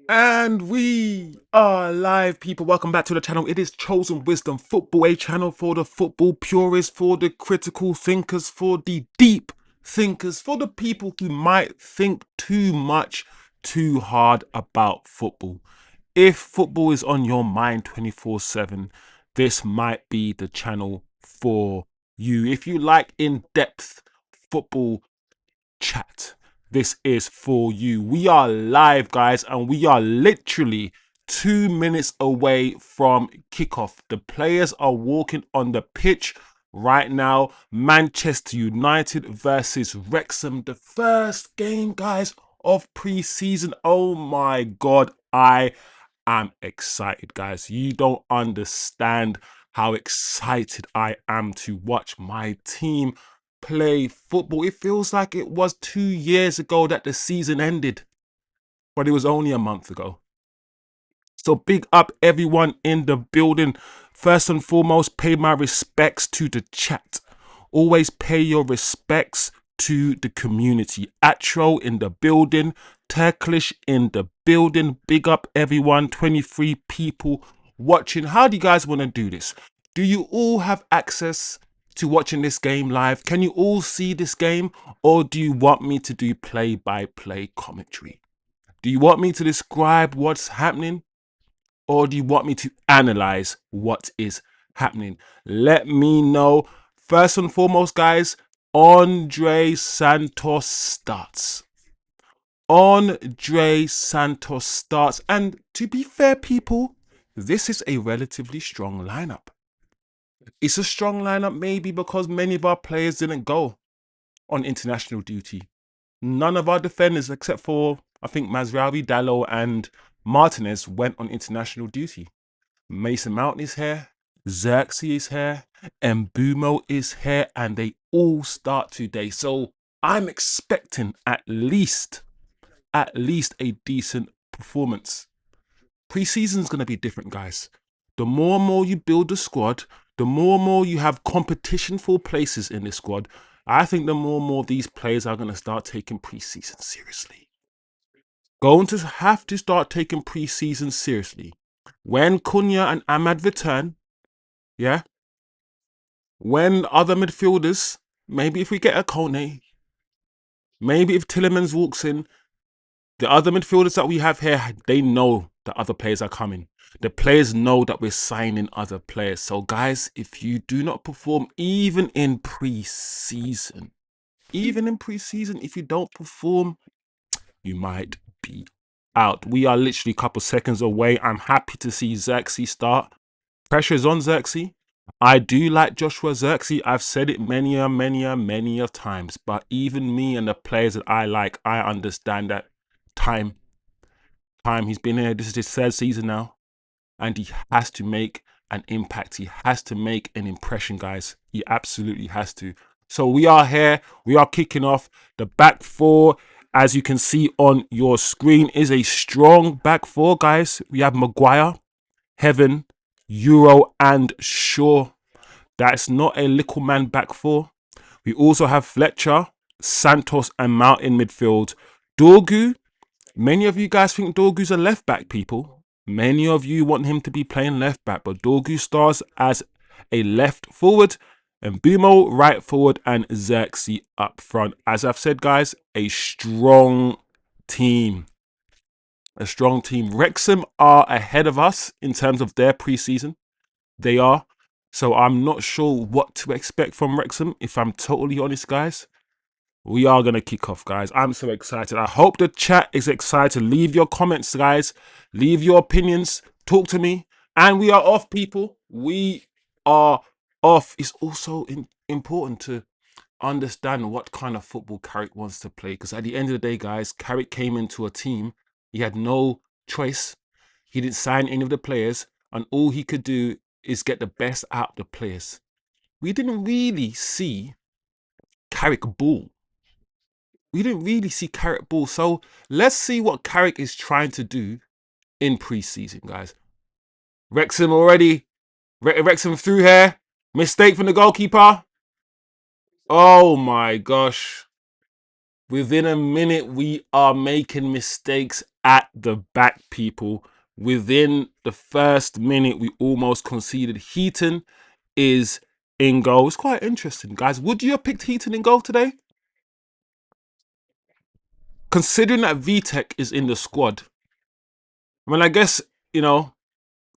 And we are live, people. Welcome back to the channel. It is Chosen Wisdom Football, a channel for the football purists, for the critical thinkers, for the deep thinkers, for the people who might think too much, too hard about football. If football is on your mind 24/7, this might be the channel for you. If you like in-depth football chat, this is for you. We are live, guys, and we are literally 2 minutes away from kickoff. The players are walking on the pitch right now. Manchester United versus Wrexham, the first game, guys, of pre-season. Oh my god, I am excited, guys. You don't understand how excited I am to watch my team play football. It feels like it was 2 years ago that the season ended, but it was only a month ago. So big up everyone in the building. First and foremost, pay my respects to the chat. Always pay your respects to the community. Atro in the building. Turkish in the building. Big up everyone. 23 people watching. How do you guys want to do this? Do you all have access to watching this game live? Can you all see this game? Or do you want me to do play-by-play commentary? Do you want me to describe what's happening? Or do you want me to analyze what is happening? Let me know. First and foremost, guys, Andre Santos starts. Andre Santos starts. And to be fair, people, this is a relatively strong lineup. It's a strong lineup maybe because many of our players didn't go on international duty. None of our defenders, except for, I think, Mazraoui, Dalot, and Martinez, went on international duty. Mason Mount is here, Zirkzee is here, Mbeumo is here, and they all start today. So I'm expecting at least a decent performance. Pre-season's going to be different, guys. The more and more you build the squad, the more and more you have competition for places in this squad, I think the more and more these players are going to start taking pre-season seriously. Going to have to start taking pre-season seriously. When Cunha and Ahmad return, yeah, when other midfielders, maybe if we get a Kone, maybe if Tillemans walks in, the other midfielders that we have here, they know that other players are coming. The players know that we're signing other players. So guys, if you do not perform even in pre-season, if you don't perform, you might be out. We are literally a couple seconds away. I'm happy to see Zirkzee start. Pressure is on Zirkzee. I do like Joshua Zirkzee. I've said it many a times. But even me and the players that I like, I understand that time. He's been here. This is his third season now. And he has to make an impact. He has to make an impression, guys. He absolutely has to. So we are here. We are kicking off. The back four, as you can see on your screen, is a strong back four, guys. We have Maguire, Heaven, Euro, and Shaw. That's not a little man back four. We also have Fletcher, Santos, and Mount in midfield. Dorgu, many of you guys think Dorgu's a left back, people. Many of you want him to be playing left back, but Dorgu starts as a left forward, and Mbeumo right forward, and Zirkzee up front. As I've said, guys, a strong team. A strong team. Wrexham are ahead of us in terms of their preseason. They are. So I'm not sure what to expect from Wrexham, if I'm totally honest, guys. We are going to kick off, guys. I'm so excited. I hope the chat is excited. Leave your comments, guys. Leave your opinions. Talk to me. And we are off, people. We are off. It's also important to understand what kind of football Carrick wants to play. Because at the end of the day, guys, Carrick came into a team. He had no choice. He didn't sign any of the players. And all he could do is get the best out of the players. We didn't really see Carrick ball. So let's see what Carrick is trying to do in pre-season, guys. Wrexham already. Wrexham through here. Mistake from the goalkeeper. Oh my gosh. Within a minute, we are making mistakes at the back, people. Within the first minute, we almost conceded. Heaton is in goal. It's quite interesting, guys. Would you have picked Heaton in goal today? Considering that VTech is in the squad, I mean, I guess, you know,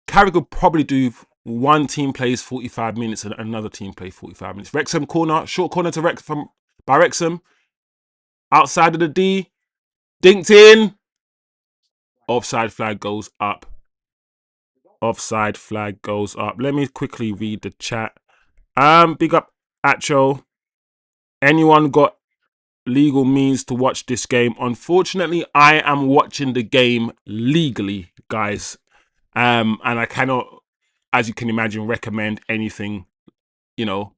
Carrick would probably do one team plays 45 minutes and another team plays 45 minutes. Wrexham corner, short corner to by Wrexham. Outside of the D, dinked in. Offside flag goes up. Offside flag goes up. Let me quickly read the chat. Big up Acho. Anyone got legal means to watch this game? Unfortunately, I am watching the game legally, guys. And I cannot, as you can imagine, recommend anything, you know,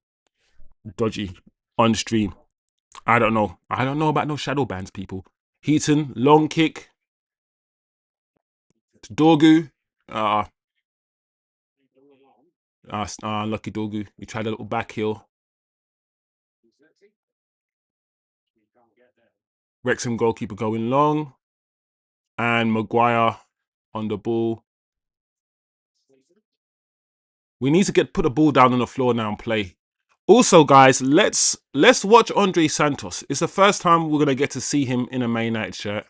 dodgy on stream. I don't know. I don't know about no shadow bans, people. Heaton, long kick to Dorgu. Lucky Dorgu. We tried a little back heel. Wrexham goalkeeper going long. And Maguire on the ball. We need to put the ball down on the floor now and play. Also, guys, let's watch Andre Santos. It's the first time we're gonna get to see him in a Man United shirt.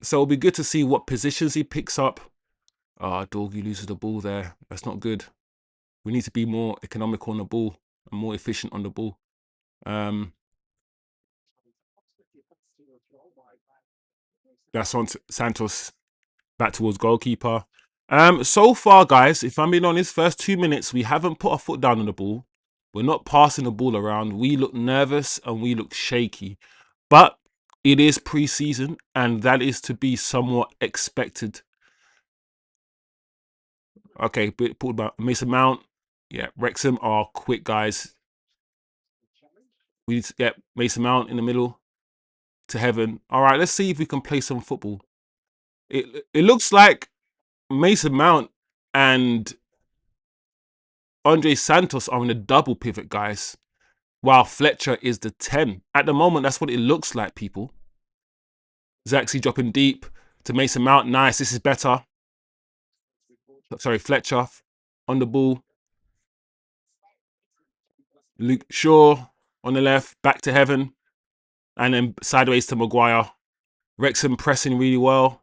So it'll be good to see what positions he picks up. Dorgu loses the ball there. That's not good. We need to be more economical on the ball and more efficient on the ball. That's on Santos back towards goalkeeper. So far, guys, if I'm being honest, first 2 minutes, we haven't put our foot down on the ball. We're not passing the ball around. We look nervous and we look shaky. But it is pre-season, and that is to be somewhat expected. Okay, pulled about Mason Mount. Yeah, Wrexham are quick, guys. We need to get Mason Mount in the middle to heaven. All right, let's see if we can play some football. It looks like Mason Mount and Andre Santos are in a double pivot, guys, while Fletcher is the 10. At the moment, that's what it looks like, people. Zirkzee dropping deep to Mason Mount. Nice, this is better. Sorry, Fletcher on the ball. Luke Shaw on the left, back to Heaven. And then sideways to Maguire. Wrexham pressing really well.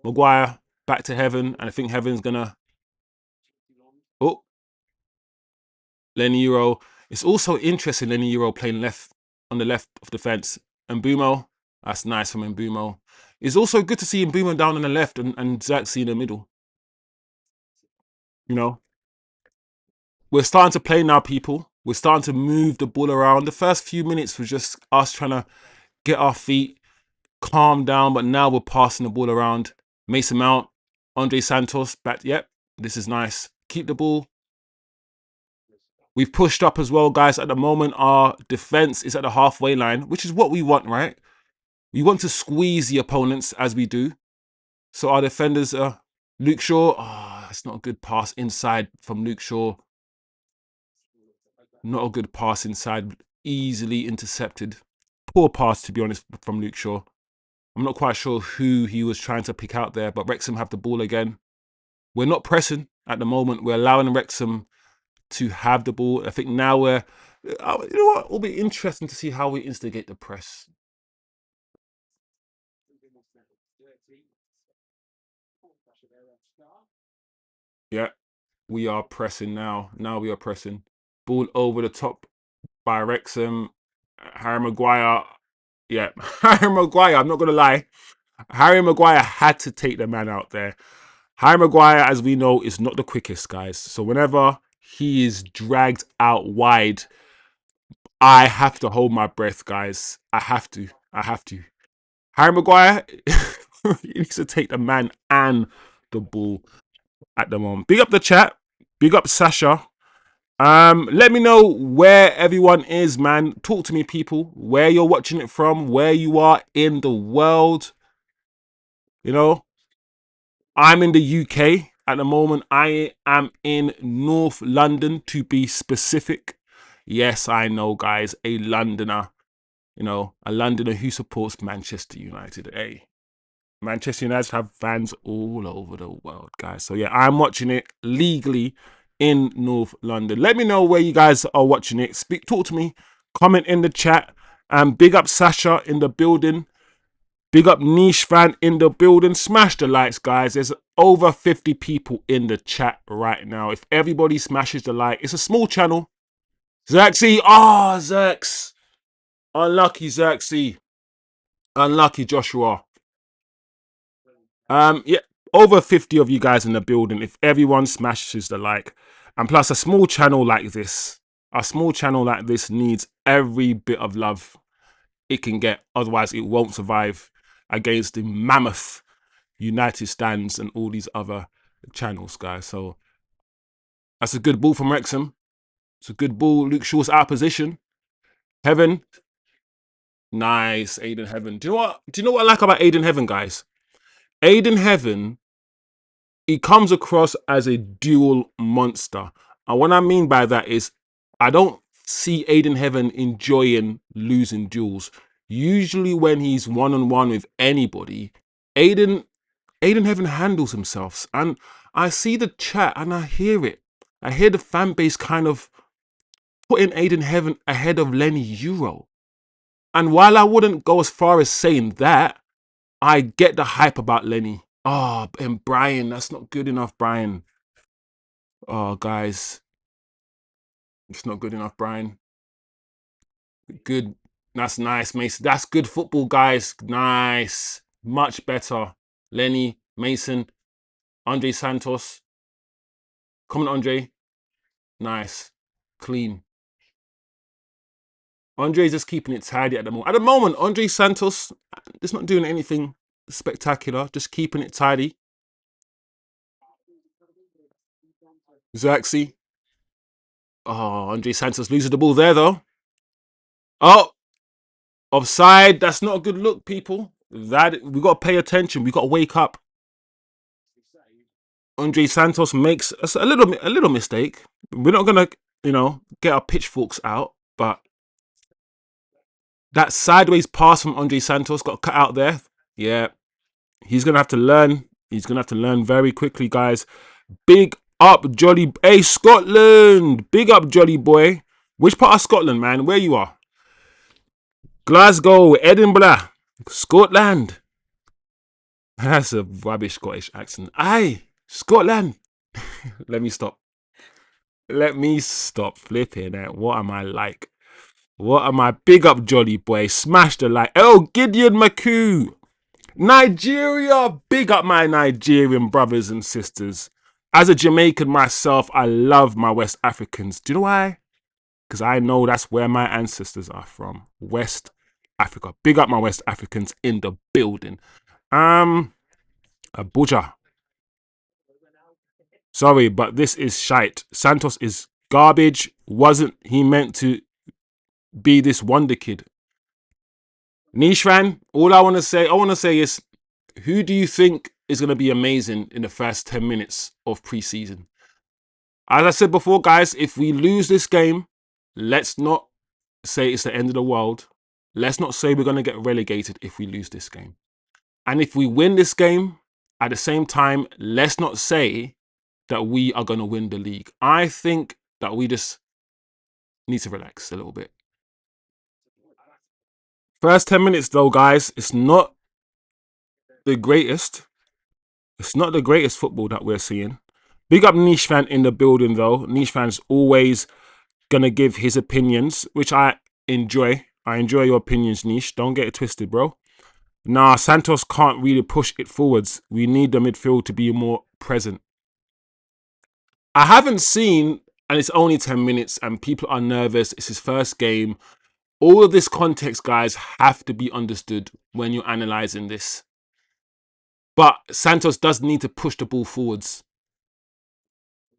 Maguire back to Heaven. And I think Heaven's going to... Oh. Lenny Euro. It's also interesting, Lenny Euro playing left on the left of the fence. Mbeumo. That's nice from Mbeumo. It's also good to see Mbeumo down on the left and Zirkzee in the middle. You know, we're starting to play now, people. We're starting to move the ball around. The first few minutes was just us trying to get our feet, calm down, but now we're passing the ball around. Mason Mount, Andre Santos, back. Yep, this is nice. Keep the ball. We've pushed up as well, guys. At the moment, our defense is at the halfway line, which is what we want, right? We want to squeeze the opponents as we do. So our defenders are Luke Shaw. That's not a good pass inside from Luke Shaw. Not a good pass inside. Easily intercepted. Poor pass, to be honest, from Luke Shaw. I'm not quite sure who he was trying to pick out there, but Wrexham have the ball again. We're not pressing at the moment. We're allowing Wrexham to have the ball. I think now we're... You know what? It'll be interesting to see how we instigate the press. Yeah, we are pressing now. Now we are pressing. Ball over the top by Wrexham. Harry Maguire. Yeah, Harry Maguire, I'm not going to lie. Harry Maguire had to take the man out there. Harry Maguire, as we know, is not the quickest, guys. So whenever he is dragged out wide, I have to hold my breath, guys. I have to. Harry Maguire, he needs to take the man and the ball at the moment. Big up the chat. Big up Sasha. Let me know where everyone is, man. Talk to me, people. Where you're watching it from, where you are in the world. You know, I'm in the UK at the moment. I am in North London, to be specific. Yes, I know, guys, a Londoner. you know, a Londoner who supports Manchester United. Hey, Manchester United have fans all over the world, guys. So yeah, I'm watching it legally in North London. Let me know where you guys are watching it. Talk to me. Comment in the chat. Big up Sasha in the building. Big up Niche Fan in the building. Smash the likes, guys. There's over 50 people in the chat right now. If everybody smashes the like, it's a small channel. Zirkzee. Oh, Zirks. Unlucky, Zirkzee. Unlucky, Joshua. Yeah, over 50 of you guys in the building. If everyone smashes the like, and plus a small channel like this, needs every bit of love it can get. Otherwise, it won't survive against the mammoth United stands and all these other channels, guys. So that's a good ball from Wrexham. It's a good ball. Luke Shaw's out of position. Heaven. Nice, Aiden Heaven. Do you know what I like about Aiden Heaven, guys? Aiden Heaven, he comes across as a dual monster. And what I mean by that is I don't see Aiden Heaven enjoying losing duels. Usually when he's one-on-one with anybody, Aiden Heaven handles himself. And I see the chat and I hear it. I hear the fan base kind of putting Aiden Heaven ahead of Lenny Euro. And while I wouldn't go as far as saying that, I get the hype about Lenny. Oh, and Bryan, that's not good enough, Bryan. Oh, guys, it's not good enough, Bryan. Good. That's nice, Mason. That's good football, guys. Nice. Much better. Lenny, Mason, Andre Santos. Come on, Andre. Nice. Clean. Andre's just keeping it tidy at the moment. At the moment, Andre Santos is not doing anything spectacular. Just keeping it tidy. Zirkzee. Oh, Andre Santos loses the ball there, though. Oh, offside. That's not a good look, people. That we got to pay attention. We got to wake up. Andre Santos makes a little mistake. We're not gonna, get our pitchforks out, but that sideways pass from Andre Santos got cut out there. Yeah, he's gonna have to learn. He's gonna have to learn very quickly, guys. Big up, Jolly. Hey, Scotland. Big up, Jolly boy. Which part of Scotland, man? Where you are? Glasgow, Edinburgh, Scotland. That's a rubbish Scottish accent. Aye, Scotland. Let me stop. Let me stop flipping it. What am I like? What am I? Big up, Jolly boy. Smash the like. Oh, Gideon McCoo. Nigeria. Big up my Nigerian brothers and sisters. As a Jamaican myself, I love my West Africans. Do you know why? Because I know that's where my ancestors are from. West Africa. Big up my West Africans in the building. Abuja. Sorry, but this is shite. Santos is garbage. Wasn't he meant to be this wonder kid? Nishran, all I want to say is, who do you think is going to be amazing in the first 10 minutes of preseason? As I said before, guys, if we lose this game, let's not say it's the end of the world. Let's not say we're going to get relegated if we lose this game. And if we win this game, at the same time, let's not say that we are going to win the league. I think that we just need to relax a little bit. First 10 minutes, though, guys, it's not the greatest. It's not the greatest football that we're seeing. Big up Niche Fan in the building, though. Niche Fan's always going to give his opinions, which I enjoy. I enjoy your opinions, Niche. Don't get it twisted, bro. Nah, Santos can't really push it forwards. We need the midfield to be more present. I haven't seen, and it's only 10 minutes, and people are nervous. It's his first game. All of this context, guys, have to be understood when you're analysing this. But Santos does need to push the ball forwards.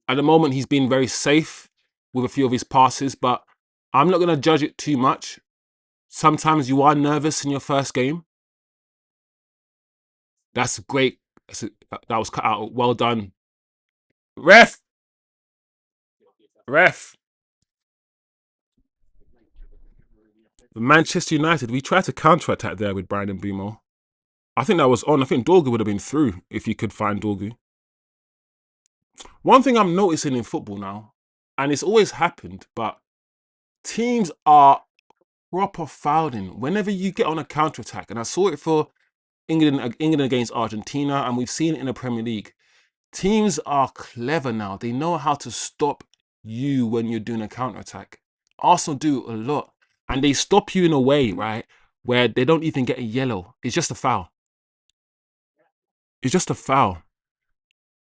At the moment, he's been very safe with a few of his passes, but I'm not going to judge it too much. Sometimes you are nervous in your first game. That's great. That was cut out. Well done. Ref. Manchester United, we tried to counter-attack there with Bryan and Mbeumo. I think that was on. I think Dorgu would have been through if you could find Dorgu. One thing I'm noticing in football now, and it's always happened, but teams are proper fouling whenever you get on a counter-attack. And I saw it for England against Argentina, and we've seen it in the Premier League. Teams are clever now. They know how to stop you when you're doing a counter-attack. Arsenal do a lot. And they stop you in a way, right, where they don't even get a yellow. It's just a foul. It's just a foul.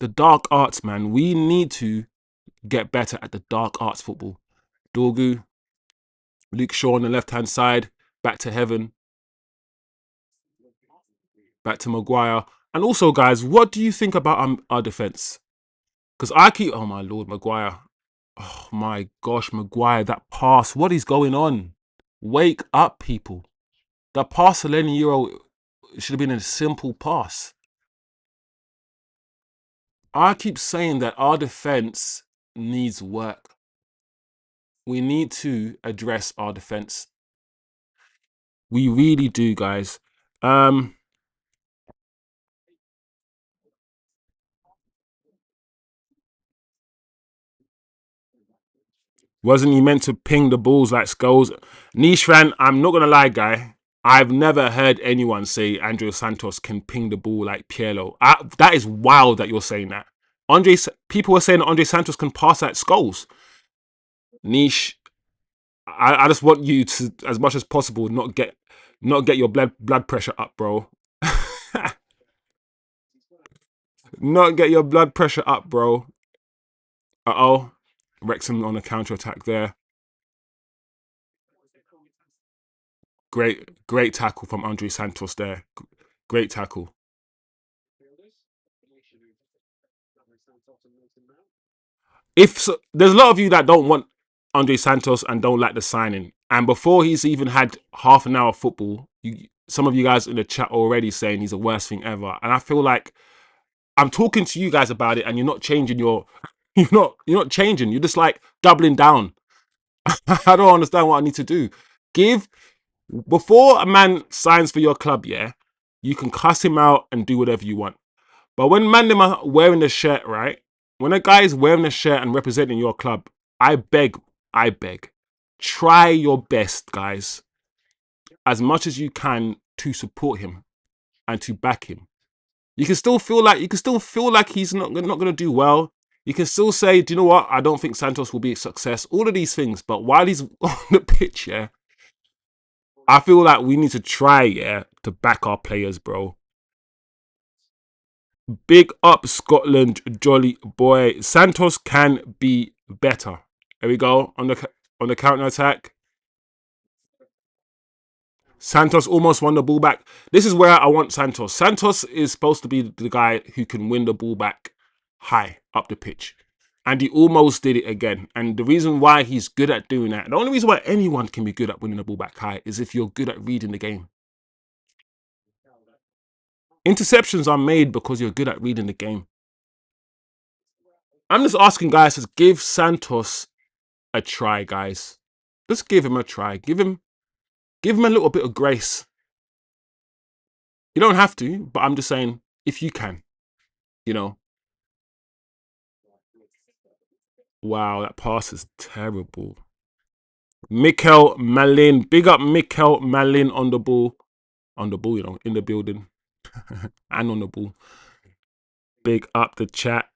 The dark arts, man. We need to get better at the dark arts football. Dorgu, Luke Shaw on the left-hand side, back to Heaven, back to Maguire. And also, guys, what do you think about our defence? Because I keep, oh my Lord, Maguire. Oh my gosh, Maguire, that pass. What is going on? Wake up, people. That pass to Lenny Euro should have been a simple pass. I keep saying that our defence needs work. We need to address our defence. We really do, guys. Wasn't he meant to ping the balls like Scholes? Niche fan, I'm not going to lie, guy. I've never heard anyone say Andrew Santos can ping the ball like Pirlo. That is wild that you're saying that. People were saying that Andre Santos can pass like Scholes. Niche, I just want you to, as much as possible, not get your blood pressure up, bro. Not get your blood pressure up, bro. Uh-oh. Wrexham on a counter-attack there. Great tackle from Andre Santos there. Great tackle. If so, there's a lot of you that don't want Andre Santos and don't like the signing, and before he's even had half an hour of football, some of you guys in the chat already saying he's the worst thing ever, and I feel like I'm talking to you guys about it, and you're not changing your, you're not changing. You're just like doubling down. I don't understand what I need to do. Give Before a man signs for your club, yeah, you can cuss him out and do whatever you want. But when man them are wearing the shirt, right? When a guy is wearing the shirt and representing your club, I beg, try your best, guys, as much as you can to support him and to back him. You can still feel like he's not going to do well. You can still say, do you know what? I don't think Santos will be a success. All of these things, but while he's on the pitch, yeah, I feel like we need to try, yeah, to back our players, bro. Big up Scotland, jolly boy. Santos can be better. There we go on the counter attack. Santos almost won the ball back. This is where I want Santos. Santos is supposed to be the guy who can win the ball back high up the pitch. And he almost did it again. And the reason why he's good at doing that, the only reason why anyone can be good at winning the ball back high is if you're good at reading the game. Interceptions are made because you're good at reading the game. I'm just asking guys to give Santos a try, guys. Just give him a try. Give him a little bit of grace. You don't have to, but I'm just saying if you can, you know. Wow, that pass is terrible. Mikel Malin, big up Mikel Malin on the ball. On the ball, you know, in the building. And on the ball. Big up the chat.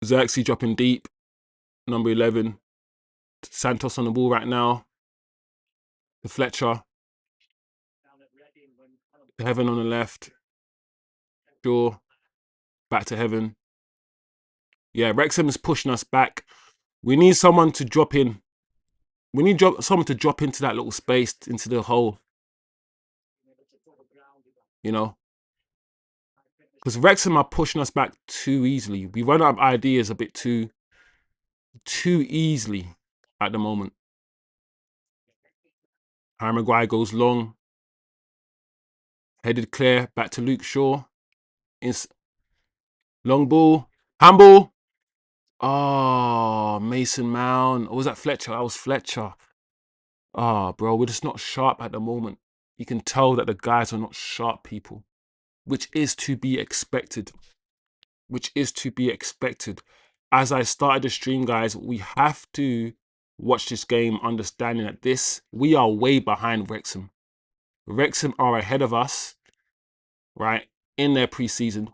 Zirkzee dropping deep. Number 11. Santos on the ball right now. The Fletcher. Heaven on the left. Shaw. Back to Heaven. Yeah, Wrexham is pushing us back. We need someone to drop in. We need someone to drop into that little space, into the hole. You know? Because Wrexham are pushing us back too easily. We run out of ideas a bit too easily at the moment. Harry Maguire goes long. Headed clear. Back to Luke Shaw. Long ball. Handball. Oh, Mason Mount. Or was that Fletcher? That was Fletcher. Ah, bro, we're just not sharp at the moment. You can tell that the guys are not sharp people, which is to be expected. Which is to be expected. As I started the stream, guys, we have to watch this game understanding that we are way behind Wrexham. Wrexham are ahead of us, right, in their preseason.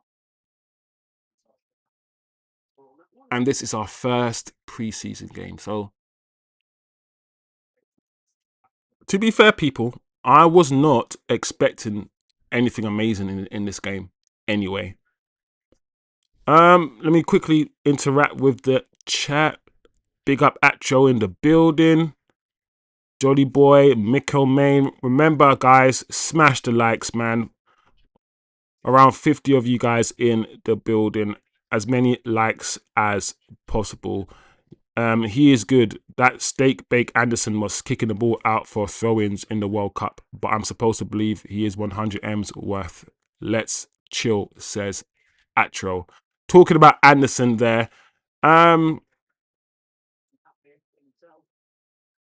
And this is our first preseason game. So, to be fair, people, I was not expecting anything amazing in this game anyway. Let me quickly interact with the chat. Big up Atcho in the building. Jolly Boy, Mikkel Main. Remember, guys, smash the likes, man. Around 50 of you guys in the building. As many likes as possible. He is good. That steak bake Anderson was kicking the ball out for throw-ins in the World Cup, but I'm supposed to believe he is 100 M's worth. Let's chill, says Atro. Talking about Anderson there.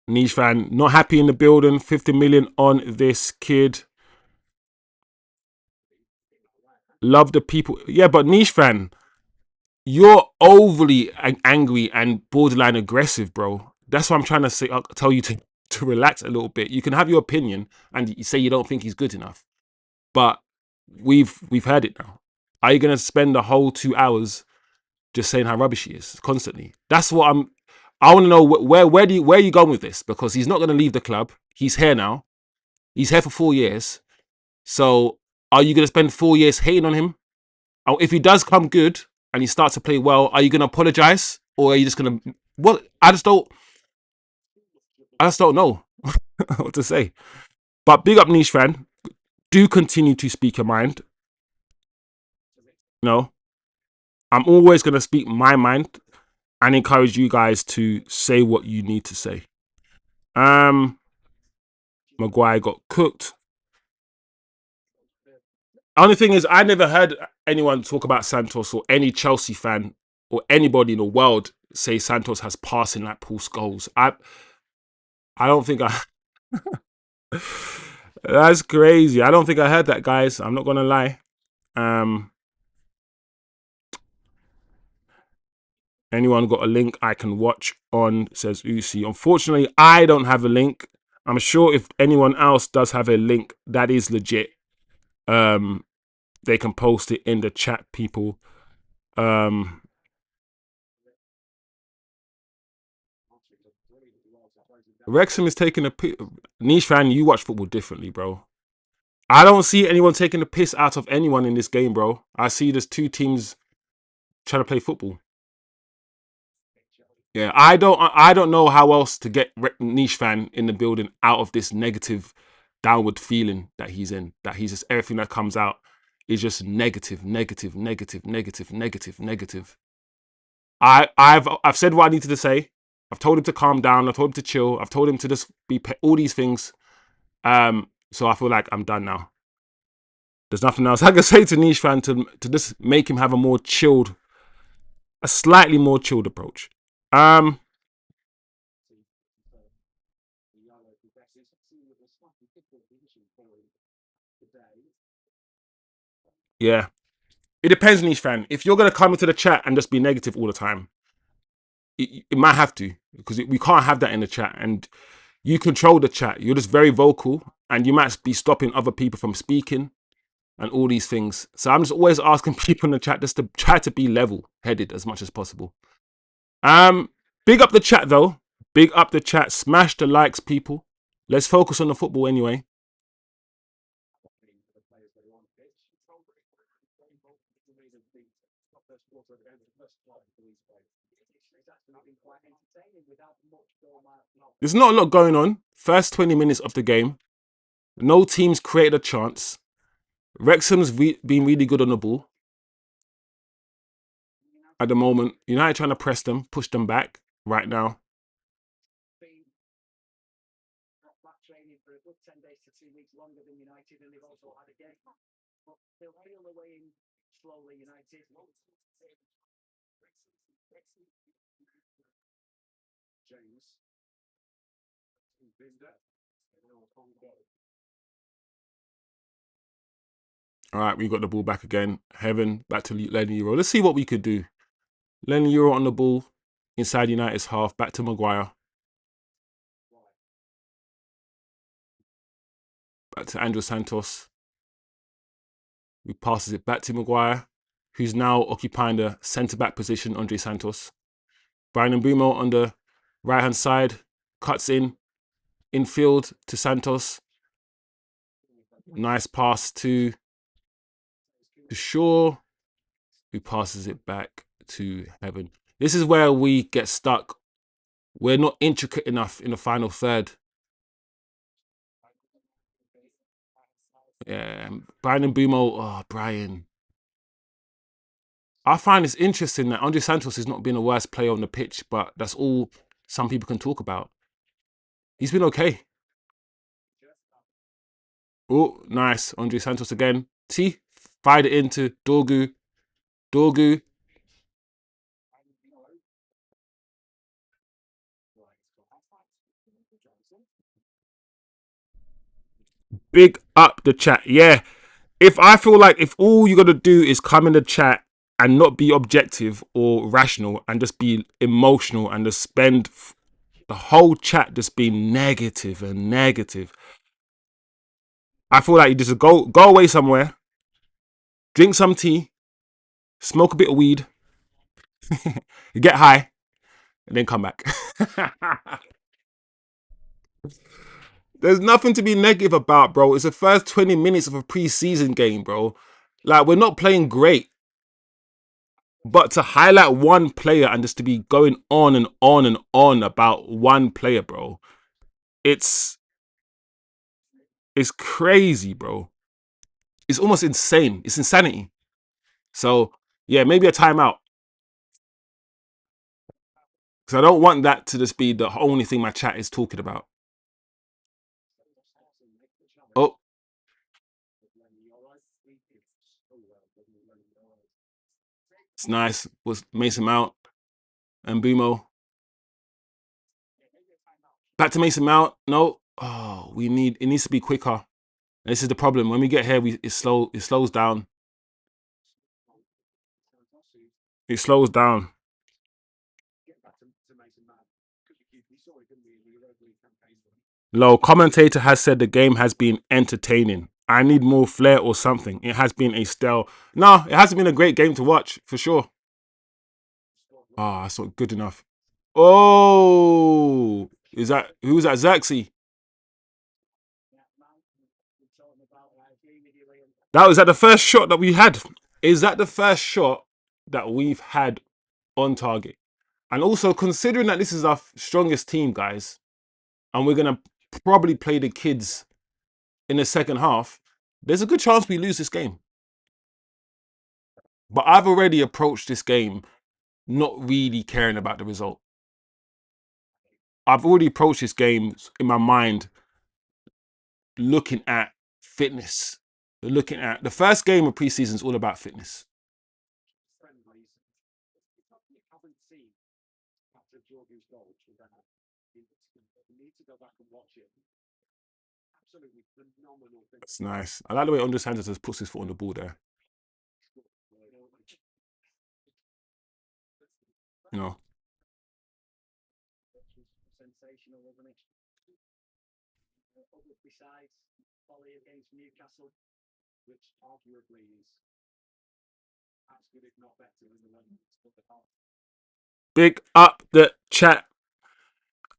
Niche fan, not happy in the building. 50 million on this kid. Love the people. Yeah, but Niche fan, you're overly angry and borderline aggressive, bro. That's what I'm trying to say. I'll tell you to relax a little bit. You can have your opinion and you say you don't think he's good enough, but we've heard it now. Are you gonna spend the whole 2 hours just saying how rubbish he is constantly? That's what I'm. I want to know where are you going with this? Because he's not gonna leave the club. He's here now. He's here for 4 years. So are you gonna spend 4 years hating on him? Or if he does come good and he starts to play well, are you gonna apologize or are you just gonna what? I just don't know what to say. But big up niche fan. Do continue to speak your mind. No, I'm always gonna speak my mind and encourage you guys to say what you need to say. Maguire got cooked. Only thing is, I never heard anyone talk about Santos or any Chelsea fan or anybody in the world say Santos has passing like Paul Scholes. I don't think I. That's crazy. I don't think I heard that, guys. I'm not gonna lie. Um, anyone got a link I can watch on? Says Usi. Unfortunately, I don't have a link. I'm sure if anyone else does have a link that is legit, they can post it in the chat, people. Wrexham is taking a niche fan. You watch football differently, bro. I don't see anyone taking the piss out of anyone in this game, bro. I see there's two teams trying to play football. Yeah, I don't know how else to get niche fan in the building out of this negative, downward feeling that he's in. That he's just everything that comes out is just negative, negative, negative, negative, negative, negative. I've said what I needed to say. I've told him to calm down. I've told him to chill. I've told him to just be all these things. So I feel like I'm done now. There's nothing else I can say to niche fan to just make him have a slightly more chilled approach. Um, yeah, it depends, niche fan. If you're gonna come into the chat and just be negative all the time, it might have to because we can't have that in the chat. And you control the chat. You're just very vocal, and you might be stopping other people from speaking and all these things. So I'm just always asking people in the chat just to try to be level-headed as much as possible. Big up the chat though. Big up the chat. Smash the likes, people. Let's focus on the football anyway. There's not a lot going on. First 20 minutes of the game. No teams created a chance. Wrexham's been really good on the ball at the moment. United trying to press them, push them back right now. All right, we got the ball back again. Heaven, back to Lenny Euro. Let's see what we could do. Lenny Euro on the ball, inside United's half, back to Maguire. Back to Andrew Santos. He passes it back to Maguire, who's now occupying the centre-back position, Andre Santos. Bryan Mbeumo on the right-hand side, cuts infield to Santos. Nice pass to Shaw, who passes it back to Heaven. This is where we get stuck. We're not intricate enough in the final third. Yeah, Bryan Mbeumo, oh, Bryan. I find it's interesting that Andre Santos has not been the worst player on the pitch, but that's all some people can talk about. He's been okay. Oh, nice. Andre Santos again. See? Fired it into Dorgu. Dorgu. Big up the chat. Yeah. If I feel like if all you got to do is come in the chat and not be objective or rational and just be emotional and just spend the whole chat just being negative and negative, I feel like you just go away somewhere, drink some tea, smoke a bit of weed, get high, and then come back. There's nothing to be negative about, bro. It's the first 20 minutes of a preseason game, bro. Like, we're not playing great. But to highlight one player and just to be going on and on and on about one player, bro, it's crazy, bro. It's almost insane. It's insanity. So, yeah, maybe a timeout. Because I don't want that to just be the only thing my chat is talking about. Oh, it's nice. Was Mason Mount and Mbeumo. Back to Mason Mount. No. Oh, it needs to be quicker. This is the problem. When we get here, it slows down. It slows down. Low commentator has said the game has been entertaining. I need more flair or something. It has been a stale. No, it hasn't been a great game to watch for sure. Ah, that's not good enough. Oh, who was that? Zirkzee. That was at the first shot that we had. Is that the first shot that we've had on target? And also considering that this is our strongest team, guys, and we're gonna probably play the kids in the second half, there's a good chance we lose this game. But I've already approached this game not really caring about the result. I've already approached this game in my mind looking at fitness. Looking at the first game of preseason is all about fitness. That's nice. I like the way Andre Santos has puts his foot on the ball there. You know. Big up the chat.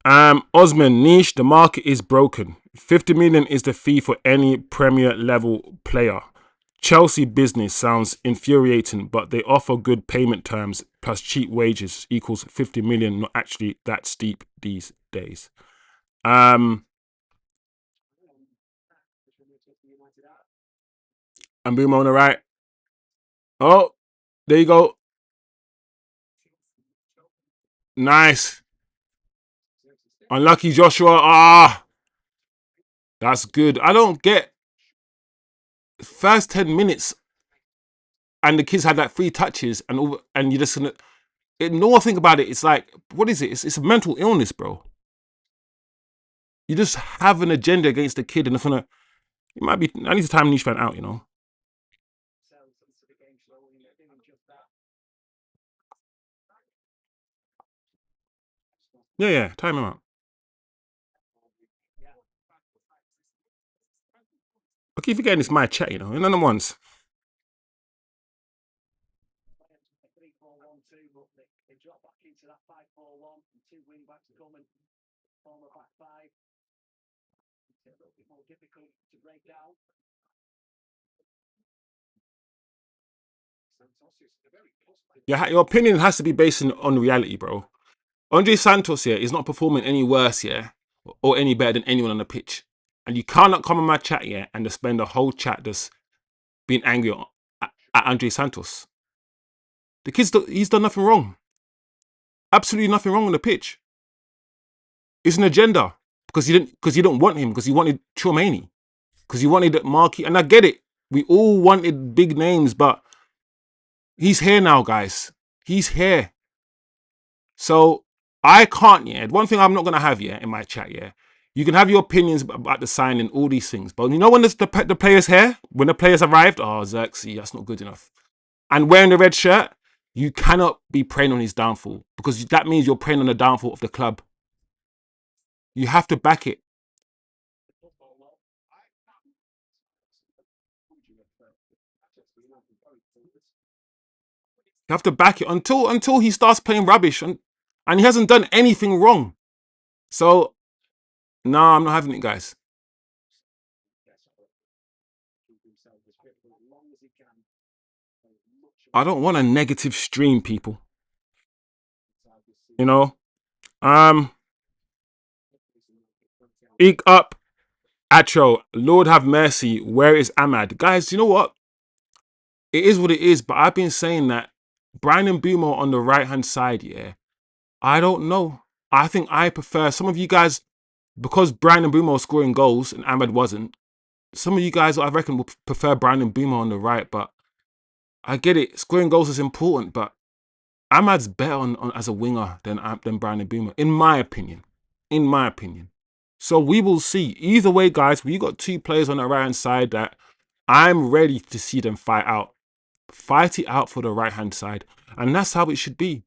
Osman, niche, the market is broken. 50 million is the fee for any Premier level player. Chelsea business sounds infuriating, but they offer good payment terms plus cheap wages equals 50 million, not actually that steep these days. And Mbeumo on the right. Oh, there you go. Nice. Unlucky Joshua. Ah, that's good. I don't get first 10 minutes. and the kids had like 3 touches, and you just gonna no think about it. It's like, what is it? It's a mental illness, bro. You just have an agenda against the kid, and it's gonna. It might be. I need to time Niche fan out, you know. Yeah, yeah, time him out. I keep forgetting it's my chat, you know. None of ones. Your opinion has to be based on reality, bro. Andre Santos here is not performing any worse, yeah, or any better than anyone on the pitch. And you cannot come on my chat, yeah, and just spend the whole chat just being angry at Andre Santos. The kid's he's done nothing wrong. Absolutely nothing wrong on the pitch. It's an agenda because you don't want him because you wanted Chouameni because you wanted Marquis, and I get it. We all wanted big names, but he's here now, guys. He's here. So I can't, yeah. One thing I'm not gonna have, yeah, in my chat, yeah. You can have your opinions about the signing, all these things, but you know when the players here, when the players arrived, oh Zirkzee, that's not good enough. And wearing the red shirt, you cannot be preying on his downfall because that means you're preying on the downfall of the club. You have to back it. You have to back it until he starts playing rubbish, and he hasn't done anything wrong. So no, I'm not having it, guys. I don't want a negative stream, people. You know, um, big up, Atro. Lord have mercy. Where is Ahmad, guys? You know what? It is what it is. But I've been saying that Bryan and Mbeumo on the right hand side. Yeah, I don't know. I think I prefer some of you guys because Bryan and Mbeumo are scoring goals and Ahmad wasn't. Some of you guys, I reckon, would prefer Bryan and Mbeumo on the right, but I get it. Scoring goals is important, but Ahmad's better as a winger than Bryan and Mbeumo, in my opinion. In my opinion. So we will see. Either way, guys, we got 2 players on the right hand side that I'm ready to see them fight out. Fight it out for the right hand side. And that's how it should be.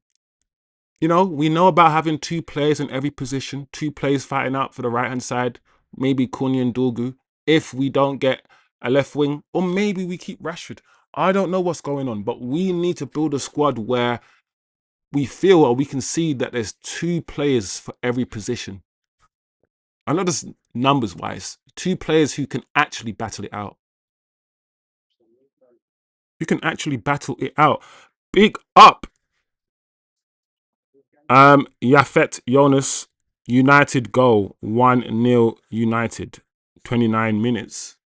You know, we know about having 2 players in every position, 2 players fighting out for the right hand side, maybe Kunya and Dorgu, if we don't get a left wing, or maybe we keep Rashford. I don't know what's going on, but we need to build a squad where we feel or we can see that there's 2 players for every position. And not just numbers wise, 2 players who can actually battle it out. Who can actually battle it out. Big up. Yafet Jonas, United goal, 1-0 United, 29 minutes.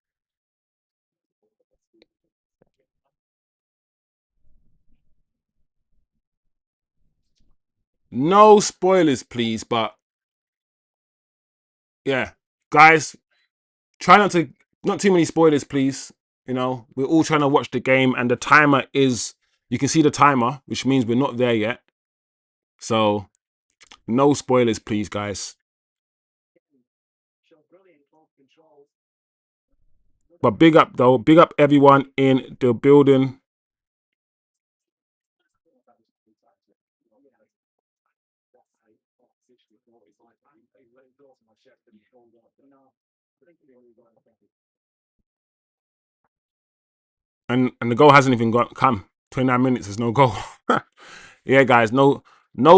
No spoilers, please, but yeah, guys, try not too many spoilers, please. You know, we're all trying to watch the game, and the timer is, you can see the timer, which means we're not there yet. So, no spoilers, please, guys. But big up, though. Big up everyone in the building. And the goal hasn't even come. 29 minutes, there's no goal. Yeah, guys, no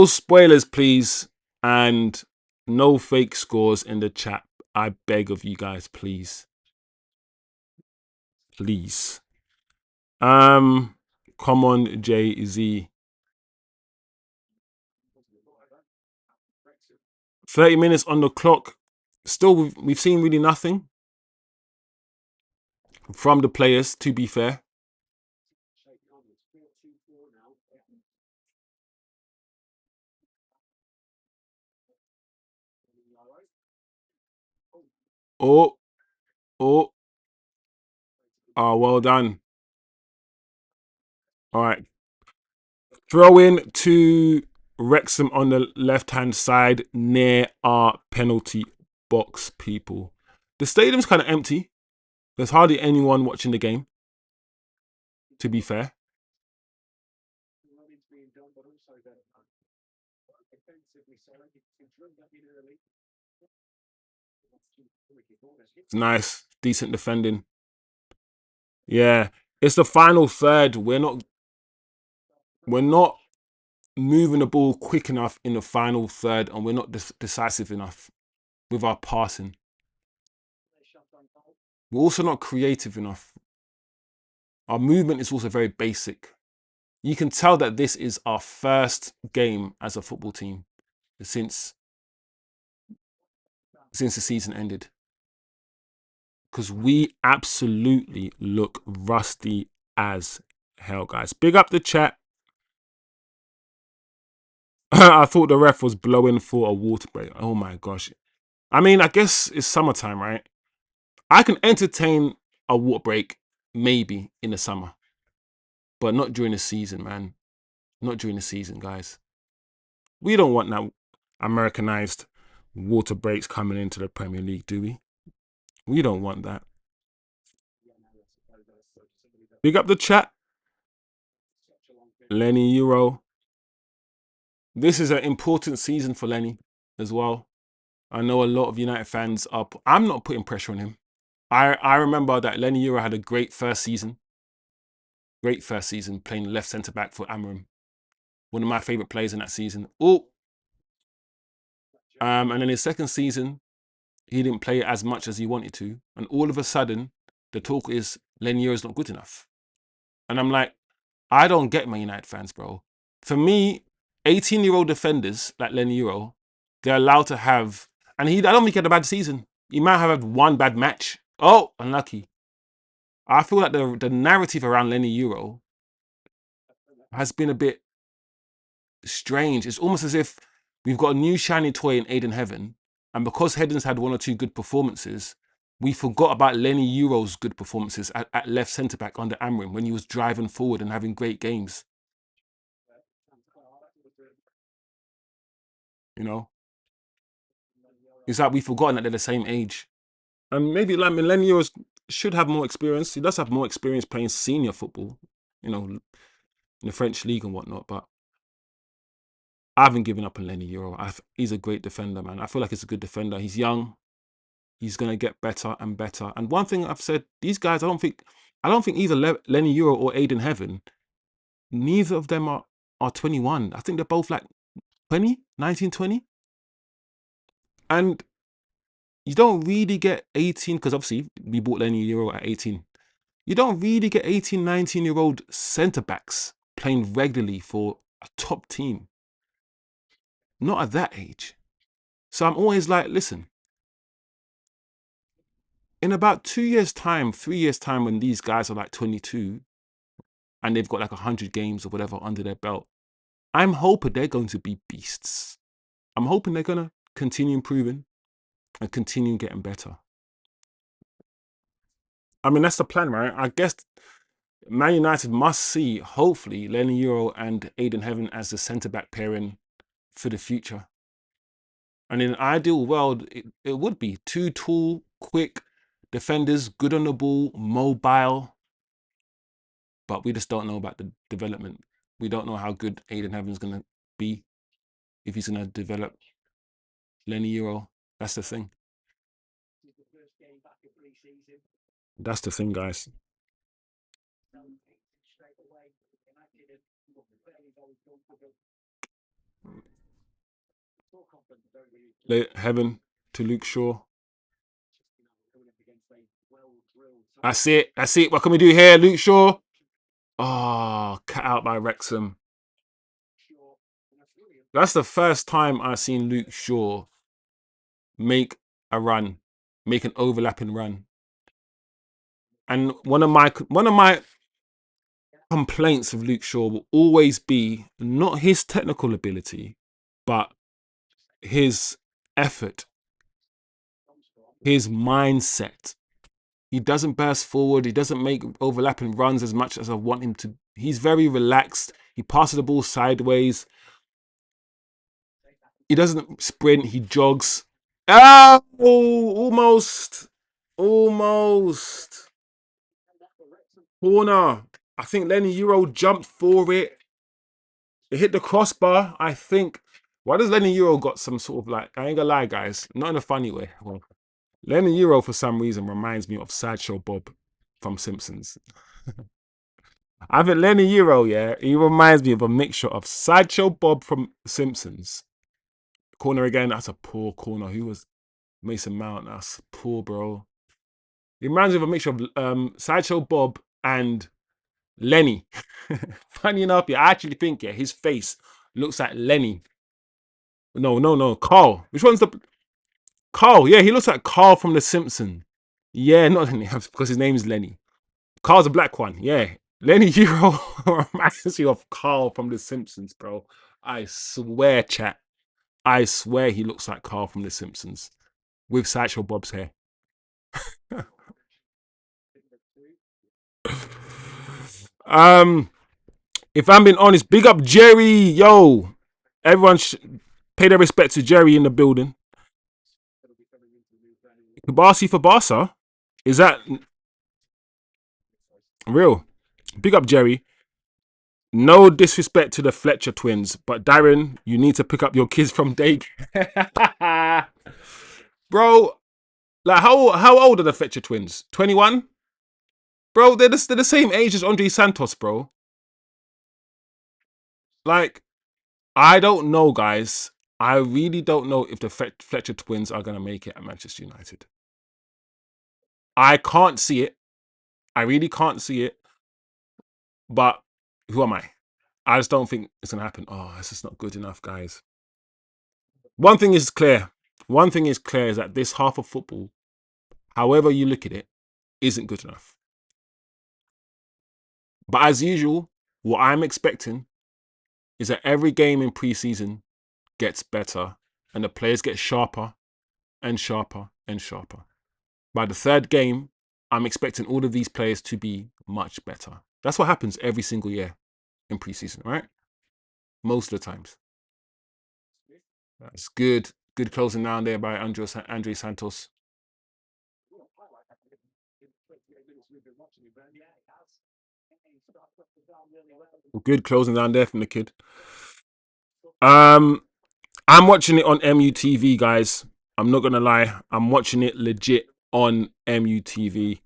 spoilers, please. And no fake scores in the chat. I beg of you guys, please. Please. Come on, Jay-Z. 30 minutes on the clock. Still, we've seen really nothing from the players, to be fair. Oh, oh, oh, well done. All right. Throw in to Wrexham on the left-hand side near our penalty box, people. The stadium's kind of empty. There's hardly anyone watching the game, to be fair. It's nice, decent defending. Yeah, it's the final third. We're not moving the ball quick enough in the final third, and we're not decisive enough with our passing. We're also not creative enough. Our movement is also very basic. You can tell that this is our first game as a football team since the season ended, because we absolutely look rusty as hell, guys. Big up the chat. I thought the ref was blowing for a water break. Oh my gosh. I mean, I guess it's summertime, right? I can entertain a water break maybe in the summer, but not during the season, man. Not during the season, guys. We don't want that Americanized water breaks coming into the Premier League, do we? We don't want that. Big up the chat. Lenny Euro. This is an important season for Lenny as well. I know a lot of United fans are. I'm not putting pressure on him. I remember that Lenny Euro had a great first season. Great first season playing left centre back for Amorim. One of my favourite players in that season. And then his second season, he didn't play as much as he wanted to. And all of a sudden, the talk is Lenny Euro's not good enough. And I'm like, I don't get my United fans, bro. For me, 18-year-old defenders like Lenny Euro, they're allowed to have, and I don't think he had a bad season. He might have had one bad match. Oh, unlucky. I feel like the narrative around Lenny Euro has been a bit strange. It's almost as if we've got a new shiny toy in Aiden Heaven, and because Headen's had one or two good performances, we forgot about Lenny Euro's good performances at left centre back under Amorim when he was driving forward and having great games. You know, it's like we've forgotten that they're the same age, and maybe like Lenny Euro should have more experience. He does have more experience playing senior football, you know, in the French league and whatnot, but I haven't given up on Lenny Euro. He's a great defender, man. I feel like he's a good defender. He's young. He's going to get better and better. And one thing I've said, these guys, I don't think either Lenny Euro or Aiden Heaven, neither of them are 21. I think they're both like 20, 19, 20. And you don't really get 18, because obviously we bought Lenny Euro at 18. You don't really get 18, 19-year-old centre-backs playing regularly for a top team. Not at that age. So I'm always like, listen, in about 2 years' time, 3 years' time, when these guys are like 22 and they've got like 100 games or whatever under their belt, I'm hoping they're going to be beasts. I'm hoping they're going to continue improving and continue getting better. I mean, that's the plan, right? I guess Man United must see, hopefully, Lenny Euro and Aiden Heaven as the centre-back pairing for the future. And in an ideal world, it would be two tall, quick defenders, good on the ball, mobile. But we just don't know about the development. We don't know how good Aiden Heaven's going to be, if he's going to develop Lenny Euro. That's the thing. That's the thing, guys. Heaven to Luke Shaw. That's it. That's it. What can we do here, Luke Shaw? Oh, cut out by Wrexham. That's the first time I've seen Luke Shaw make a run, make an overlapping run. And one of my complaints of Luke Shaw will always be not his technical ability, but his effort, his mindset. He doesn't burst forward. He doesn't make overlapping runs as much as I want him to. He's very relaxed. He passes the ball sideways. He doesn't sprint. He jogs. Oh, almost. Almost. Corner. I think Lenny Euro jumped for it. It hit the crossbar, I think. Why does Lenny Euro got some sort of like, I ain't gonna lie, guys, not in a funny way. Well, Lenny Euro, for some reason, reminds me of Sideshow Bob from Simpsons. I think Lenny Euro, yeah, he reminds me of a mixture of Sideshow Bob from Simpsons. Corner again, that's a poor corner. Who was Mason Mount? That's poor, bro. He reminds me of a mixture of Sideshow Bob and Lenny. Funny enough, yeah, I actually think, yeah, his face looks like Lenny. No, Carl. Which one's the Carl? Yeah, he looks like Carl from The Simpsons. Yeah, not Lenny, because his name is Lenny. Carl's a black one. Yeah, Lenny Euro reminds me of Carl from The Simpsons, bro. I swear, chat. I swear he looks like Carl from The Simpsons with Sideshow Bob's hair. um, if I'm being honest, big up Jerry, yo. Everyone pay their respect to Jerry in the building. Kabasi for Barca, is that real? Big up Jerry. No disrespect to the Fletcher twins, but Darren, you need to pick up your kids from day. Bro, like how old are the Fletcher twins? 21? Bro, they're the same age as Andre Santos, bro. Like, I don't know, guys. I really don't know if the Fletcher twins are gonna make it at Manchester United. I can't see it. I really can't see it. But who am I? I just don't think it's gonna happen. Oh, it's just not good enough, guys. One thing is clear. One thing is clear is that this half of football, however you look at it, isn't good enough. But as usual, what I'm expecting is that every game in pre-season gets better and the players get sharper and sharper and sharper. By the third game, I'm expecting all of these players to be much better. That's what happens every single year in pre-season, right? Most of the times. That's good. Good closing down there by Andre Santos. Good closing down there from the kid. Um, I'm watching it on MUTV, guys. I'm not gonna lie. I'm watching it legit on MUTV.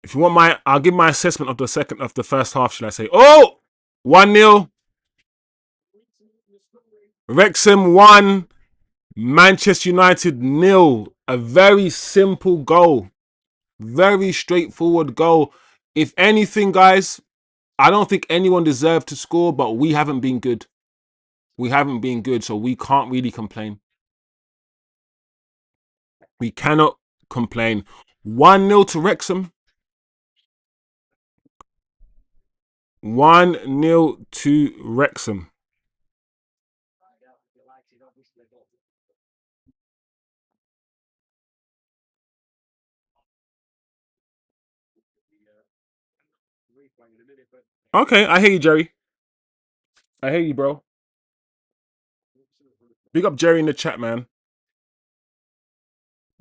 If you want I'll give my assessment of the first half. Should I say? Oh, 1-0. Wrexham 1, Manchester United 0. A very simple goal. Very straightforward goal. If anything, guys, I don't think anyone deserved to score, but we haven't been good. We haven't been good, so we can't really complain. We cannot complain. 1-0 to Wrexham. 1-0 to Wrexham. Okay, I hear you, Jerry. I hear you, bro. Big up Jerry in the chat, man.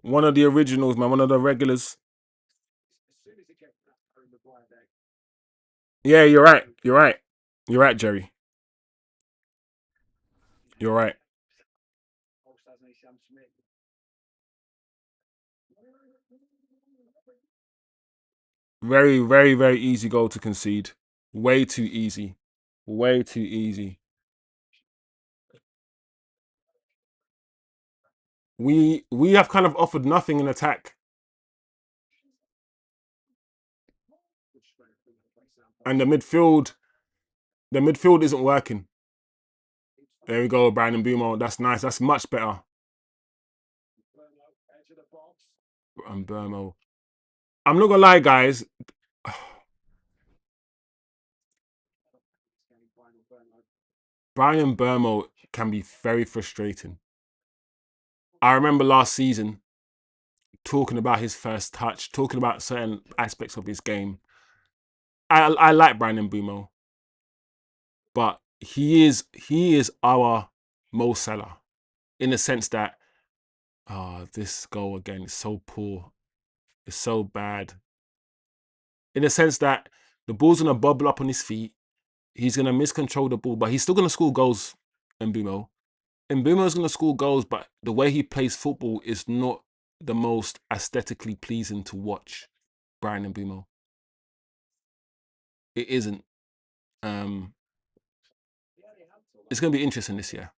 One of the originals, man. One of the regulars. Yeah, you're right. You're right. You're right, Jerry. You're right. Very, very, very easy goal to concede. Way too easy. Way too easy. We have kind of offered nothing in attack. And the midfield isn't working. There we go, Bryan and Mbeumo. That's nice. That's much better. And Mbeumo. I'm not gonna lie, guys. Bryan Mbeumo can be very frustrating. I remember last season talking about his first touch, talking about certain aspects of his game. I like Bryan Mbeumo, but he is our Mo Salah in the sense that this goal again is so poor, it's so bad. In the sense that the ball's gonna bubble up on his feet, he's gonna miscontrol the ball, but he's still gonna score goals. Mbeumo, Mbeumo's gonna score goals, but the way he plays football is not the most aesthetically pleasing to watch. Bryan Mbeumo, it isn't. Um, it's gonna be interesting this year.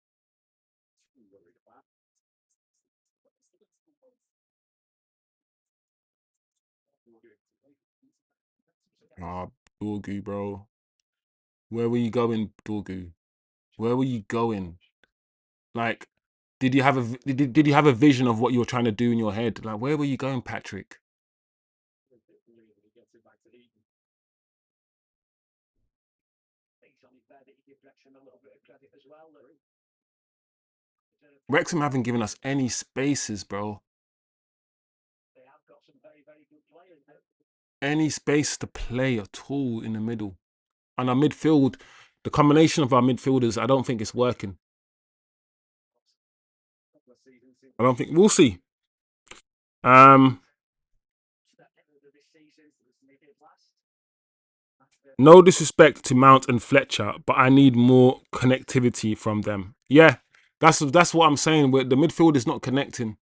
Ah, Dorgu, bro. Where were you going, Dorgu? Where were you going? Like, did you have a vision of what you were trying to do in your head? Like, where were you going, Patrick? Wrexham haven't given us any spaces, bro. Any space to play at all in the middle. And our midfield, the combination of our midfielders, I don't think it's working. I don't think we'll see. Um, no disrespect to Mount and Fletcher, but I need more connectivity from them. Yeah, that's what I'm saying. Where the midfield is not connecting.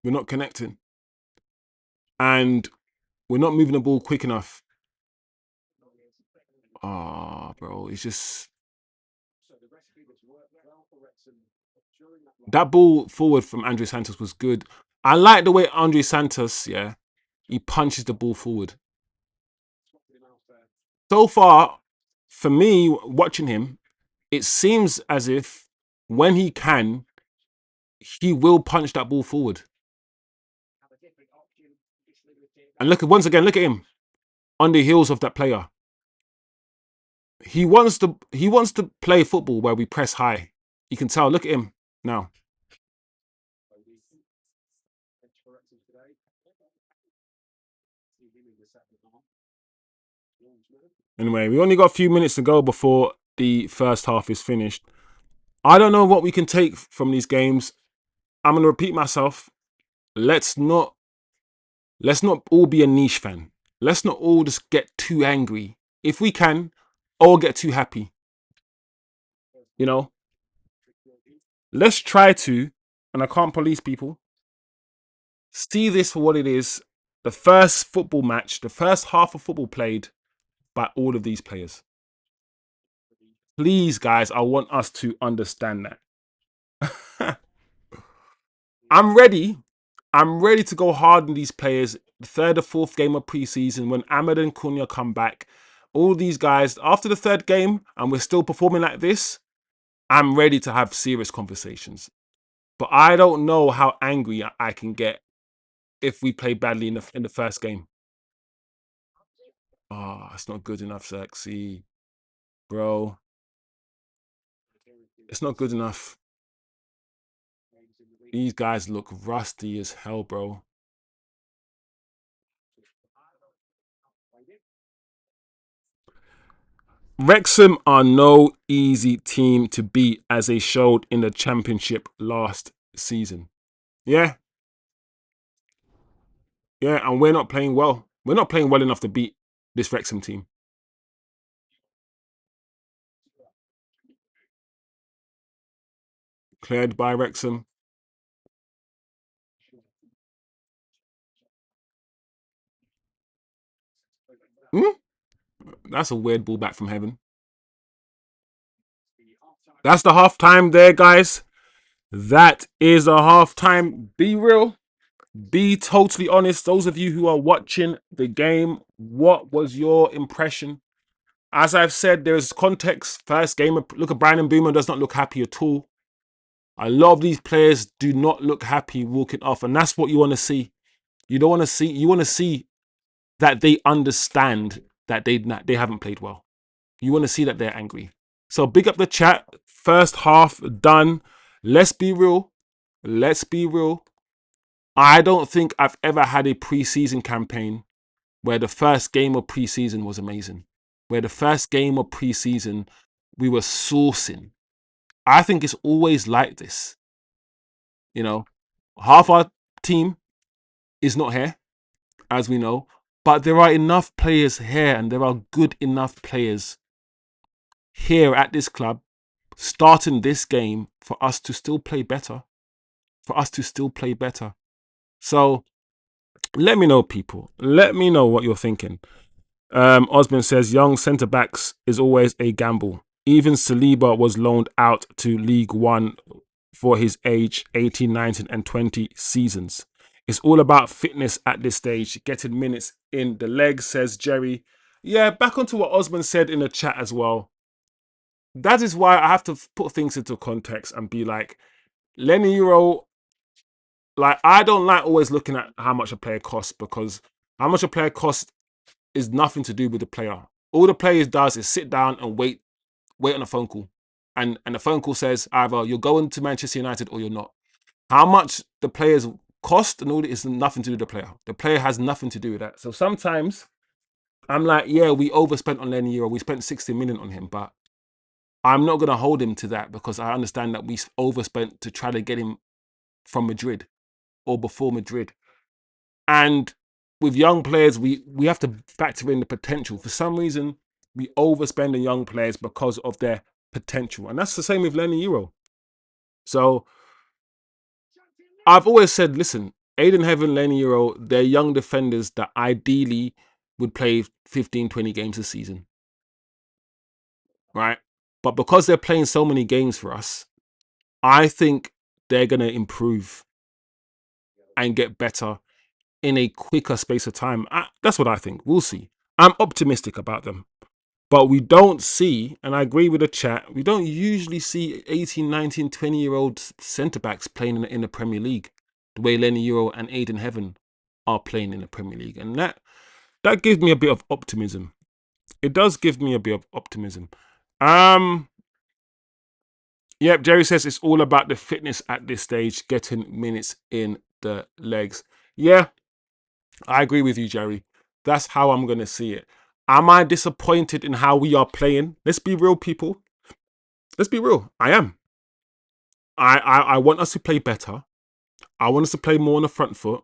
We're not connecting, and we're not moving the ball quick enough. Ah, bro, it's just that ball forward from Andre Santos was good. I like the way Andre Santos, yeah, he punches the ball forward. So far, for me, watching him, it seems as if when he can, he will punch that ball forward. And look, once again, look at him on the heels of that player. He wants to play football where we press high. You can tell. Look at him now. Anyway, we only got a few minutes to go before the first half is finished. I don't know what we can take from these games. I'm gonna repeat myself. Let's not let's not all be a niche fan. Let's not all just get too angry. If we can, or get too happy. You know, let's try to, and I can't police people, see this for what it is. The first football match, the first half of football played by all of these players. Please, guys, I want us to understand that. I'm ready. I'm ready to go hard on these players. The third or fourth game of preseason, when Ahmed and Cunha come back, all these guys, after the third game, and we're still performing like this, I'm ready to have serious conversations. But I don't know how angry I can get if we play badly in the first game. Oh, it's not good enough, Zirkzee. Bro, it's not good enough. These guys look rusty as hell, bro. Wrexham are no easy team to beat, as they showed in the championship last season. Yeah, yeah, and we're not playing well. We're not playing well enough to beat this Wrexham team. Cleared by Wrexham. Hmm? That's a weird ball back from heaven. That's the half time there, guys. That is a half time. Be real. Be totally honest. Those of you who are watching the game, what was your impression? As I've said, there's context. First game, look at Bryan Mbeumo, does not look happy at all. A lot of these players do not look happy walking off, and that's what you want to see. You don't want to see. You want to see that they understand that they haven't played well. You want to see that they're angry. So big up the chat. First half done. Let's be real. Let's be real. I don't think I've ever had a preseason campaign where the first game of preseason was amazing. Where the first game of preseason we were sourcing. I think it's always like this. You know, half our team is not here, as we know, but there are enough players here and there are good enough players here at this club starting this game for us to still play better. For us to still play better. So let me know, people. Let me know what you're thinking. Osman says young centre backs is always a gamble. Even Saliba was loaned out to League One for his age 18, 19 and 20 seasons. It's all about fitness at this stage, getting minutes in the legs, says Jerry. Yeah, back onto what Osman said in the chat as well. That is why I have to put things into context and be like, Lenny Euro, like, I don't like always looking at how much a player costs, because how much a player costs is nothing to do with the player. All the player does is sit down and wait on a phone call. And the phone call says either you're going to Manchester United or you're not. How much the players cost and all that is nothing to do with the player. The player has nothing to do with that. So sometimes I'm like, yeah, we overspent on Lenny Euro. We spent 60 million on him, but I'm not going to hold him to that, because I understand that we overspent to try to get him from Madrid or before Madrid. And with young players, we have to factor in the potential. For some reason, we overspend on young players because of their potential. And that's the same with Lenny Euro. So I've always said, listen, Aiden Heaven, Lenny Euro, they're young defenders that ideally would play 15, 20 games a season. Right? But because they're playing so many games for us, I think they're going to improve and get better in a quicker space of time. That's what I think. We'll see. I'm optimistic about them. But we don't see, and I agree with the chat, we don't usually see 18, 19, 20-year-old centre-backs playing in the Premier League the way Lenny Euro and Aiden Heaven are playing in the Premier League. And that gives me a bit of optimism. It does give me a bit of optimism. Yep, Jerry says it's all about the fitness at this stage, getting minutes in the legs. Yeah, I agree with you, Jerry. That's how I'm going to see it. Am I disappointed in how we are playing? Let's be real, people. Let's be real. I am. I want us to play better. I want us to play more on the front foot.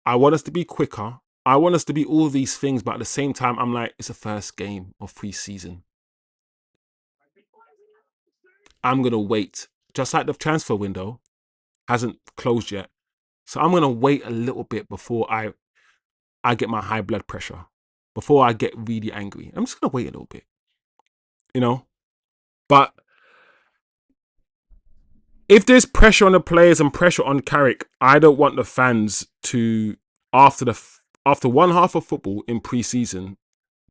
I want us to be quicker. I want us to be all these things, but at the same time, I'm like, it's the first game of pre-season. I'm going to wait. Just like the transfer window hasn't closed yet. So I'm going to wait a little bit before I get my high blood pressure, before I get really angry. I'm just going to wait a little bit, you know? But if there's pressure on the players and pressure on Carrick, I don't want the fans to, after one half of football in pre-season,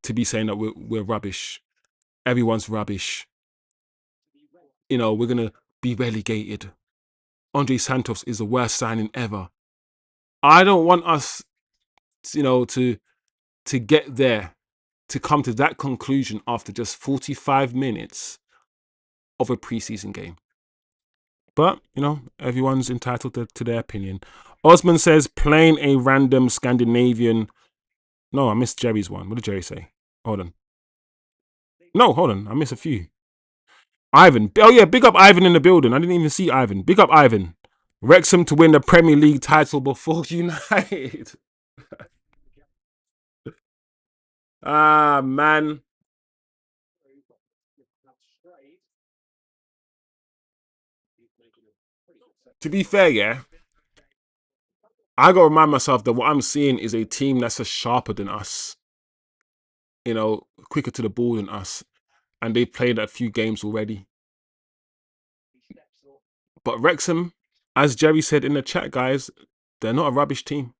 to be saying that we're rubbish. Everyone's rubbish. You know, we're going to be relegated. Andre Santos is the worst signing ever. I don't want us, to get there, to come to that conclusion after just 45 minutes of a preseason game. But, everyone's entitled to their opinion. Osman says, playing a random Scandinavian. No, I missed Jerry's one. What did Jerry say? Hold on. No, hold on. I missed a few. Ivan. Oh, yeah, big up Ivan in the building. I didn't even see Ivan. Big up Ivan. Wrexham to win the Premier League title before United. Ah, man. To be fair, yeah, I got to remind myself that what I'm seeing is a team that's sharper than us, quicker to the ball than us. And they've played a few games already. But Wrexham, as Jerry said in the chat, guys, they're not a rubbish team.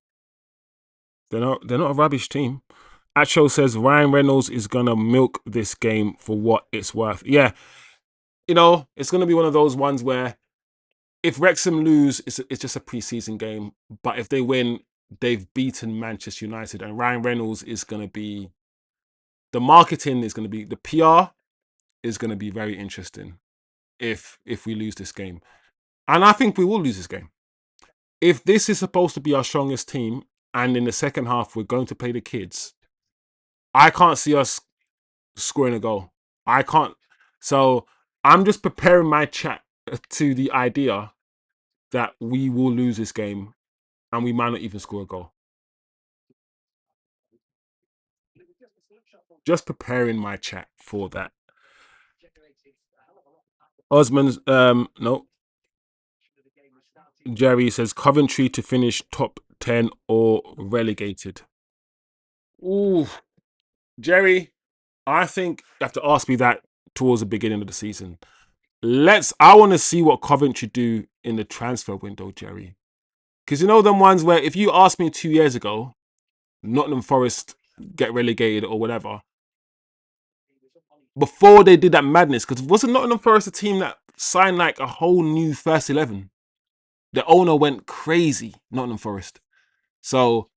They're not a rubbish team. Acho says Ryan Reynolds is gonna milk this game for what it's worth. Yeah, it's gonna be one of those ones where if Wrexham lose, it's just a preseason game. But if they win, they've beaten Manchester United, and Ryan Reynolds is gonna be, the marketing is gonna be, the PR is gonna be very interesting. if we lose this game, and I think we will lose this game. If this is supposed to be our strongest team, and in the second half we're going to play the kids, I can't see us scoring a goal. I can't. So I'm just preparing my chat to the idea that we will lose this game and we might not even score a goal. Just preparing my chat for that. Osman's no. Jerry says Coventry to finish top 10 or relegated. Ooh, Jerry, I think you have to ask me that towards the beginning of the season. I want to see what Coventry do in the transfer window, Jerry. Because you know them ones where if you asked me 2 years ago, Nottingham Forest get relegated or whatever, before they did that madness, because wasn't Nottingham Forest a team that signed like a whole new first 11? The owner went crazy, Nottingham Forest. So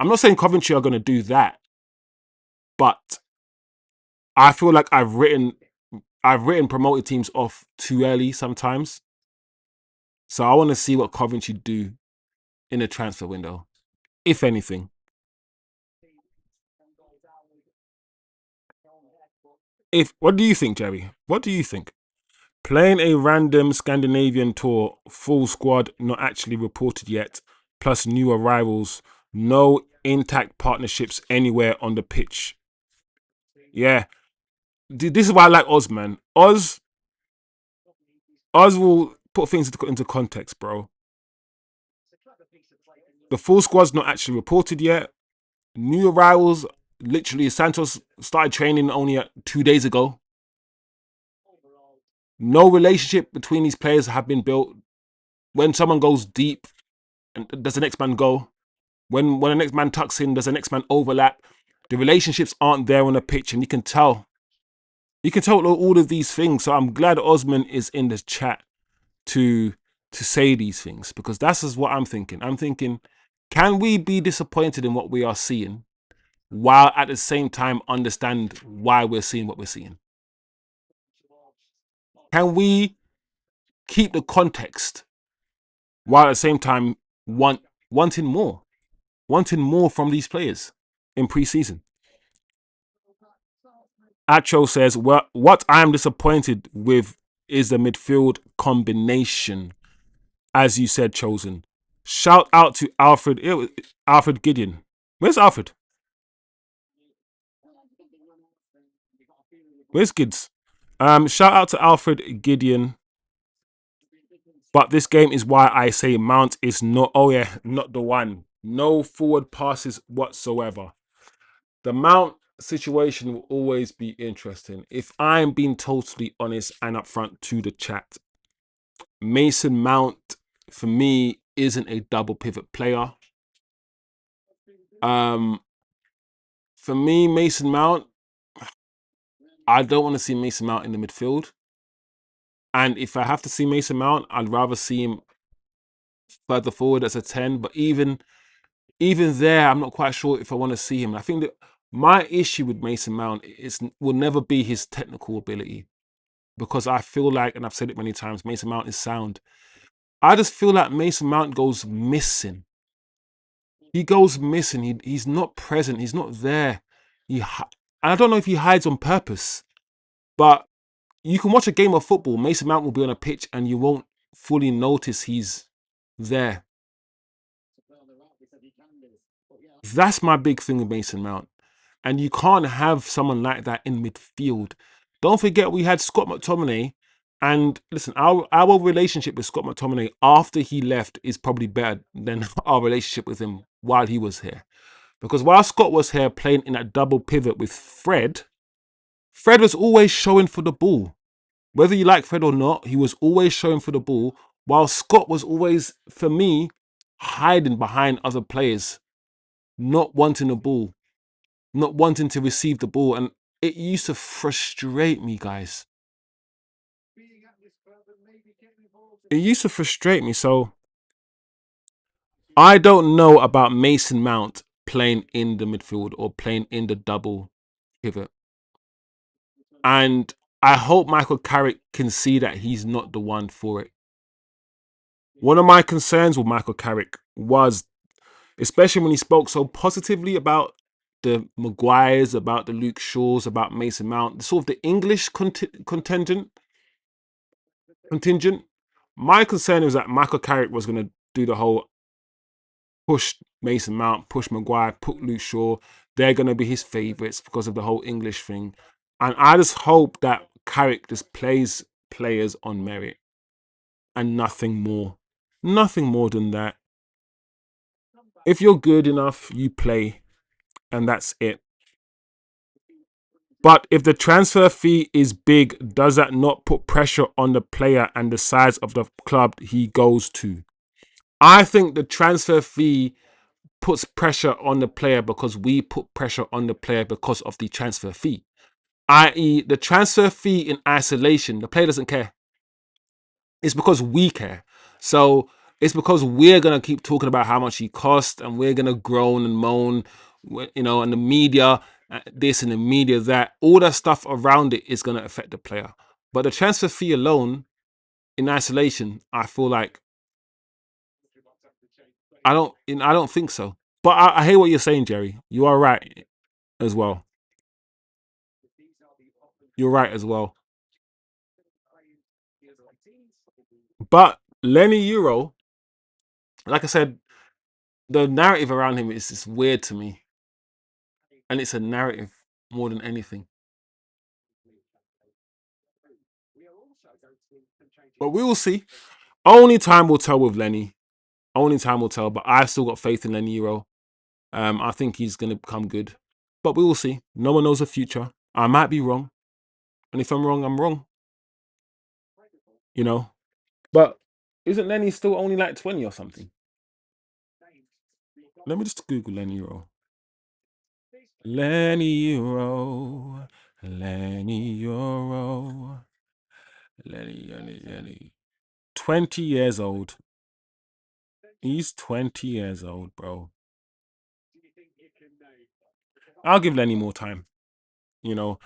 I'm not saying Coventry are going to do that, but I feel like I've written promoted teams off too early sometimes. So I want to see what Coventry do in the transfer window, if anything. If What do you think, Jerry? What do you think? Playing a random Scandinavian tour, full squad not actually reported yet, plus new arrivals, no intact partnerships anywhere on the pitch. Yeah, this is why I like Oz, man. Oz will put things into context, bro. The full squad's not actually reported yet. New arrivals, literally, Santos started training only 2 days ago. No relationship between these players have been built. When someone goes deep, and does the next man go? When the next man tucks in, does the next man overlap? The relationships aren't there on the pitch, and you can tell. You can tell all of these things. So I'm glad Osman is in the chat to say these things, because that's just what I'm thinking. I'm thinking, can we be disappointed in what we are seeing, while at the same time understand why we're seeing what we're seeing? Can we keep the context while at the same time wanting more from these players in pre-season? Acho says, well, what I am disappointed with is the midfield combination, as you said, Chosen. Shout out to Alfred Gideon. Where's Alfred? Where's Gids? Shout out to Alfred Gideon. But this game is why I say Mount is not. Oh yeah, not the one. No forward passes whatsoever. The Mount situation will always be interesting. If I'm being totally honest and upfront to the chat, Mason Mount for me isn't a double pivot player. Um, for me, Mason Mount, I don't want to see Mason Mount in the midfield. And if I have to see Mason Mount, I'd rather see him further forward as a 10. But even there, I'm not quite sure if I want to see him. I think that my issue with Mason Mount will never be his technical ability, because I feel like, and I've said it many times, Mason Mount is sound. I just feel like Mason Mount goes missing. He goes missing. He's not present. He's not there. I don't know if he hides on purpose, but you can watch a game of football. Mason Mount will be on a pitch and you won't fully notice he's there. That's my big thing with Mason Mount. And you can't have someone like that in midfield. Don't forget we had Scott McTominay. And listen, our relationship with Scott McTominay after he left is probably better than our relationship with him while he was here. Because while Scott was here playing in that double pivot with Fred was always showing for the ball. Whether you like Fred or not, he was always showing for the ball, while Scott was always, for me, hiding behind other players, not wanting the ball, not wanting to receive the ball. And it used to frustrate me, guys. It used to frustrate me. So I don't know about Mason Mount playing in the midfield or playing in the double pivot. And I hope Michael Carrick can see that he's not the one for it. One of my concerns with Michael Carrick was, especially when he spoke so positively about the Maguires, about the Luke Shaws, about Mason Mount, sort of the English contingent. My concern was that Michael Carrick was going to do the whole push Mason Mount, push Maguire, put Luke Shaw. They're going to be his favourites because of the whole English thing. And I just hope that Carrick just plays players on merit and nothing more. Nothing more than that. If you're good enough, you play, and that's it. But if the transfer fee is big, does that not put pressure on the player and the size of the club he goes to? I think the transfer fee puts pressure on the player because we put pressure on the player because of the transfer fee. I.e., the transfer fee in isolation, the player doesn't care. It's because we care. So it's because we're going to keep talking about how much he cost and we're going to groan and moan, and the media, this and the media that. All that stuff around it is going to affect the player. But the transfer fee alone, in isolation, I feel like I don't think so. But I hear what you're saying, Jerry. You are right as well. You're right as well. But Lenny Euro, like I said, the narrative around him is just weird to me. And it's a narrative more than anything. But we will see. Only time will tell with Lenny. Only time will tell. But I've still got faith in Lenny Euro. I think he's going to become good. But we will see. No one knows the future. I might be wrong. And if I'm wrong, I'm wrong. You know? But isn't Lenny still only like 20 or something? Let me just Google Lenny Euro. Lenny Euro. Lenny Euro. Lenny. 20 years old. He's 20 years old, bro. I'll give Lenny more time. You know,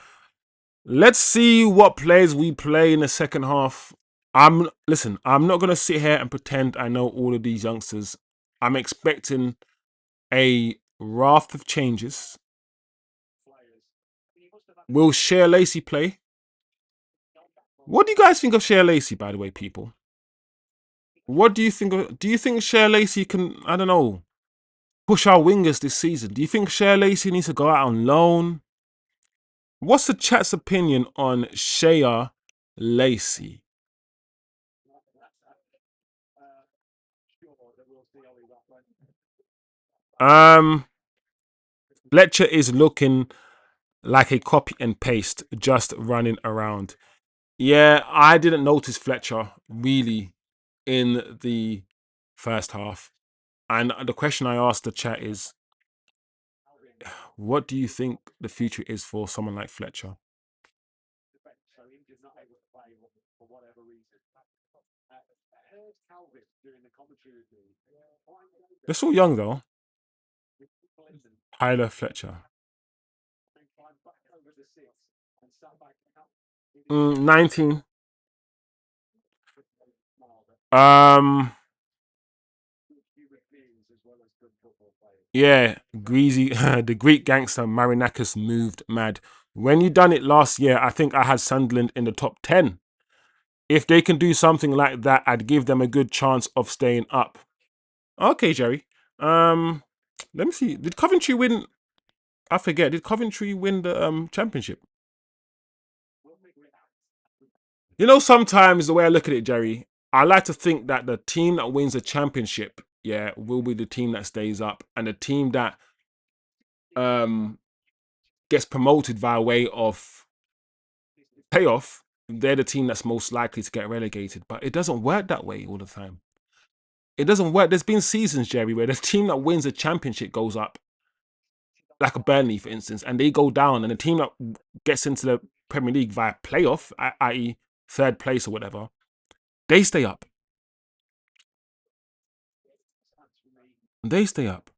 let's see what players we play in the second half. I'm not gonna sit here and pretend I know all of these youngsters. I'm expecting a raft of changes. Will Shea Lacey play? What do you guys think of Shea Lacey, by the way, people? What do you think of? Do you think Shea Lacey can? I don't know. Push our wingers this season. Do you think Shea Lacey needs to go out on loan? What's the chat's opinion on Shea Lacey? Um, Fletcher is looking like a copy and paste, just running around. Yeah, I didn't notice Fletcher really in the first half. And the question I asked the chat is, what do you think the future is for someone like Fletcher? They're still young though. Tyler Fletcher. 19. Um, yeah, Greasy, the Greek gangster Marinakis moved mad. When you done it last year, I think I had Sunderland in the top 10. If they can do something like that, I'd give them a good chance of staying up. Okay, Jerry. Um, Let me see. Did Coventry win? I forget. Did Coventry win the championship? Sometimes the way I look at it, Jerry, I like to think that the team that wins the championship, yeah, will be the team that stays up, and the team that um gets promoted via way of payoff, they're the team that's most likely to get relegated. But it doesn't work that way all the time. It doesn't work. There's been seasons, Jerry, where the team that wins the championship goes up, like a Burnley, for instance, and they go down, and the team that gets into the Premier League via playoff, i.e., third place or whatever, they stay up. They stay up.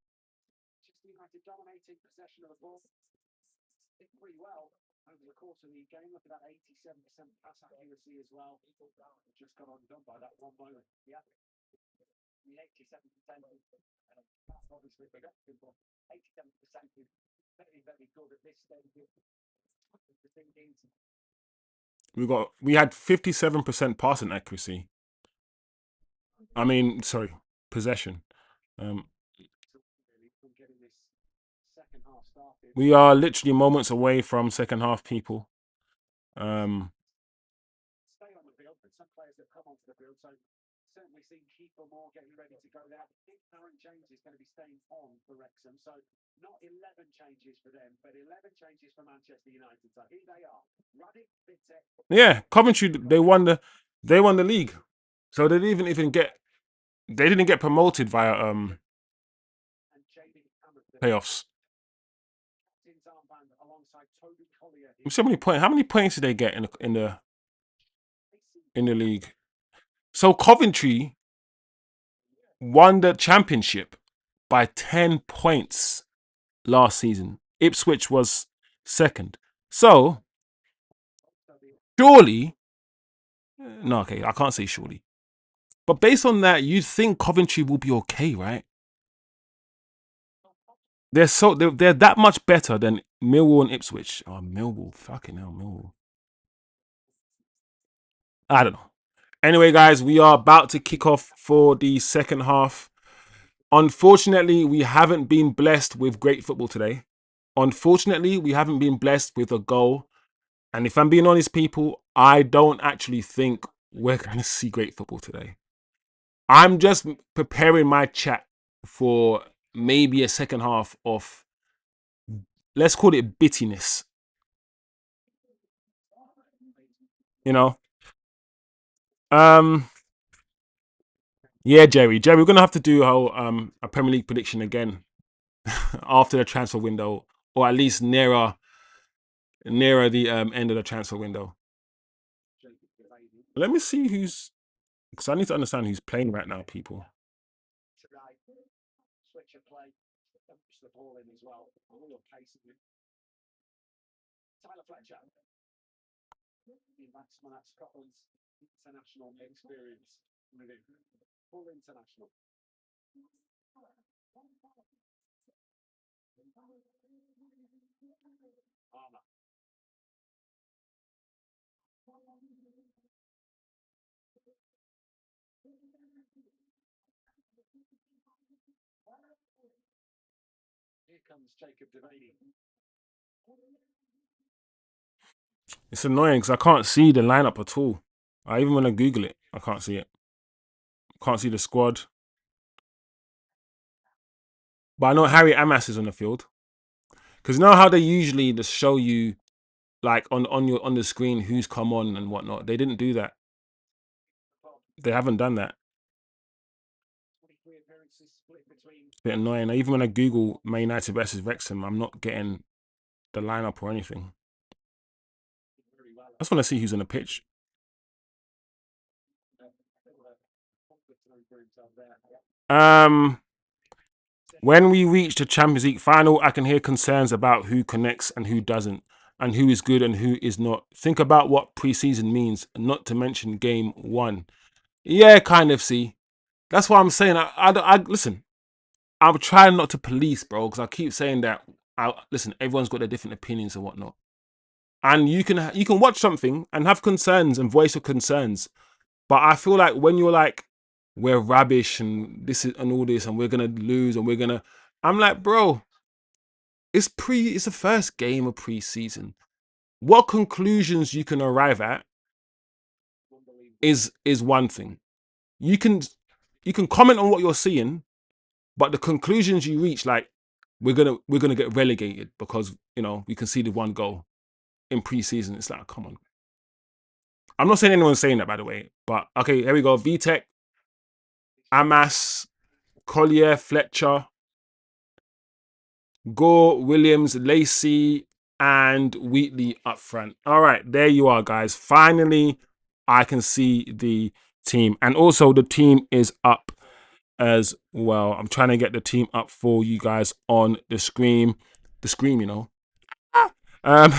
over the course of the game. Look at that 87% pass accuracy as well. Just got undone by that one moment. Yeah. The 87%, that's obviously productive, but 87% is very, very good at this stage. The thing is, we had 57% passing accuracy. I mean, sorry, possession. from getting this second half started. We are literally moments away from second half, people. Stay on the field, but some players that come onto the field, so certainly seen Keeper more getting ready to go there. I think current change is going to be staying on for Wrexham, so not 11 changes for them, but 11 changes for Manchester United. So here they are. Ruddick, Vitek. Yeah, Coventry, they won the league, so they didn't even get promoted via playoffs. How many points did they get in the league? So Coventry won the championship by 10 points last season. Ipswich was second. So surely, no, okay, I can't say surely. But based on that, you'd think Coventry will be okay, right? They're that much better than Millwall and Ipswich. Oh, Millwall, fucking hell, Millwall. I don't know. Anyway, guys, we are about to kick off for the second half. Unfortunately, we haven't been blessed with great football today. Unfortunately, we haven't been blessed with a goal. And if I'm being honest, people, I don't actually think we're going to see great football today. I'm just preparing my chat for maybe a second half of, let's call it bittiness. You know? Yeah, Jerry, we're going to have to do a Premier League prediction again after the transfer window, or at least nearer the end of the transfer window. Let me see who's, because I need to understand who's playing right now, people. Switch of play, push the ball in as well. A little pace in it. Tyler Fletcher. Batsman at Scotland's international experience with him. Full international. Armour. Here comes Jacob Devaney. It's annoying because I can't see the lineup at all. I even want to Google it, I can't see it. Can't see the squad. But I know Harry Amas is on the field. Because you know how they usually just show you, like on the screen, who's come on and whatnot. They didn't do that. They haven't done that. It's a bit annoying. Even when I Google Man United versus Wrexham, I'm not getting the lineup or anything. I just want to see who's on the pitch. When we reach the Champions League final, I can hear concerns about who connects and who doesn't, and who is good and who is not. Think about what preseason means, not to mention game one. Yeah, kind of. See, that's what I'm saying. I listen. I'm trying not to police, bro, because I keep saying that. Listen, everyone's got their different opinions and whatnot, and you can watch something and have concerns and voice your concerns. But I feel like when you're like, we're rubbish and this is and all this and we're gonna lose and I'm like, bro, it's the first game of preseason. What conclusions you can arrive at is one thing. You can comment on what you're seeing, but the conclusions you reach, like we're gonna get relegated because we conceded one goal in preseason. It's like, come on. I'm not saying anyone's saying that, by the way, but okay, here we go. Vitek, Amas, Collier, Fletcher, Gore, Williams, Lacey, and Wheatley up front. All right, there you are, guys. Finally, I can see the team. And also, the team is up as well. I'm trying to get the team up for you guys on the screen. Um,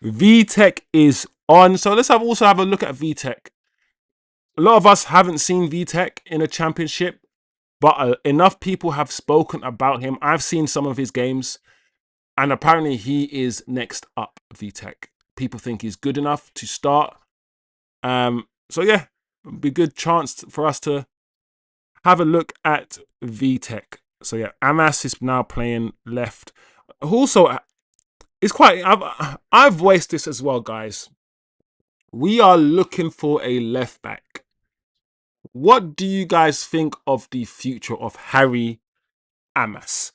VTech is on. So let's also have a look at VTech. A lot of us haven't seen VTech in a championship, but enough people have spoken about him. I've seen some of his games, and apparently he is next up. VTech. People think he's good enough to start. So yeah, be a good chance for us to have a look at VTech. So yeah, Amas is now playing left. Also, it's quite. I've voiced this as well, guys. We are looking for a left back. What do you guys think of the future of Harry Amas?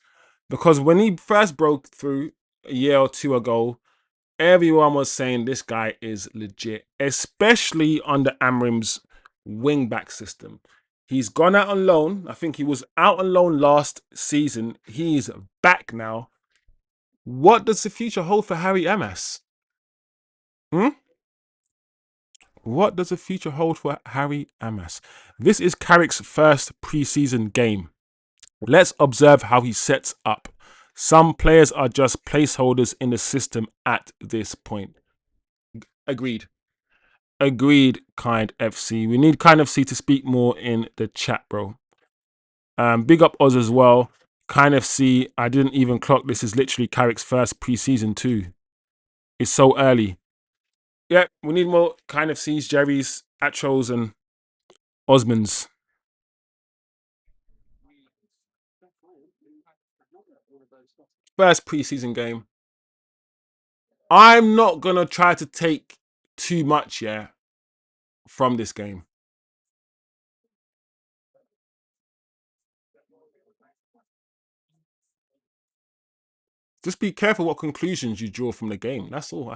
Because when he first broke through a year or two ago, everyone was saying this guy is legit, especially under Amrim's wing-back system. He's gone out on loan. I think he was out on loan last season. He's back now. What does the future hold for Harry Amas? Hmm? What does the future hold for Harry Amas? This is Carrick's first preseason game. Let's observe how he sets up. Some players are just placeholders in the system at this point. Agreed. Agreed, Kind FC. We need Kind FC to speak more in the chat, bro. Big up Oz as well. Kind FC, I didn't even clock this is literally Carrick's first preseason too. It's so early. Yeah, we need more Kind FCs, Jerry's, Atros, and Osmonds. First preseason game. I'm not gonna try to take too much, yeah, from this game. Just be careful what conclusions you draw from the game. That's all.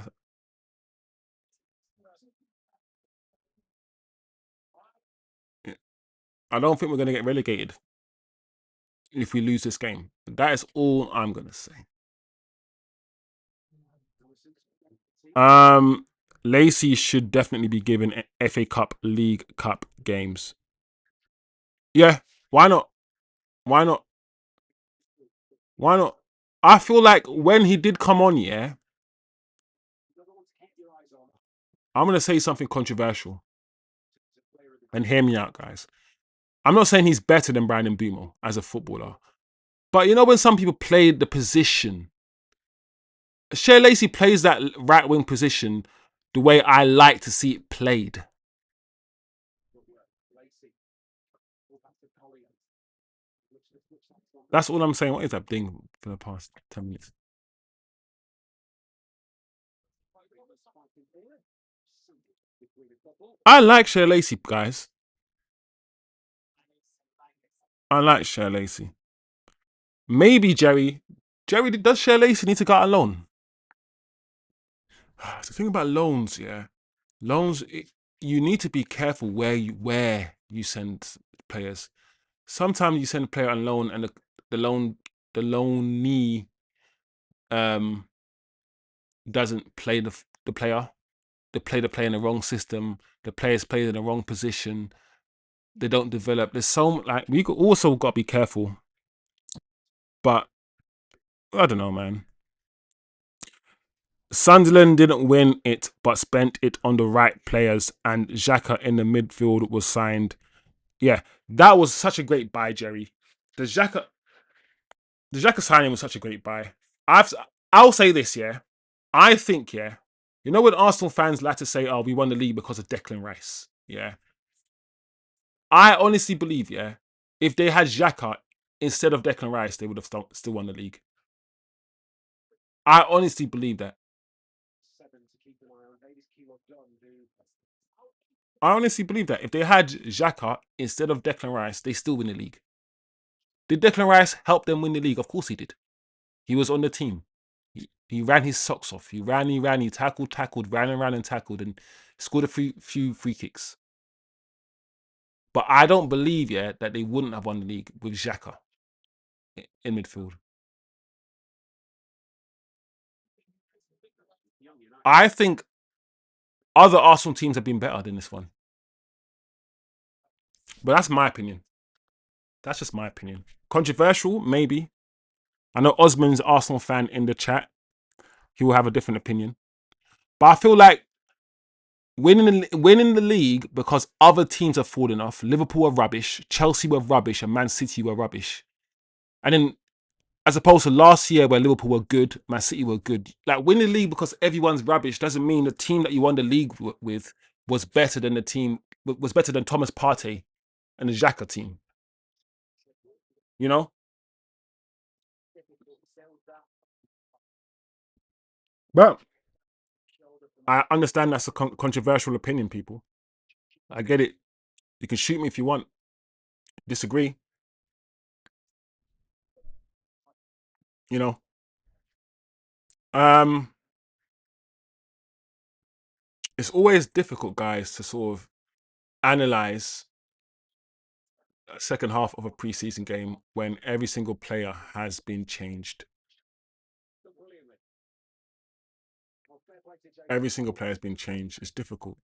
I don't think we're gonna get relegated if we lose this game. That is all I'm gonna say. Um, Lacey should definitely be given FA Cup, League Cup games. Yeah, why not? Why not? Why not? I feel like when he did come on, yeah, I'm gonna say something controversial. And hear me out, guys. I'm not saying he's better than Bryan Mbeumo as a footballer, but you know when some people play the position, Shea Lacey plays that right wing position the way I like to see it played. That's all I'm saying. What is that thing for the past 10 minutes? I like Shea Lacey, guys. I like Shea Lacey. Maybe Jerry. Jerry, does Shea Lacey need to go out alone? The thing about loans, yeah, loans, you need to be careful where you send players. Sometimes you send a player on loan, and the loan the loanee um doesn't play the player. They play the player in the wrong system. The players play in the wrong position. They don't develop. There's so like we also got to be careful. But I don't know, man. Sunderland didn't win it, but spent it on the right players. And Xhaka in the midfield was signed. Yeah, that was such a great buy, Jerry. The Xhaka, the Xhaka signing was such a great buy. I'll say this, yeah. I think, yeah. You know when Arsenal fans like to say, "Oh, we won the league because of Declan Rice." Yeah, I honestly believe, yeah, if they had Xhaka instead of Declan Rice, they would have still won the league. I honestly believe that. I honestly believe that if they had Xhaka instead of Declan Rice, they still win the league. Did Declan Rice help them win the league? Of course he did. He was on the team. He ran his socks off. He tackled, ran and ran and tackled, and scored a few free kicks. But I don't believe, yeah, that they wouldn't have won the league with Xhaka in midfield. I think other Arsenal teams have been better than this one. But that's my opinion. That's just my opinion. Controversial, maybe. I know Osman's Arsenal fan in the chat. He will have a different opinion. But I feel like winning the league because other teams have fallen off. Liverpool were rubbish, Chelsea were rubbish, and Man City were rubbish. And then, as opposed to last year where Liverpool were good, Man City were good. Like winning the league because everyone's rubbish doesn't mean the team that you won the league with was better than Thomas Partey and the Xhaka team. You know. But I understand that's a controversial opinion, people. I get it. You can shoot me if you want. Disagree. You know. It's always difficult, guys, to sort of analyze a second half of a preseason game when every single player has been changed. Every single player has been changed. It's difficult.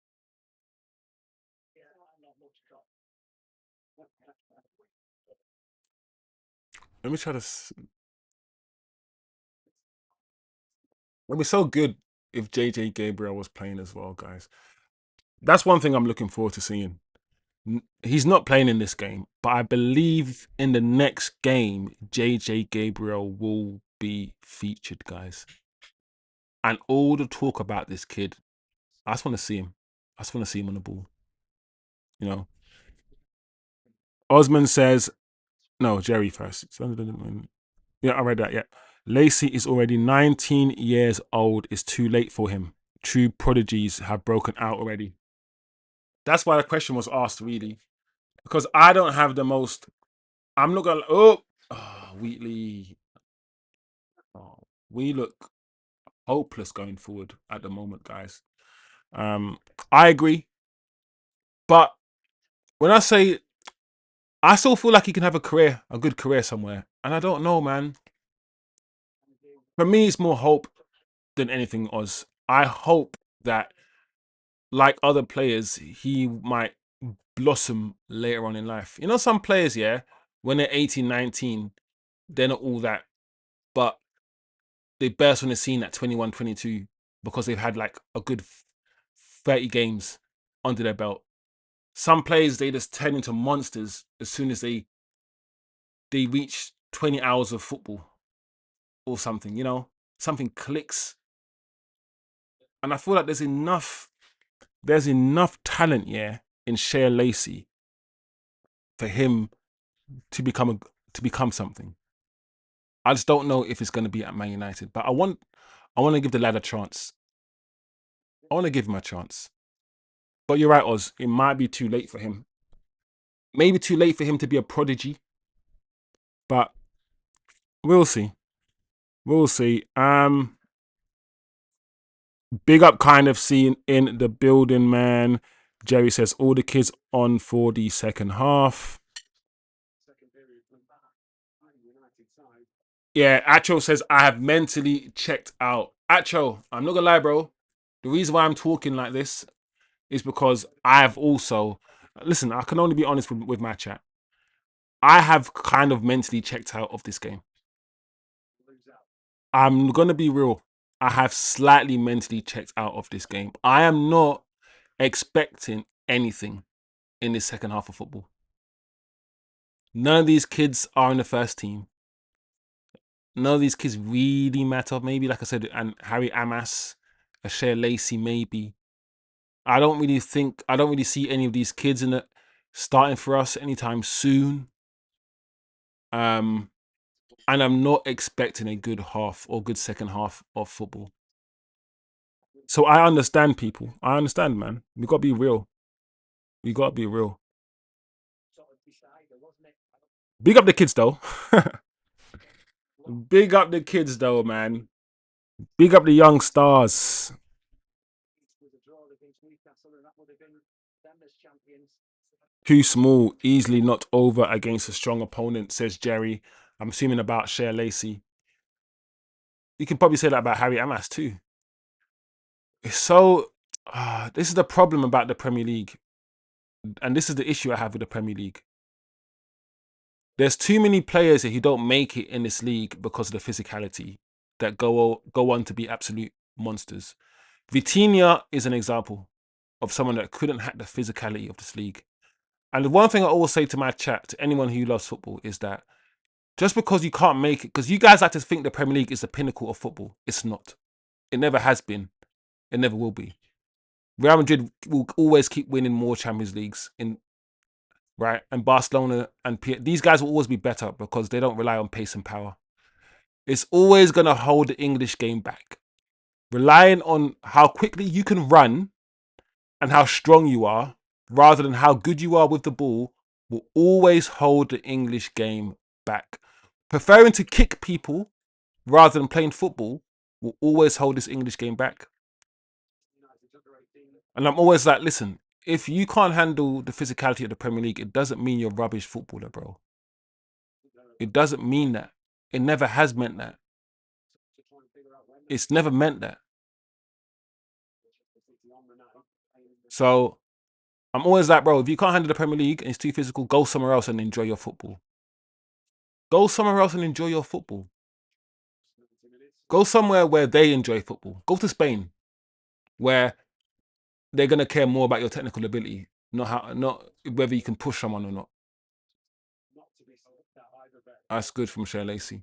Let me try to. It'd be so good if JJ Gabriel was playing as well, guys. That's one thing I'm looking forward to seeing. He's not playing in this game, but I believe in the next game, JJ Gabriel will be featured, guys. And all the talk about this kid, I just want to see him. I just want to see him on the ball. You know. Osman says, no, Jerry first. Yeah, I read that, yeah. Lacey is already 19 years old. It's too late for him. True prodigies have broken out already. That's why the question was asked, really. Because I don't have the most... I'm not going to... Wheatley. Oh, we look hopeless going forward at the moment, guys. I agree. But when I say... I still feel like he can have a good career somewhere. And I don't know, man. For me, it's more hope than anything, Oz. I hope that, like other players, he might blossom later on in life. You know, some players, yeah, when they're 18, 19, they're not all that. But they burst on the scene at 21, 22 because they've had like a good 30 games under their belt. Some players, they just turn into monsters as soon as they reach 20 hours of football or something, you know? Something clicks. And I feel like there's enough talent, yeah, in Shea Lacey for him to become something. I just don't know if it's going to be at Man United, but I want to give the lad a chance. I want to give him a chance. But you're right, Oz. It might be too late for him. Maybe too late for him to be a prodigy. But we'll see. We'll see. Big up kind of seeing in the building, man. Jerry says all the kids on for the second half. Yeah, Acho says I have mentally checked out. Acho, I'm not gonna lie, bro. The reason why I'm talking like this is because I have also... Listen, I can only be honest with my chat. I have kind of mentally checked out of this game. I'm gonna be real. I have slightly mentally checked out of this game. I am not expecting anything in this second half of football. None of these kids are in the first team. None of these kids really matter. Maybe, like I said, and Harry Amas, Shea Lacey, maybe. I don't really see any of these kids in it starting for us anytime soon. And I'm not expecting a good half or good second half of football. So I understand, people. I understand, man. We got to be real. We got to be real. Big up the kids, though. Big up the kids, though, man. Big up the young stars. Too small, easily not over against a strong opponent, says Jerry. I'm assuming about Shea Lacey. You can probably say that about Harry Amas too. It's so... this is the problem about the Premier League. And this is the issue I have with the Premier League. There's too many players who don't make it in this league because of the physicality that go on to be absolute monsters. Vitinha is an example of someone that couldn't hack the physicality of this league. And the one thing I always say to my chat, to anyone who loves football, is that just because you can't make it, because you guys like to think the Premier League is the pinnacle of football. It's not. It never has been. It never will be. Real Madrid will always keep winning more Champions Leagues right? And Barcelona and these guys will always be better because they don't rely on pace and power. It's always going to hold the English game back. Relying on how quickly you can run and how strong you are, rather than how good you are with the ball, will always hold the English game back. Preferring to kick people rather than playing football will always hold this English game back. And I'm always like, listen, if you can't handle the physicality of the Premier League, it doesn't mean you're a rubbish footballer, bro. It doesn't mean that. It never has meant that. It's never meant that. So I'm always like, bro, if you can't handle the Premier League and it's too physical, go somewhere else and enjoy your football. Go somewhere else and enjoy your football. Go somewhere where they enjoy football. Go to Spain, where they're gonna care more about your technical ability, not whether you can push someone or not. That's good from Shea Lacey.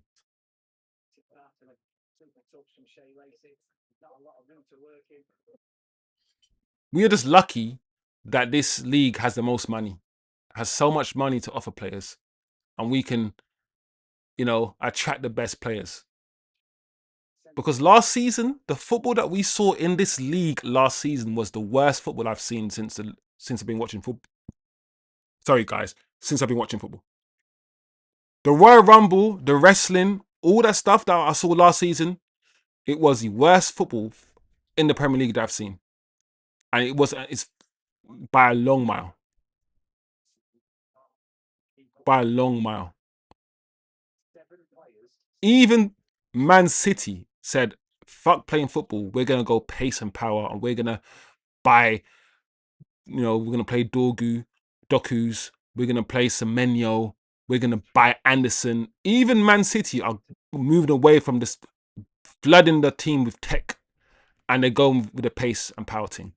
We are just lucky that this league has the most money, has so much money to offer players, and we can, attract the best players. Because last season, the football that we saw in this league last season was the worst football I've seen since I've been watching football. Sorry, guys, since I've been watching football. The Royal Rumble, the wrestling, all that stuff that I saw last season, it was the worst football in the Premier League that I've seen. And it's by a long mile. By a long mile. Even Man City said, fuck playing football. We're going to go pace and power, and we're going to buy, we're going to play Dokus. We're going to play Semenyo. We're going to buy Anderson. Even Man City are moving away from this, flooding the team with tech, and they're going with the pace and power team.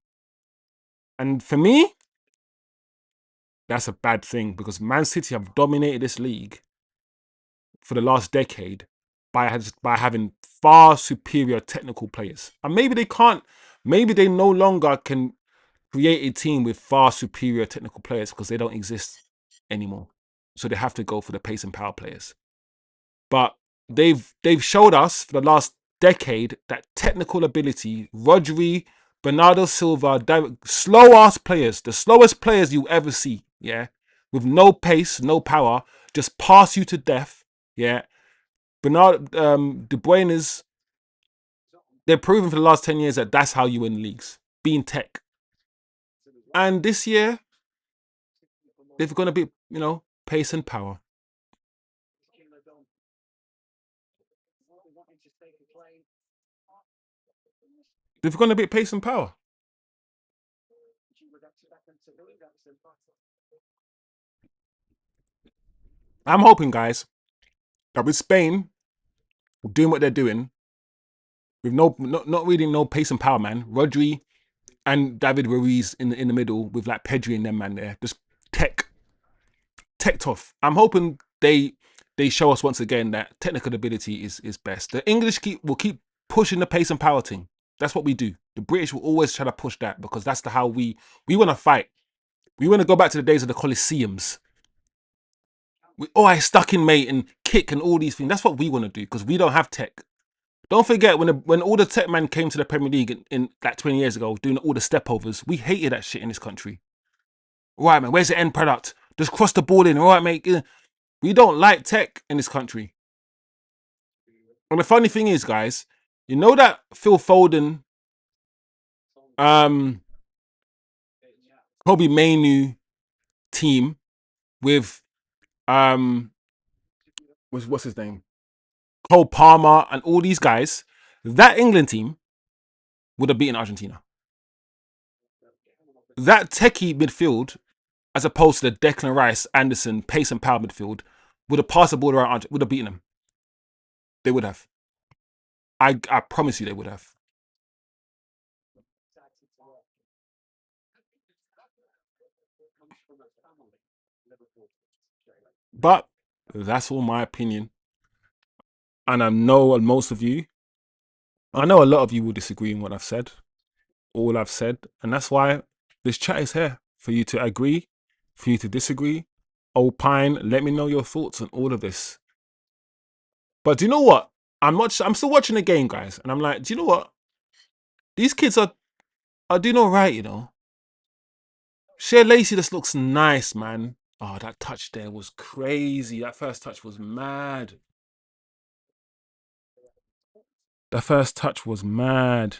And for me, that's a bad thing, because Man City have dominated this league for the last decade by having far superior technical players. And maybe they no longer can create a team with far superior technical players because they don't exist anymore. So they have to go for the pace and power players. But they've showed us for the last decade that technical ability, Rodri, Bernardo Silva, slow ass players, the slowest players you ever see, yeah, with no pace, no power, just pass you to death, yeah. Bernard, De Bruyne's, they're proven for the last 10 years that that's how you win leagues, being tech. And this year, they're going to be, pace and power. They're going to be pace and power. I'm hoping, guys, that with Spain doing what they're doing, with not really no pace and power, man. Rodri and David Ruiz in the middle with like Pedri and them, man, there. Just tech tough. I'm hoping they show us once again that technical ability is best. The English will keep pushing the pace and power thing. That's what we do. The British will always try to push that because that's how we want to fight. We want to go back to the days of the Colosseums. I stuck in, mate, and kick and all these things. That's what we want to do because we don't have tech. Don't forget when all the tech men came to the Premier League in like 20 years ago, doing all the stepovers, we hated that shit in this country. Right, man, where's the end product? Just cross the ball in. All right, mate. We don't like tech in this country. And the funny thing is, guys, you know that Phil Foden, Kobe Mainu team with what's his name? Cole Palmer and all these guys, that England team would have beaten Argentina. That techie midfield, as opposed to the Declan Rice, Anderson, pace and power midfield, would have passed the ball around, would have beaten them. They would have. I promise you they would have. But that's all my opinion. And I know most of you, I know a lot of you will disagree in what I've said, all I've said. And that's why this chat is here, for you to agree, for you to disagree, opine, let me know your thoughts on all of this. But do you know what? I'm still watching the game, guys. And I'm like, do you know what? These kids are doing all right, you know. Shea Lacey just looks nice, man. Oh, that touch there was crazy. That first touch was mad. The first touch was mad.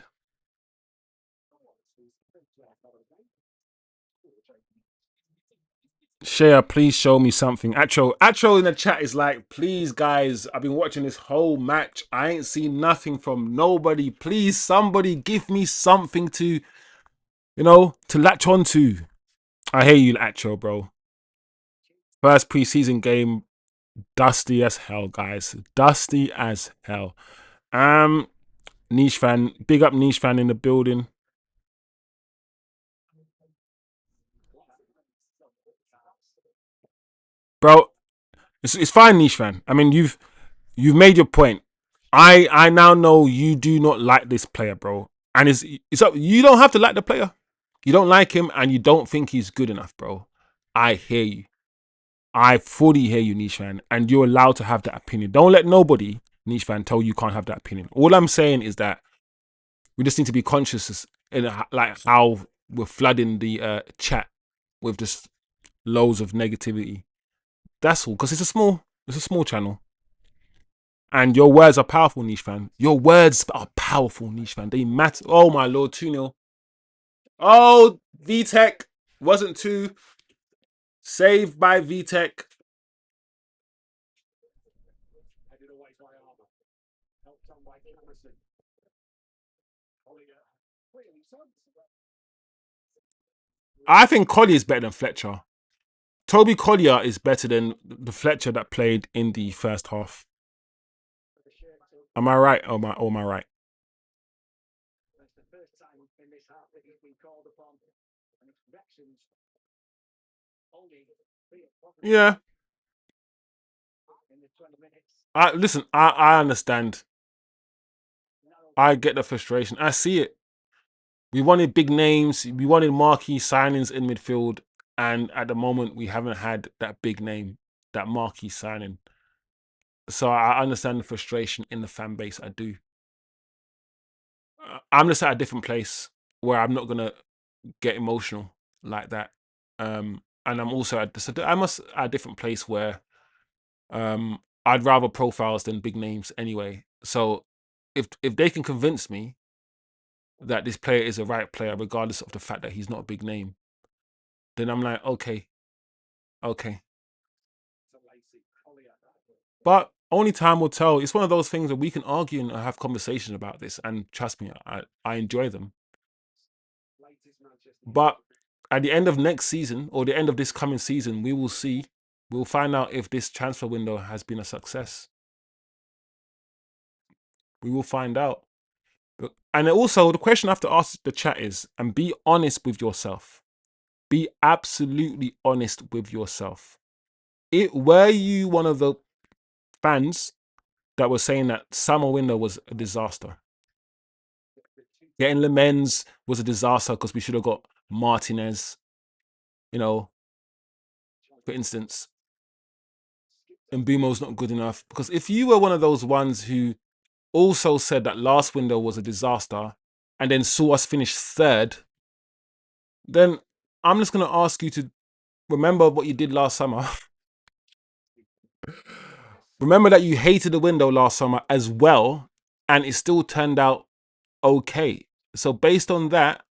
Shea, please show me something. Atro in the chat is like, please, guys, I've been watching this whole match. I ain't seen nothing from nobody. Please, somebody give me something to, you know, to latch onto. I hear you, Atro, bro. First preseason game, dusty as hell, guys. Dusty as hell. Niche fan, big up niche fan in the building. Bro, it's fine, niche fan. I mean, you've made your point. I now know you do not like this player, bro. And it's up. You don't have to like the player. You don't like him, and you don't think he's good enough, bro. I hear you. I fully hear you, niche fan, and you're allowed to have that opinion. Don't let nobody, niche fan, tell you can't have that opinion. All I'm saying is that we just need to be conscious in like how we're flooding the chat with just loads of negativity. That's all, because it's a small channel. And your words are powerful, niche fan. Your words are powerful, niche fan. They matter. Oh my lord, 2-0. Oh, VTech wasn't 2. Saved by VTech. I think Collier is better than Fletcher. Toby Collier is better than the Fletcher that played in the first half. Am I right? Or am I right? Yeah. Listen, I understand. I get the frustration. I see it. We wanted big names. We wanted marquee signings in midfield. And at the moment, we haven't had that big name, that marquee signing. So I understand the frustration in the fan base. I do. I'm just at a different place where I'm not going to get emotional like that. And I'm also at a different place where I'd rather profiles than big names anyway. So if they can convince me that this player is a right player, regardless of the fact that he's not a big name, then I'm like, okay. But only time will tell. It's one of those things that we can argue and have conversations about this, and trust me, I enjoy them. But at the end of next season, or the end of this coming season, we will see. We'll find out if this transfer window has been a success. We will find out. And also, the question I have to ask the chat is, and be honest with yourself. Be absolutely honest with yourself. Were you one of the fans that were saying that summer window was a disaster? Getting Lemens was a disaster because we should have got Martinez, you know, for instance. And Mbeumo's not good enough. Because if you were one of those ones who also said that last window was a disaster and then saw us finish third, then I'm just going to ask you to remember what you did last summer. Remember that you hated the window last summer as well, and it still turned out okay. So based on that,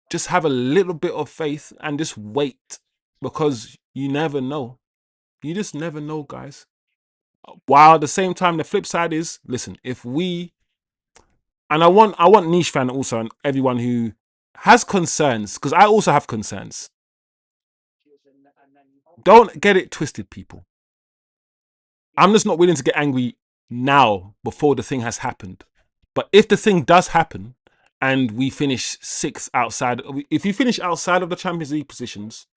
just have a little bit of faith and just wait, because you never know. You just never know, guys. While at the same time, the flip side is, listen, if we, and I want niche fan also, and everyone who has concerns, because I also have concerns. Don't get it twisted, people. I'm just not willing to get angry now before the thing has happened. But if the thing does happen and we finish sixth outside, if you finish outside of the Champions League positions,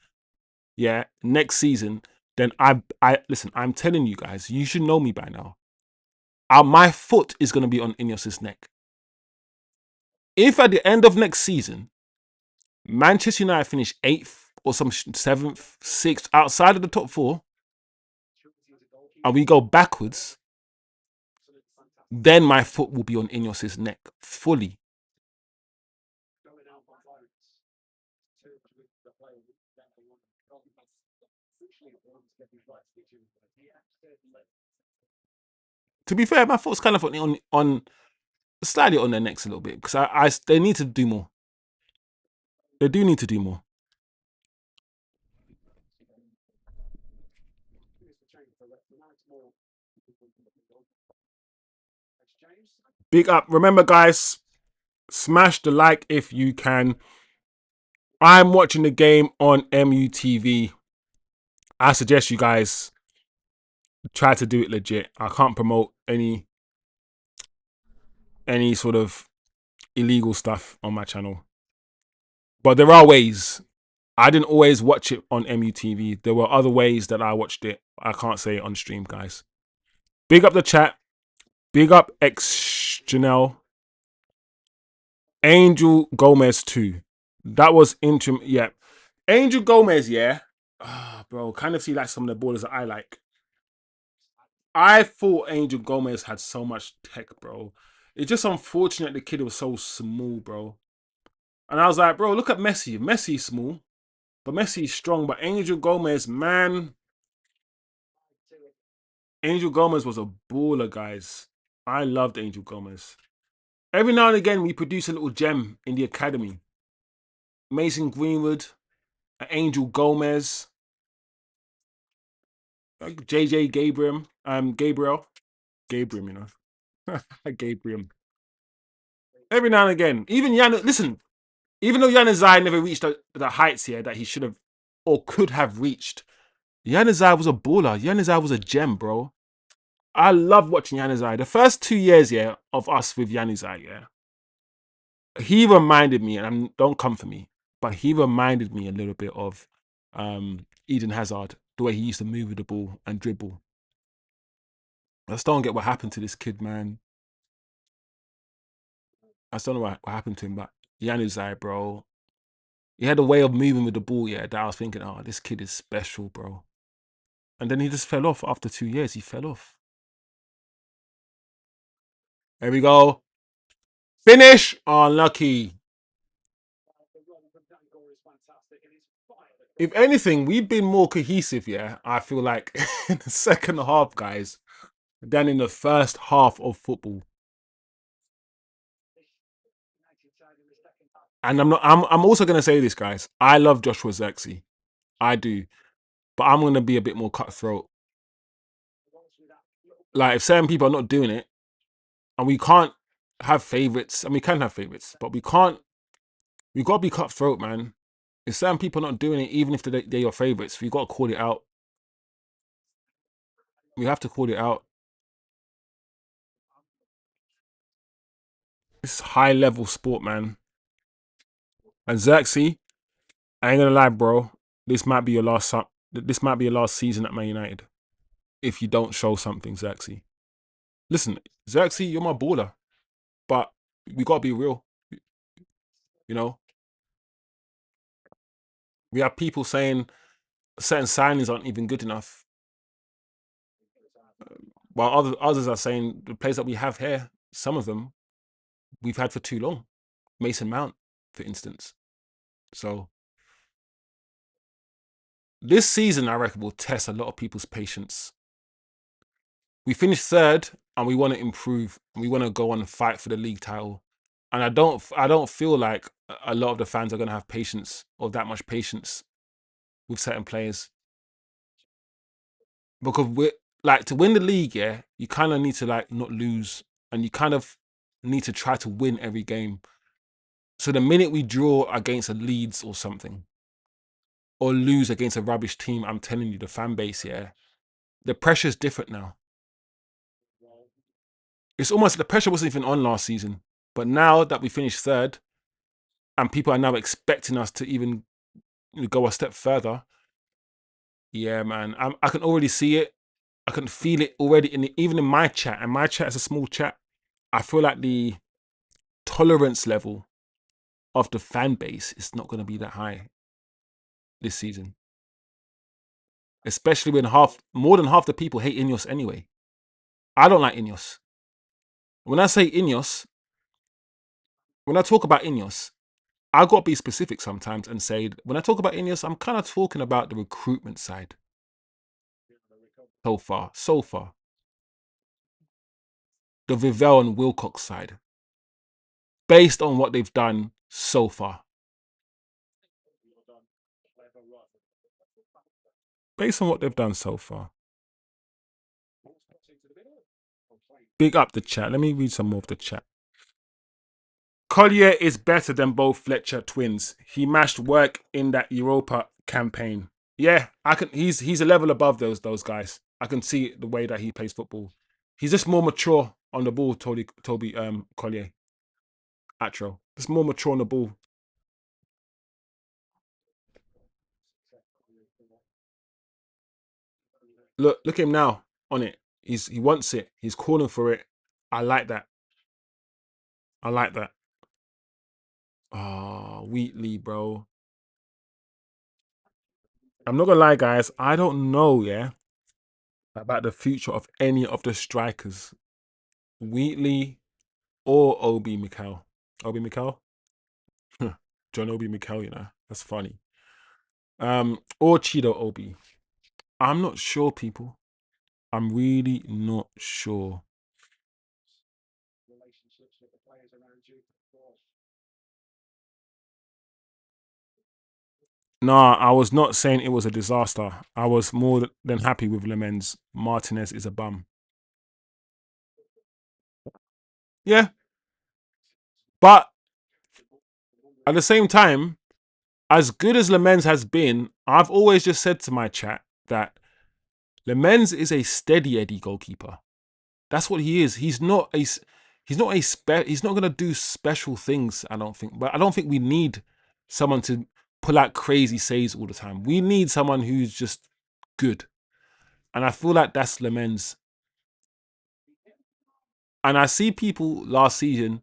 yeah, next season, then I listen. I'm telling you guys, you should know me by now. My foot is going to be on Ineos's neck. If at the end of next season, Manchester United finish 8th or some 7th, 6th outside of the top 4, and we go backwards, then my foot will be on Ineos's neck fully. To be fair, my foot's kind of on slightly on their necks a little bit because they need to do more. They do need to do more. Big up. Remember, guys, smash the like if you can. I'm watching the game on MUTV. I suggest you guys try to do it legit. I can't promote any sort of illegal stuff on my channel. But there are ways. I didn't always watch it on MUTV. There were other ways that I watched it. I can't say it on stream, guys. Big up the chat. Big up X Janelle. Angel Gomez too. That was interim. Yeah. Angel Gomez, yeah. Bro, kind of see like some of the ballers that I like. I thought Angel Gomez had so much tech, bro. It's just unfortunate the kid was so small, bro. And I was like, bro, look at Messi. Messi's small, but Messi's strong. But Angel Gomez, man. Angel Gomez was a baller, guys. I loved Angel Gomez. Every now and again, we produce a little gem in the academy. Mason Greenwood, Angel Gomez, JJ Gabriel, Gabriel, you know, Gabriel. Every now and again, even listen, even though Januzaj never reached the heights here that he should have or could have reached, Januzaj was a baller. Januzaj was a gem, bro. I love watching Januzaj. The first 2 years, yeah, of us with Januzaj, yeah, he reminded me, and don't come for me, but he reminded me a little bit of Eden Hazard, the way he used to move with the ball and dribble. I just don't get what happened to this kid, man. I just don't know what happened to him, but Januzaj, bro, he had a way of moving with the ball, yeah, that I was thinking, oh, this kid is special, bro. And then he just fell off after 2 years. He fell off. There we go. Finish. Unlucky. If anything, we've been more cohesive, yeah, I feel like, in the second half, guys, than in the first half of football. And I'm also gonna say this, guys. I love Joshua Zirkzee. I do. But I'm gonna be a bit more cutthroat. Like if certain people are not doing it, and we can't have favorites, and we can have favorites, but we can't. We gotta be cutthroat, man. If certain people are not doing it, even if they're your favorites, we gotta call it out. We have to call it out. It's high level sport, man. And Zirkzee, I ain't gonna lie, bro. This might be your last. This might be your last season at Man United if you don't show something, Zirkzee. Listen, Zirkzee, you're my baller, but we gotta be real. You know, we have people saying certain signings aren't even good enough, while others are saying the players that we have here, some of them we've had for too long. Mason Mount, for instance. So this season, I reckon, will test a lot of people's patience. We finished third, and we want to improve. We want to go on and fight for the league title. And I don't feel like a lot of the fans are going to have patience or that much patience with certain players, because we're like, to win the league, yeah, you kind of need to like not lose, and you kind of need to try to win every game. So the minute we draw against a Leeds or something, or lose against a rubbish team, I'm telling you, the fan base, yeah, the pressure's different now. It's almost the pressure wasn't even on last season, but now that we finished third, and people are now expecting us to even go a step further. Yeah, man, I can already see it. I can feel it already even in my chat, and my chat is a small chat. I feel like the tolerance level of the fan base is not going to be that high this season, especially when more than half the people hate Ineos anyway. I don't like Ineos. When I say Ineos, when I talk about Ineos, I got to be specific sometimes and say, when I talk about Ineos, I'm kind of talking about the recruitment side. So far. The Vivell and Wilcox side. Based on what they've done so far. Based on what they've done so far. Big up the chat. Let me read some more of the chat. Collier is better than both Fletcher twins. He mashed work in that Europa campaign. Yeah, I can. He's a level above those guys. I can see the way that he plays football. He's just more mature on the ball. Toby Collier, Atro. Just more mature on the ball. Look at him now on it. He wants it. He's calling for it. I like that. I like that. Oh, Wheatley, bro. I'm not gonna lie, guys. I don't know, yeah, about the future of any of the strikers, Wheatley or Obi Mikel. Obi Mikel, John Obi Mikel. You know, that's funny. Or Chido Obi. I'm not sure, people. I'm really not sure. Nah, I was not saying it was a disaster. I was more than happy with Lemens. Martinez is a bum. Yeah, but at the same time, as good as Lemens has been, I've always just said to my chat that Lemens is a steady Eddie goalkeeper. That's what he is. He's not gonna do special things, I don't think. But I don't think we need someone to pull out crazy saves all the time. We need someone who's just good. And I feel like that's Lemens. And I see people last season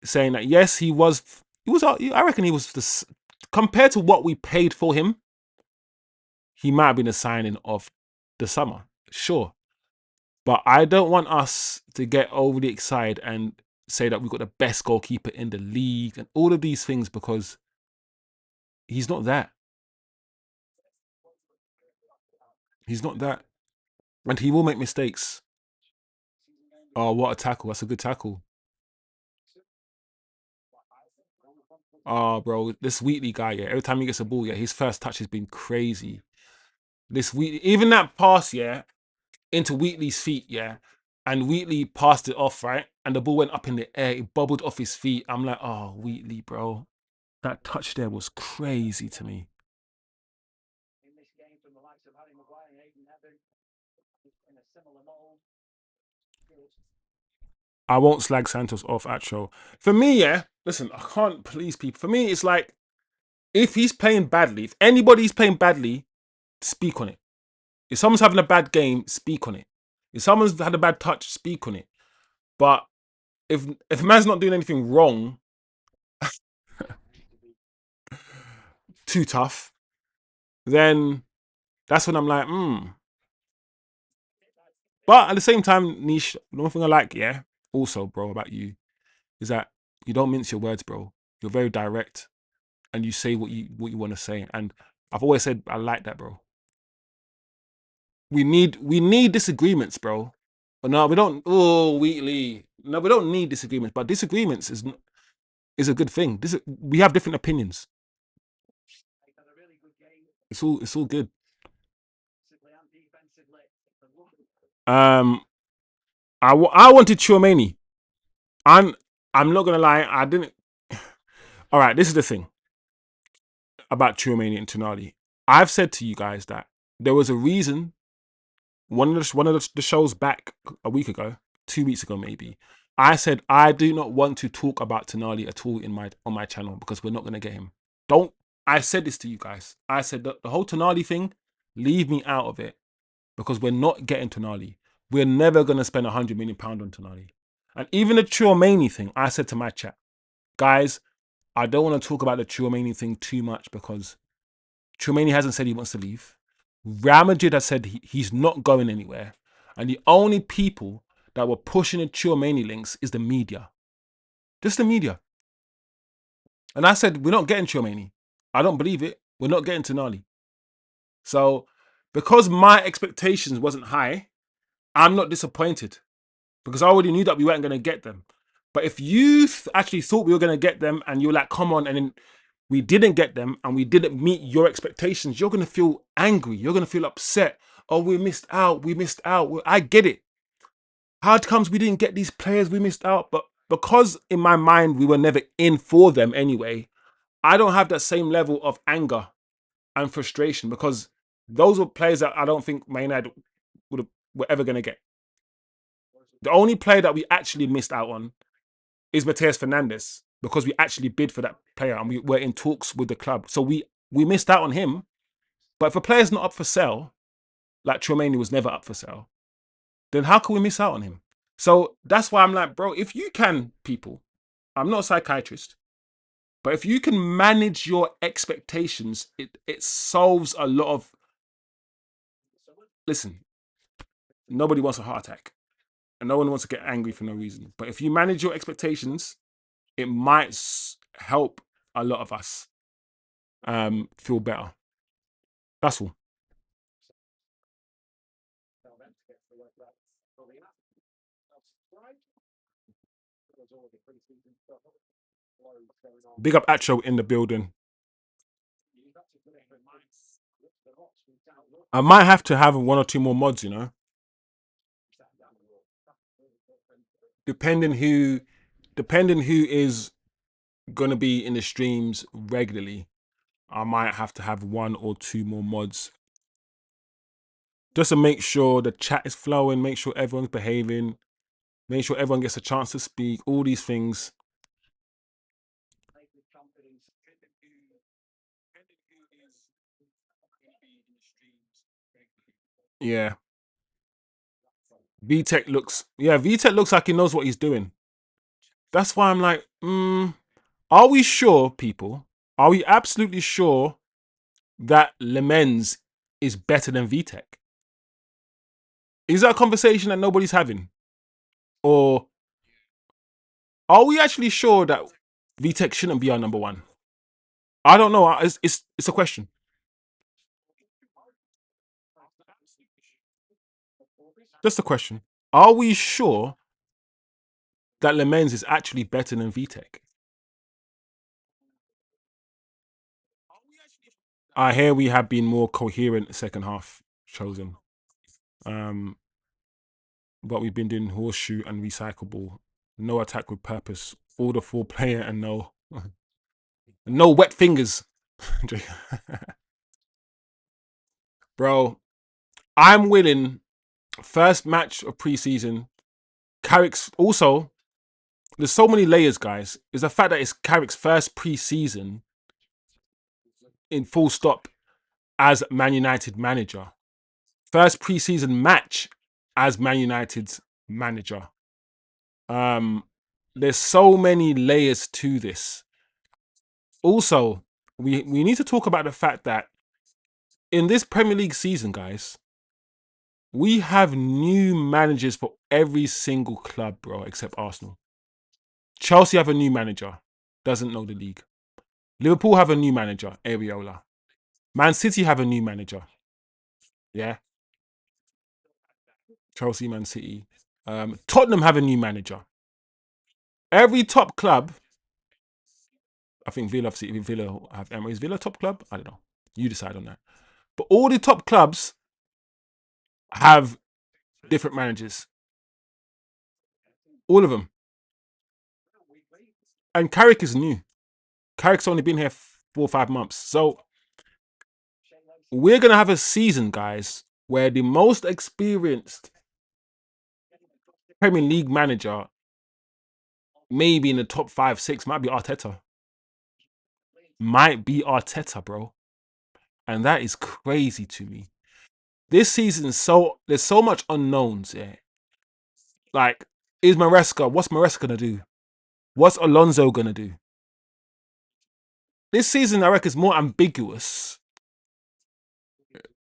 saying that yes, he was. I reckon he was compared to what we paid for him. He might have been a signing of the summer, sure. But I don't want us to get overly excited and say that we've got the best goalkeeper in the league and all of these things, because he's not that. He's not that. And he will make mistakes. Oh, what a tackle. That's a good tackle. Oh, bro, this Wheatley guy, yeah, every time he gets a ball, yeah, his first touch has been crazy. This Wheatley, even that pass, yeah, into Wheatley's feet, yeah, and Wheatley passed it off, right? And the ball went up in the air, it bubbled off his feet. I'm like, oh, Wheatley, bro. That touch there was crazy to me. I won't slag Santos off actual. For me, yeah, listen, I can't please people. For me, it's like, if he's playing badly, if anybody's playing badly, speak on it. If someone's having a bad game, speak on it. If someone's had a bad touch, speak on it. But if a man's not doing anything wrong, too tough, then that's when I'm like, But at the same time, Niche, the one thing I like, yeah, also, bro, about you, is that you don't mince your words, bro. You're very direct and you say what you want to say. And I've always said I like that, bro. We need disagreements, bro. But no, we don't. Oh, Wheatley. No, we don't need disagreements. But disagreements is a good thing. We have different opinions. It's all good. Um, I wanted Chouameni. I'm not gonna lie. I didn't. All right, this is the thing about Chouameni and Tonali. I've said to you guys that there was a reason. One of the shows back a week ago, 2 weeks ago maybe, I said I do not want to talk about Tonali at all in my on my channel because we're not going to get him. Don't. I said this to you guys. I said that the whole Tonali thing, leave me out of it because we're not getting Tonali. We're never going to spend £100 million on Tonali. And even the Chouameni thing, I said to my chat, guys, I don't want to talk about the Chouameni thing too much because Chouameni hasn't said he wants to leave. Real Madrid has said he's not going anywhere. And the only people that were pushing the Chouameni links is the media. Just the media. And I said, we're not getting Chouameni. I don't believe it. We're not getting Tonali. So, because my expectations wasn't high, I'm not disappointed. Because I already knew that we weren't going to get them. But if you actually thought we were going to get them and you're like, come on, and then we didn't get them and we didn't meet your expectations, you're going to feel angry. You're going to feel upset. Oh, we missed out. We missed out. Well, I get it. How it comes we didn't get these players, we missed out. But because in my mind we were never in for them anyway, I don't have that same level of anger and frustration because those were players that I don't think Man United were ever going to get. The only player that we actually missed out on is Mateus Fernandes because we actually bid for that player and we were in talks with the club. So we missed out on him. But if a player's not up for sale, like Chouameni was never up for sale, then how can we miss out on him? So that's why I'm like, bro, if you can, people, I'm not a psychiatrist, but if you can manage your expectations, it solves a lot of. Listen, nobody wants a heart attack and no one wants to get angry for no reason. But if you manage your expectations, it might help a lot of us feel better. That's all. Big up Acho in the building. I might have to have one or two more mods, depending who is gonna be in the streams regularly. I might have to have one or two more mods just to make sure the chat is flowing, make sure everyone's behaving, make sure everyone gets a chance to speak, all these things. Yeah. VTech looks like he knows what he's doing. That's why I'm like, are we sure, people? Are we absolutely sure that Lemens is better than VTech? Is that a conversation that nobody's having? Or are we actually sure that VTech shouldn't be our number one? I don't know. It's a question. Just a question. Are we sure that Lemens is actually better than VTech? I hear we have been more coherent second half chosen. But we've been doing horseshoe and recyclable. No attack with purpose. All the 4-player and no wet fingers. Bro, I'm willing. First match of preseason. Carrick's also. There's so many layers, guys. Is the fact that it's Carrick's first preseason in full stop as Man United manager. First preseason match as Man United's manager. There's so many layers to this. Also, we need to talk about the fact that in this Premier League season, guys, we have new managers for every single club, bro, except Arsenal. Chelsea have a new manager, doesn't know the league. Liverpool have a new manager, Areola. Man City have a new manager. Yeah. Chelsea, Man City. Tottenham have a new manager. Every top club, I think Villa have Is Villa top club? I don't know. You decide on that. But all the top clubs have different managers. All of them. And Carrick is new. Carrick's only been here 4 or 5 months. So we're going to have a season, guys, where the most experienced Premier League manager, maybe in the top 5, 6, might be Arteta. Might be Arteta, bro. And that is crazy to me. This season is there's so much unknowns, yeah. Like, what's Maresca gonna do? What's Alonso gonna do? This season, I reckon, is more ambiguous.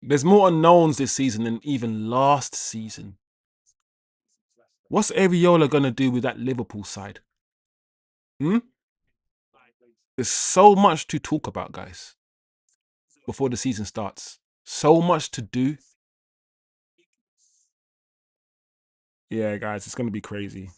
There's more unknowns this season than even last season. What's Areola gonna do with that Liverpool side? There's so much to talk about, guys, before the season starts. So much to do. Yeah, guys, it's gonna be crazy.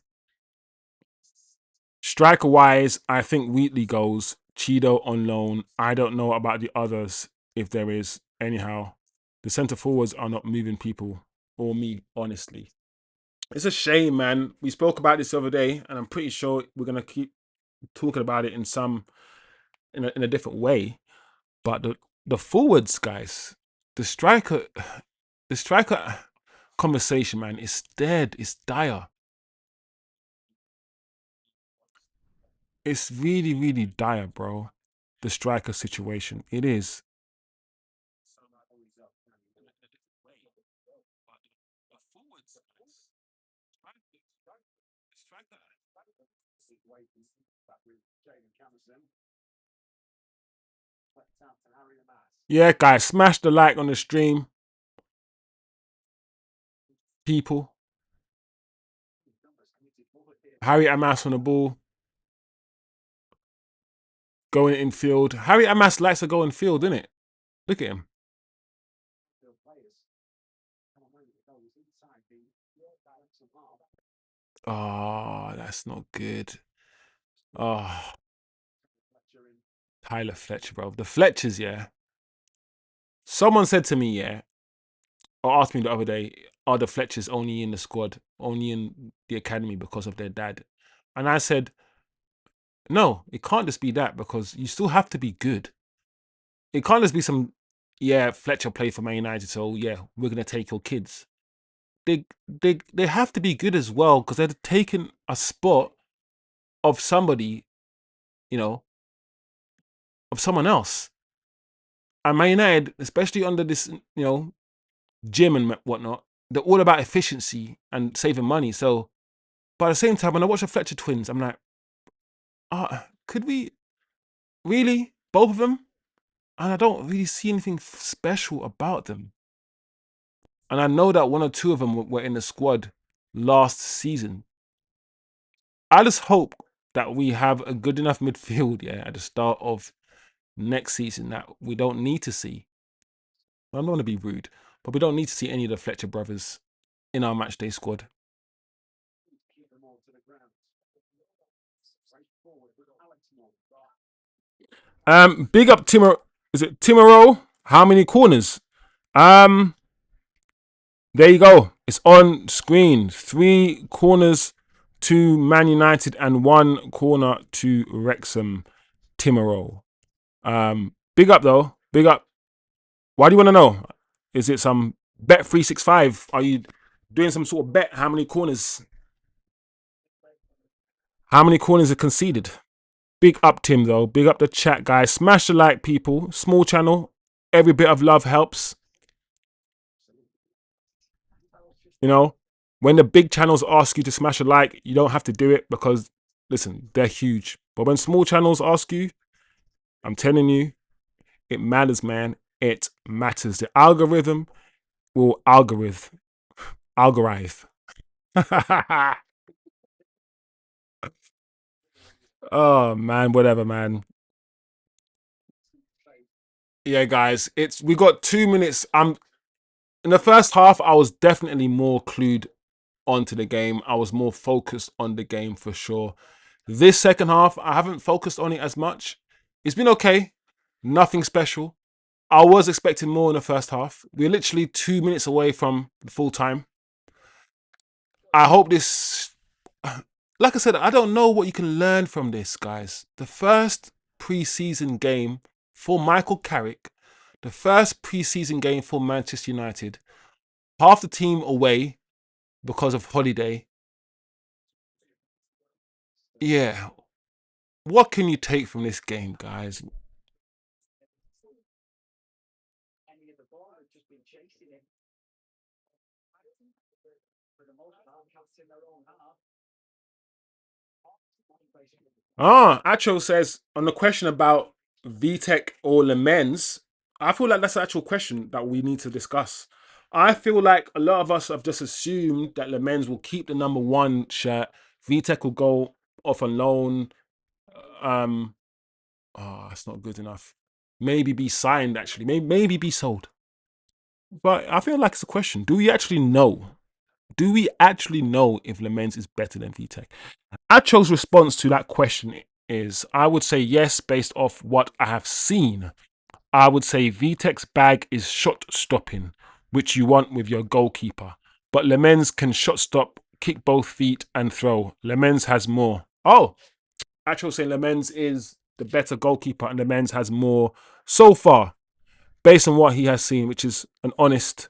Striker-wise, I think Wheatley goes. Cheeto on loan. I don't know about the others, if there is. Anyhow, the centre forwards are not moving people or me, honestly. It's a shame, man. We spoke about this the other day, and I'm pretty sure we're gonna keep talking about it in a different way. But the forwards, guys, the striker conversation, man, is dead. It's dire. It's really, really dire, bro. The striker situation. It is. Yeah, guys, smash the like on the stream, people. Harry Amas on the ball. Going in field. Harry Amas likes to go in field, innit? Look at him. Oh, that's not good. Oh, Tyler Fletcher, bro. The Fletchers, yeah. Someone said to me, yeah, or asked me the other day, are the Fletchers only in the squad, only in the academy because of their dad? And I said, no, it can't just be that, because you still have to be good. It can't just be some, yeah, Fletcher played for Man United, so yeah, we're gonna take your kids. They have to be good as well, because they're taking a spot of somebody, you know, of someone else. And Man United, especially under this, Jim and whatnot, they're all about efficiency and saving money. So, but at the same time, when I watch the Fletcher twins, I'm like, could we really, both of them? And I don't really see anything special about them. And I know that one or two of them were in the squad last season. I just hope that we have a good enough midfield, yeah, at the start of next season that we don't need to see. I don't want to be rude, but we don't need to see any of the Fletcher brothers in our matchday squad. Big up Timor. Is it Timoro? How many corners? There you go. It's on screen. 3 corners to Man United and 1 corner to Wrexham. Timoro. Big up though. Big up. Why do you want to know? Is it some bet 365? Are you doing some sort of bet? How many corners? How many corners are conceded? Big up Tim though. Big up the chat, guys. Smash the like, people. Small channel. Every bit of love helps. You know, when the big channels ask you to smash a like, you don't have to do it because, listen, they're huge. But when small channels ask you, I'm telling you, it matters, man. It matters. The algorithm will algorithm. Oh man, whatever, man. Yeah, guys, we got 2 minutes. In the first half, I was definitely more clued onto the game. I was more focused on the game for sure. This second half, I haven't focused on it as much. It's been okay. Nothing special. I was expecting more in the first half. We're literally 2 minutes away from the full time. I hope this, like I said, I don't know what you can learn from this, guys. The first pre-season game for Michael Carrick, The first pre-season game for Manchester United, half the team away because of holiday. Yeah. What can you take from this game, guys? Any of the ball have just been chasing him. For the most part, cats in their own half. Acho says on the question about VTech or Lemens, I feel like that's an actual question that we need to discuss. I feel like a lot of us have just assumed that Lemens will keep the number one shirt. VTech will go off on loan. That's not good enough. Maybe be signed actually. Maybe be sold. But I feel like it's a question. Do we actually know? Do we actually know if Lemens is better than VTech? Acho's response to that question is I would say yes, based off what I have seen. I would say VTech's bag is shot stopping, which you want with your goalkeeper. But Lemens can shot stop, kick both feet, and throw. Lemens has more. Oh, Acho saying Lemens is the better goalkeeper and Lemens has more so far, based on what he has seen, which is an honest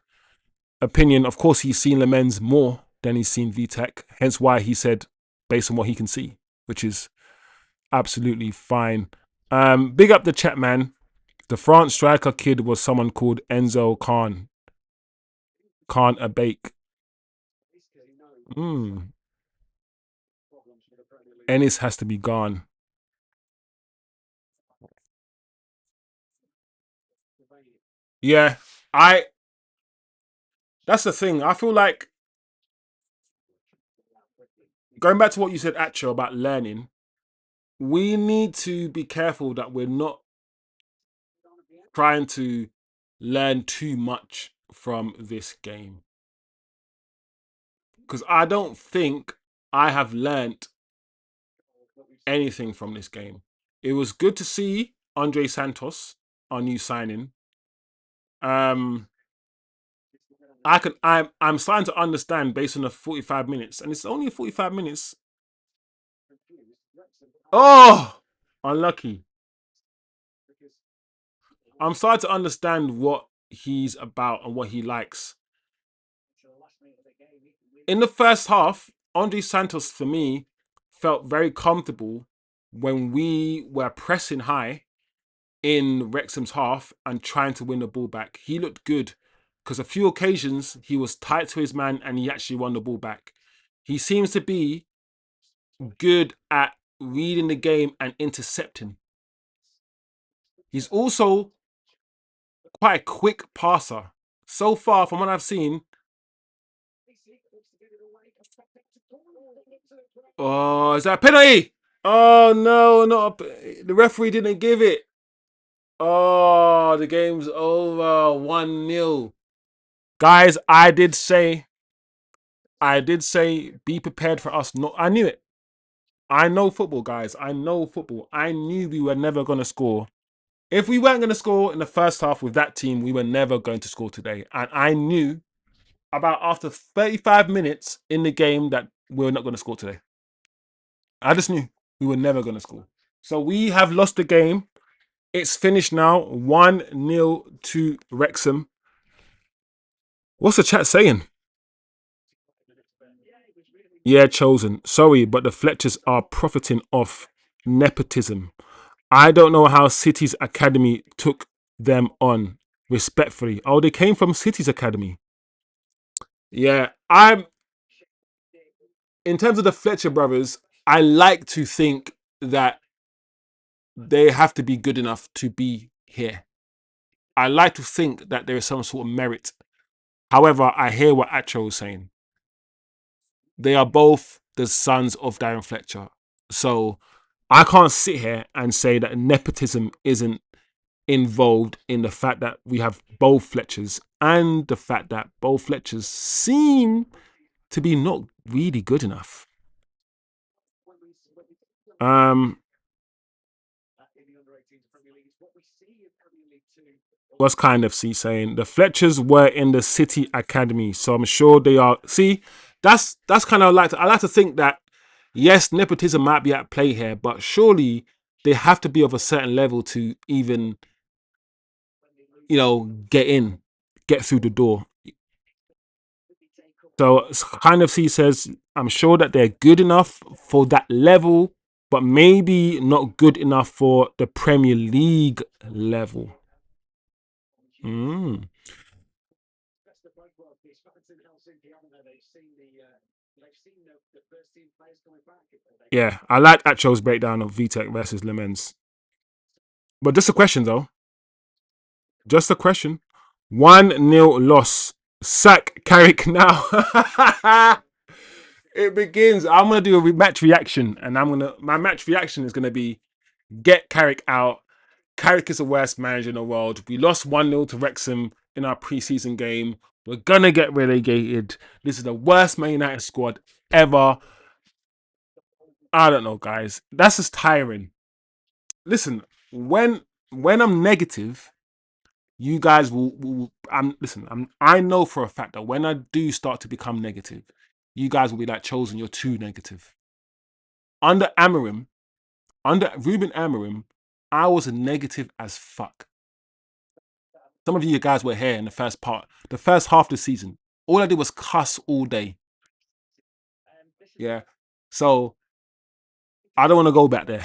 opinion. Of course, he's seen Lemens more than he's seen VTech, hence why he said based on what he can see, which is absolutely fine. Big up the chat, man. The France striker kid was someone called Enzo Khan Abake. Ennis has to be gone. Yeah, that's the thing. I feel like going back to what you said, Acho, about learning, we need to be careful that we're not trying to learn too much from this game. Because I don't think I have learnt anything from this game. It was good to see Andre Santos, our new signing. I'm starting to understand based on the 45 minutes, and it's only 45 minutes. Oh, unlucky. I'm starting to understand what he's about and what he likes. In the first half, Andre Santos, for me, felt very comfortable when we were pressing high in Wrexham's half and trying to win the ball back. He looked good because a few occasions he was tight to his man and he actually won the ball back. He seems to be good at reading the game and intercepting. He's also quite a quick passer. So far, from what I've seen, oh, is that a penalty? Oh no, the referee didn't give it. Oh, the game's over. 1-0. Guys, I did say be prepared for us. No, I knew it. I know football, guys. I know football. I knew we were never going to score. If we weren't going to score in the first half with that team, we were never going to score today. And I knew about after 35 minutes in the game that we were not going to score today. I just knew we were never going to score. So we have lost the game. It's finished now. 1-0 to Wrexham. What's the chat saying? Yeah, chosen. Sorry, but the Fletchers are profiting off nepotism. I don't know how City's academy took them on. Respectfully. Oh, they came from City's academy. Yeah, in terms of the Fletcher brothers, I like to think that they have to be good enough to be here. I like to think that there is some sort of merit. However, I hear what Acho is saying. They are both the sons of Darren Fletcher. So I can't sit here and say that nepotism isn't involved in the fact that we have both Fletchers and the fact that both Fletchers seem to be not really good enough. What's kind of saying the Fletchers were in the City Academy, so I'm sure they are. See, that's kind of I like to think that yes, nepotism might be at play here, but surely they have to be of a certain level to even get through the door. So kind of C says, I'm sure that they're good enough for that level, but maybe not good enough for the Premier League level. Mm. Best of both worlds. These fans in Helsinki, haven't they? They've seen the first team players coming back. Yeah, I like Acho's breakdown of VTech versus Lemens. But just a question though. Just a question. 1-0 loss. Sack Carrick now. It begins. I'm gonna do a match reaction, and my match reaction is gonna be get Carrick out. Carrick is the worst manager in the world. We lost 1-0 to Wrexham in our preseason game. We're gonna get relegated. This is the worst Man United squad ever. I don't know, guys. That's just tiring. Listen, when I'm negative, you guys will I know for a fact that when I do start to become negative, you guys will be like, Chosen, you're too negative. Under Ruben Amorim, I was negative as fuck. Some of you guys were here in the first half of the season. All I did was cuss all day. Yeah. So I don't want to go back there.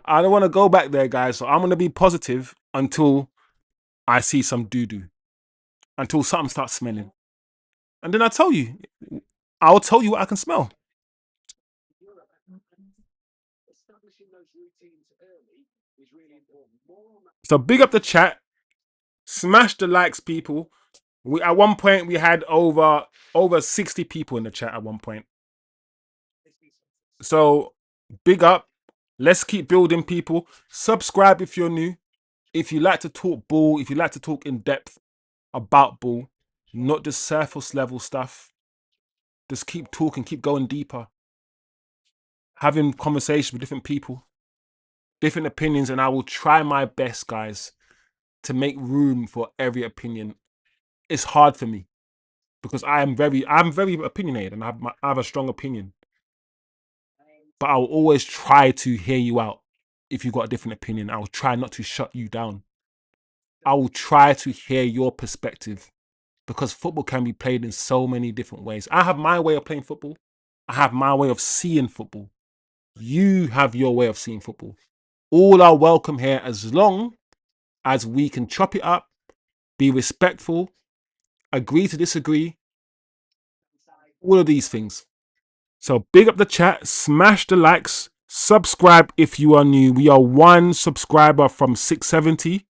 I don't want to go back there, guys. So I'm going to be positive until I see some doo-doo. Until something starts smelling. And then I'll tell you what I can smell. So big up the chat. Smash the likes, people. At one point we had over 60 people in the chat at one point. So big up. Let's keep building, people. Subscribe if you're new. If you like to talk ball, if you like to talk in depth about ball, not just surface level stuff, just keep talking, keep going deeper. Having conversations with different people, different opinions, and I will try my best, guys, to make room for every opinion. It's hard for me because I'm very opinionated and I have a strong opinion. But I will always try to hear you out. If you've got a different opinion, I will try not to shut you down. I will try to hear your perspective because football can be played in so many different ways. I have my way of playing football. I have my way of seeing football. You have your way of seeing football. All are welcome here as long as we can chop it up, be respectful, agree to disagree, all of these things. So big up the chat, smash the likes, subscribe if you are new. We are 1 subscriber from 670.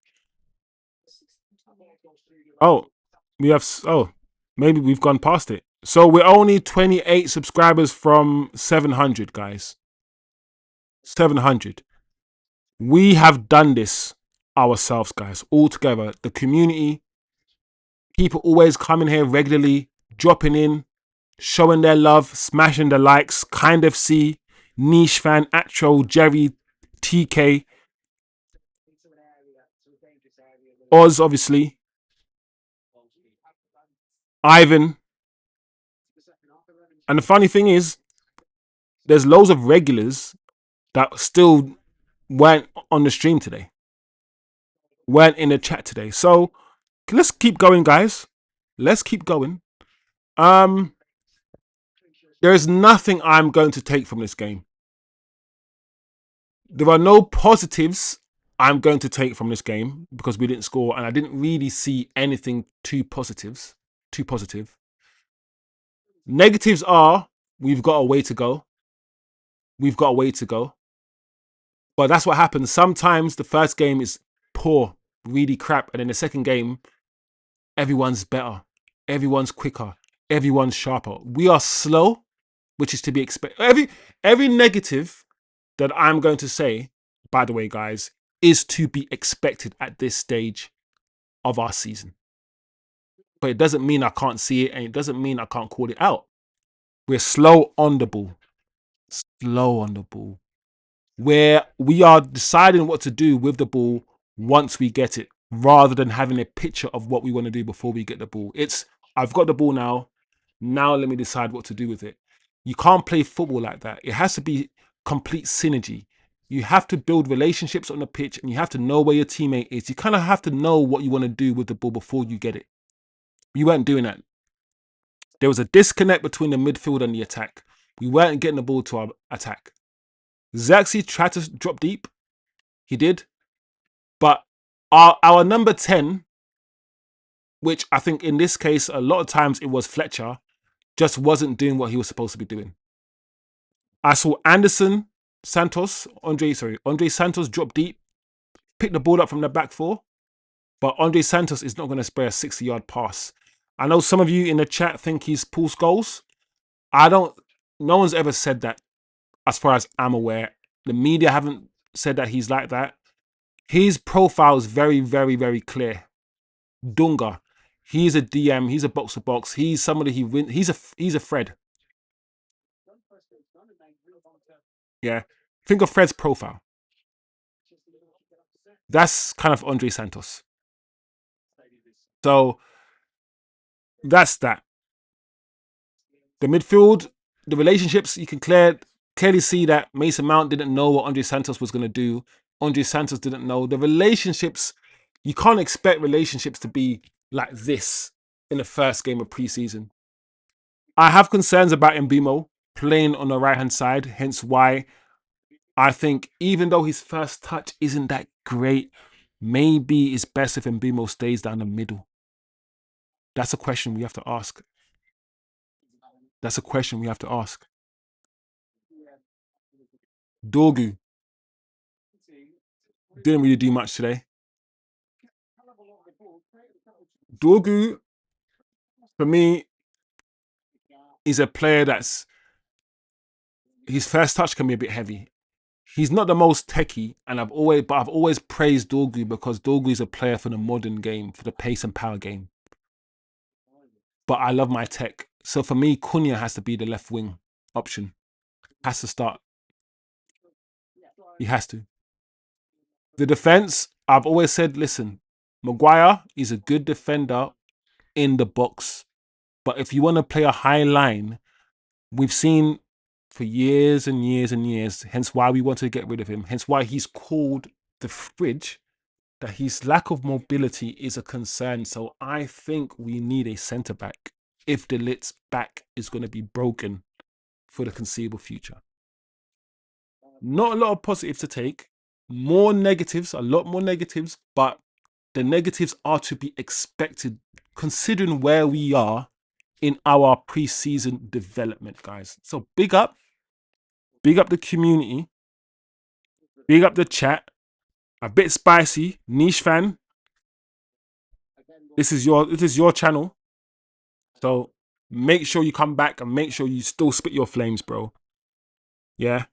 Oh, maybe we've gone past it. So we're only 28 subscribers from 700, guys. 700. We have done this ourselves, guys, all together. The community, people always coming here regularly, dropping in, showing their love, smashing the likes. Kind of see, Niche Fan, Atro, Jerry, TK, Oz, obviously, Ivan. And the funny thing is, there's loads of regulars that still weren't on the stream today, weren't in the chat today. So let's keep going, guys. Let's keep going. There is nothing I'm going to take from this game. There are no positives I'm going to take from this game because we didn't score, and I didn't really see anything too positive. Negatives are we've got a way to go. But that's what happens. Sometimes the first game is poor, really crap, and then the second game, everyone's better, everyone's quicker, everyone's sharper. We are slow, which is to be expected. Every negative that I'm going to say, by the way, guys, is to be expected at this stage of our season. But it doesn't mean I can't see it, and it doesn't mean I can't call it out. We're slow on the ball. Where we are deciding what to do with the ball once we get it, rather than having a picture of what we want to do before we get the ball. I've got the ball now. Now let me decide what to do with it. You can't play football like that. It has to be complete synergy. You have to build relationships on the pitch, and you have to know where your teammate is. You kind of have to know what you want to do with the ball before you get it. You weren't doing that. There was a disconnect between the midfield and the attack. We weren't getting the ball to our attack. Zirkzee tried to drop deep. He did. But our number 10, which I think in this case, a lot of times it was Fletcher, just wasn't doing what he was supposed to be doing. I saw Andre Santos drop deep, pick the ball up from the back four, but Andre Santos is not going to spray a 60-yard pass. I know some of you in the chat think he's pulls goals. No one's ever said that as far as I'm aware. The media haven't said that he's like that. His profile is very, very, very clear. Dunga, he's a DM, he's a box to box, he's somebody he wins, he's a Fred. Yeah. Think of Fred's profile. That's kind of Andre Santos. So that's that. The midfield, the relationships, you can clearly see that Mason Mount didn't know what Andre Santos was going to do. Andre Santos didn't know. The relationships, you can't expect relationships to be like this in the first game of preseason. I have concerns about Mbeumo playing on the right-hand side, hence why I think even though his first touch isn't that great, maybe it's best if Mbeumo stays down the middle. That's a question we have to ask. That's a question we have to ask. Dorgu didn't really do much today. Dorgu, for me, is a player that's his first touch can be a bit heavy. He's not the most techie, and I've always praised Dorgu because Dorgu is a player for the modern game, for the pace and power game. But I love my tech. So for me, Cunha has to be the left wing option. Has to start. He has to. The defense, I've always said, listen, Maguire is a good defender in the box. But if you want to play a high line, we've seen for years and years and years, hence why we want to get rid of him, hence why he's called the fridge, that his lack of mobility is a concern. So I think we need a centre-back if De Ligt's back is going to be broken for the conceivable future. Not a lot of positives to take. More negatives, a lot more negatives, but the negatives are to be expected considering where we are in our pre-season development, guys. So big up the community, big up the chat. A bit spicy, niche fan. This is your channel. So make sure you come back and make sure you still spit your flames, bro. Yeah,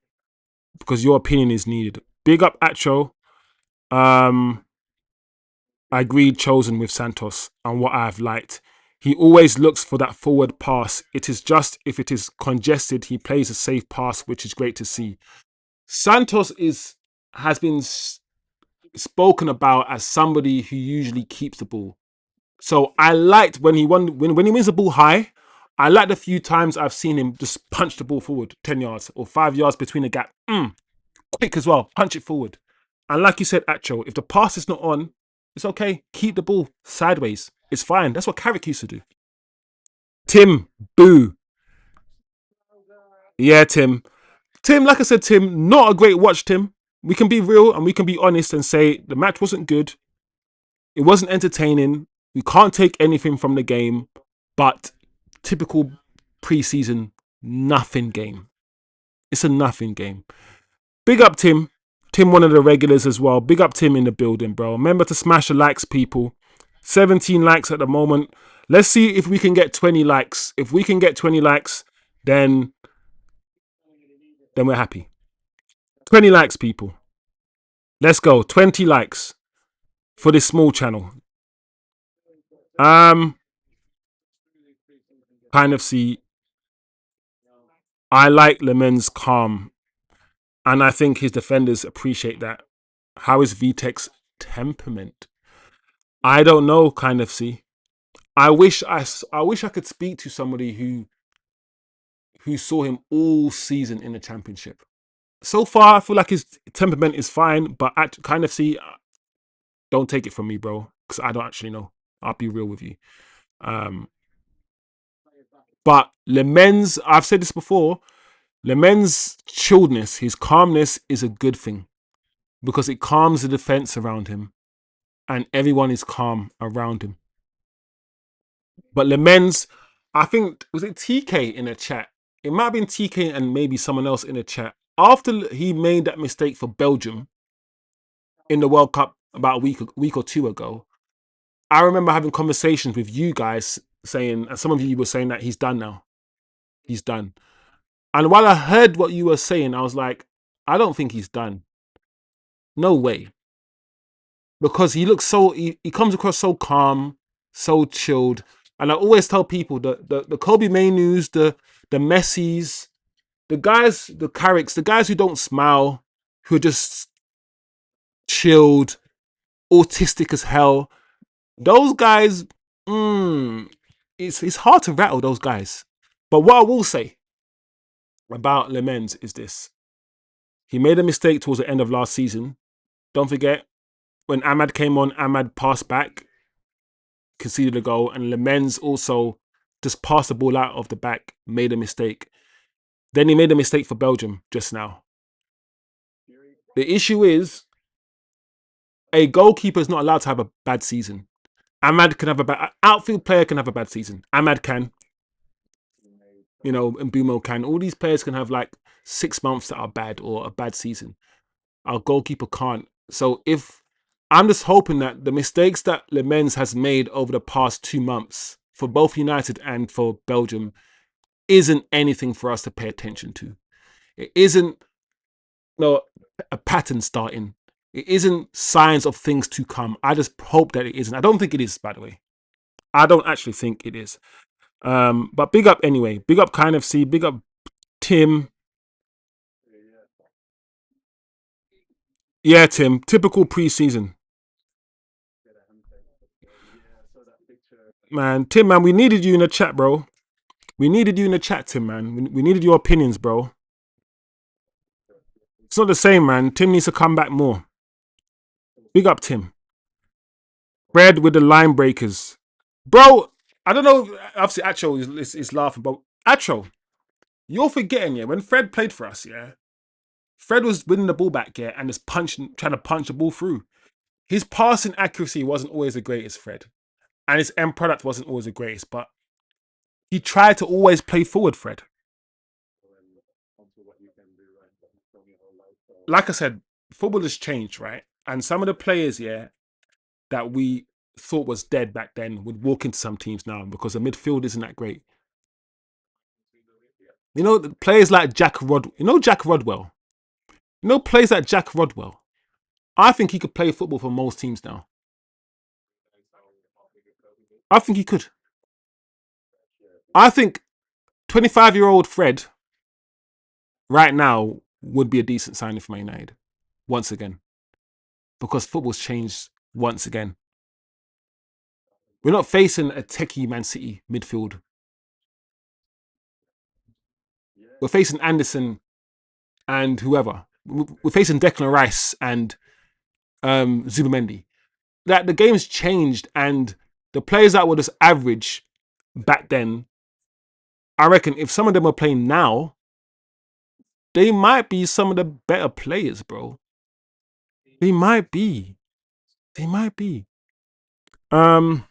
because your opinion is needed. Big up Acho. I agreed chosen with Santos and what I've liked. He always looks for that forward pass. It is just if it is congested, he plays a safe pass, which is great to see. Santos has been spoken about as somebody who usually keeps the ball. So I liked when he wins the ball high. I liked a few times I've seen him just punch the ball forward 10 yards or 5 yards between the gap. Quick as well, punch it forward. And like you said, Acho, if the pass is not on, it's okay. Keep the ball sideways. It's fine. That's what Carrick used to do. Tim, boo. Yeah, Tim. Tim, like I said, Tim, not a great watch, Tim. We can be real and we can be honest and say the match wasn't good. It wasn't entertaining. We can't take anything from the game, but typical preseason nothing game. It's a nothing game. Big up Tim. Tim, one of the regulars as well. Big up Tim in the building, bro. Remember to smash the likes, people. 17 likes at the moment. Let's see if we can get 20 likes. If we can get 20 likes, then we're happy. 20 likes, people. Let's go. 20 likes for this small channel. Kind of see. I like Lemon's calm, and I think his defenders appreciate that. How is Vitek's temperament? I don't know. Kind of see. I wish I could speak to somebody who saw him all season in the championship. so far I feel like his temperament is fine, but at kind of see, don't take it from me, bro, because I don't actually know. I'll be real with you. Um, but Lemens, I've said this before. Lemens' chilledness, his calmness, is a good thing because it calms the defense around him, and everyone is calm around him. But Lemens, I think, was it TK in the chat? It might have been TK and maybe someone else in the chat. After he made that mistake for Belgium in the World Cup about a week or two ago, I remember having conversations with you guys saying, and some of you were saying that he's done now. He's done. And while I heard what you were saying, I was like, I don't think he's done. No way. Because he looks so, he comes across so calm, so chilled. And I always tell people that the Kobe Mainus, the Messis, the guys, the Carricks, the guys who don't smile, who are just chilled, autistic as hell, those guys, it's hard to rattle those guys. But what I will say about Lemens is this. He made a mistake towards the end of last season. Don't forget, when Ahmad came on, Ahmad passed back, conceded a goal, and Lemens also just passed the ball out of the back, made a mistake. Then he made a mistake for Belgium just now. The issue is a goalkeeper is not allowed to have a bad season. Ahmad can have a bad outfield player can have a bad season. Ahmad can, and Mbeumo can. All these players can have like 6 months that are bad or a bad season. Our goalkeeper can't. So if I'm just hoping that the mistakes that Lemens has made over the past 2 months for both United and for Belgium isn't anything for us to pay attention to. It isn't a pattern starting. It isn't signs of things to come. I just hope that it isn't. I don't think it is, by the way. I don't actually think it is. But big up anyway. Big up Kind of C. Big up Tim. Yeah, Tim. Typical preseason. Man, Tim, man, we needed you in the chat, bro. We needed you in the chat, Tim, man. We needed your opinions, bro. It's not the same, man. Tim needs to come back more. Big up, Tim. Bread with the line breakers. Bro, I don't know. Obviously, Acho is laughing, but Acho, you're forgetting, yeah, when Fred played for us, yeah, Fred was winning the ball back, yeah, and just trying to punch the ball through. His passing accuracy wasn't always the greatest, Fred. And his end product wasn't always the greatest, but he tried to always play forward, Fred. Like I said, football has changed, right? And some of the players, yeah, that we thought was dead back then would walk into some teams now because the midfield isn't that great. Players like Jack Rodwell. Players like Jack Rodwell. I think he could play football for most teams now. I think he could. I think 25-year-old Fred right now would be a decent signing for Man United once again because football's changed once again. We're not facing a techie Man City midfield. We're facing Anderson and whoever. We're facing Declan Rice and Zubamendi. That the game's changed, and the players that were just average back then, I reckon if some of them are playing now, they might be some of the better players, bro. They might be. They might be. The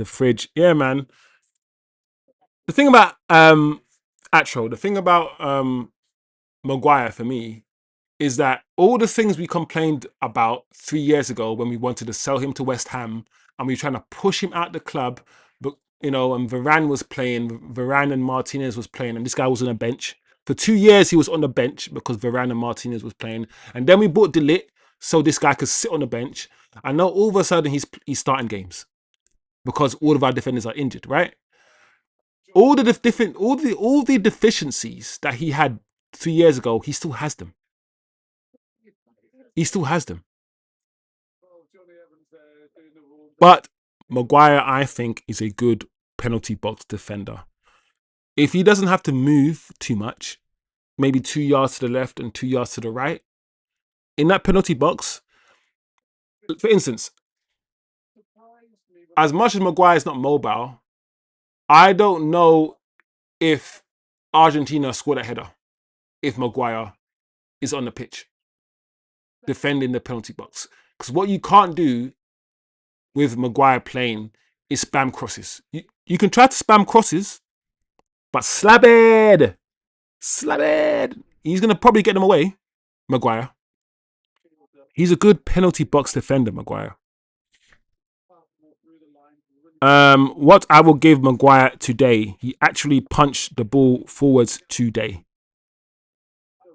fridge. Yeah, man. The thing about Atro, the thing about Maguire for me is that all the things we complained about 3 years ago when we wanted to sell him to West Ham and we were trying to push him out the club, but and Varane was playing, Varane and Martinez was playing, and this guy was on a bench. For 2 years, he was on the bench because Varane and Martinez was playing. And then we bought Delit so this guy could sit on the bench. And now all of a sudden he's starting games because all of our defenders are injured, right? All the deficiencies that he had 3 years ago, he still has them. He still has them. But Maguire, I think, is a good penalty box defender. If he doesn't have to move too much, maybe 2 yards to the left and 2 yards to the right. In that penalty box, for instance, as much as Maguire is not mobile, I don't know if Argentina scored a header if Maguire is on the pitch defending the penalty box. Because what you can't do with Maguire playing is spam crosses. You can try to spam crosses, but slab it. He's going to probably get them away, Maguire. He's a good penalty box defender, Maguire. What I will give Maguire today, he actually punched the ball forwards today.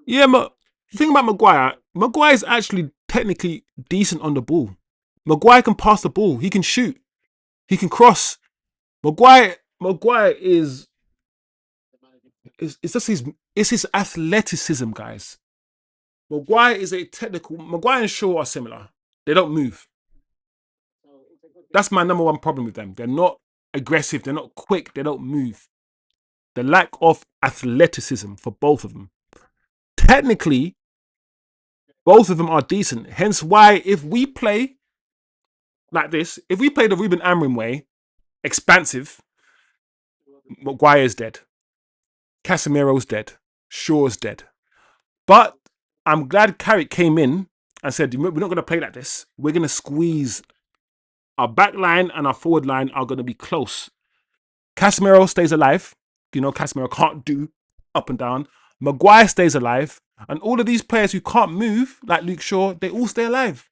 Yeah, the thing about Maguire is actually technically decent on the ball. Maguire can pass the ball. He can shoot. He can cross. Maguire is it's just his athleticism, guys. Maguire is a technical. Maguire and Shaw are similar. They don't move. That's my number one problem with them. They're not aggressive. They're not quick. They don't move. The lack of athleticism for both of them. Technically, both of them are decent. Hence why if we play like this, if we play the Ruben Amorim way, expansive, Maguire's dead. Casemiro's dead. Shaw's dead. But I'm glad Carrick came in and said, we're not going to play like this. We're going to squeeze. Our back line and our forward line are going to be close. Casemiro stays alive. You know, Casemiro can't do up and down. Maguire stays alive. And all of these players who can't move, like Luke Shaw, they all stay alive.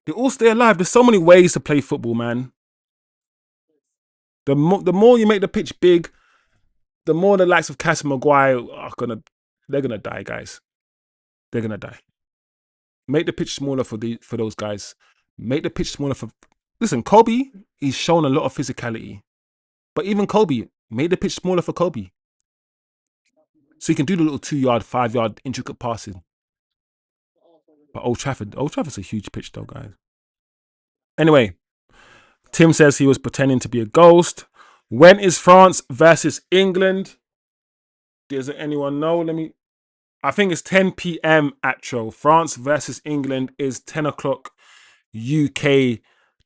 They all stay alive. There's so many ways to play football, man. The more you make the pitch big, the more the likes of Cass and Maguire they're gonna die, guys. They're gonna die. Make the pitch smaller for those guys. Make the pitch smaller for. Listen, Kobe, he's shown a lot of physicality, but even Kobe made the pitch smaller for Kobe, so he can do the little 2 yard, 5 yard intricate passing. But Old Trafford's a huge pitch, though, guys. Anyway, Tim says he was pretending to be a ghost. When is France versus England? Doesn't anyone know? I think it's 10 p.m. Atro. France versus England is 10 o'clock UK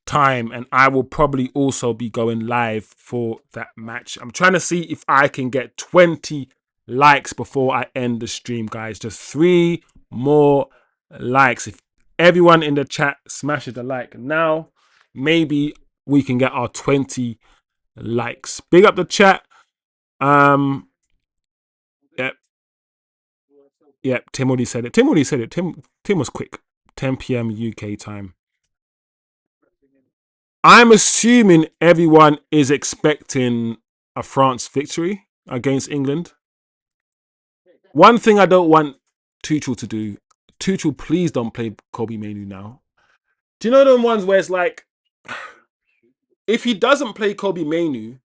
time, and I will probably also be going live for that match. I'm trying to see if I can get 20 likes before I end the stream, guys. Just 3 more likes. If everyone in the chat smashes the like now, maybe we can get our 20 likes. Big up the chat. Yep, Tim already said it. Tim was quick. 10 p.m. UK time. I'm assuming everyone is expecting a France victory against England. One thing I don't want Tuchel to do, Tuchel, please don't play Kobe Mainoo now. Do you know them ones where it's like, if he doesn't play Kobe Mainoo,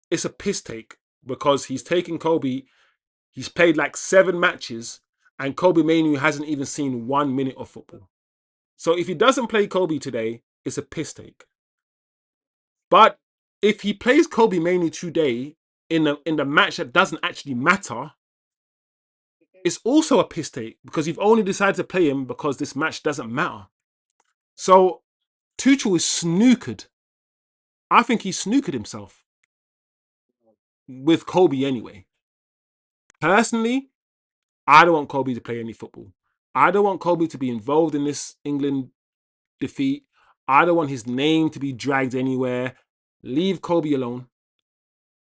it's a piss take because he's taken Kobe, he's played like 7 matches, and Kobe Mainoo hasn't even seen 1 minute of football. So if he doesn't play Kobe today, it's a piss take. But if he plays Kobe Mainoo today in the match that doesn't actually matter, it's also a piss take because you've only decided to play him because this match doesn't matter. So Tuchel is snookered. I think he snookered himself with Kobe anyway. Personally, I don't want Kobe to play any football. I don't want Kobe to be involved in this England defeat. I don't want his name to be dragged anywhere. Leave Kobe alone.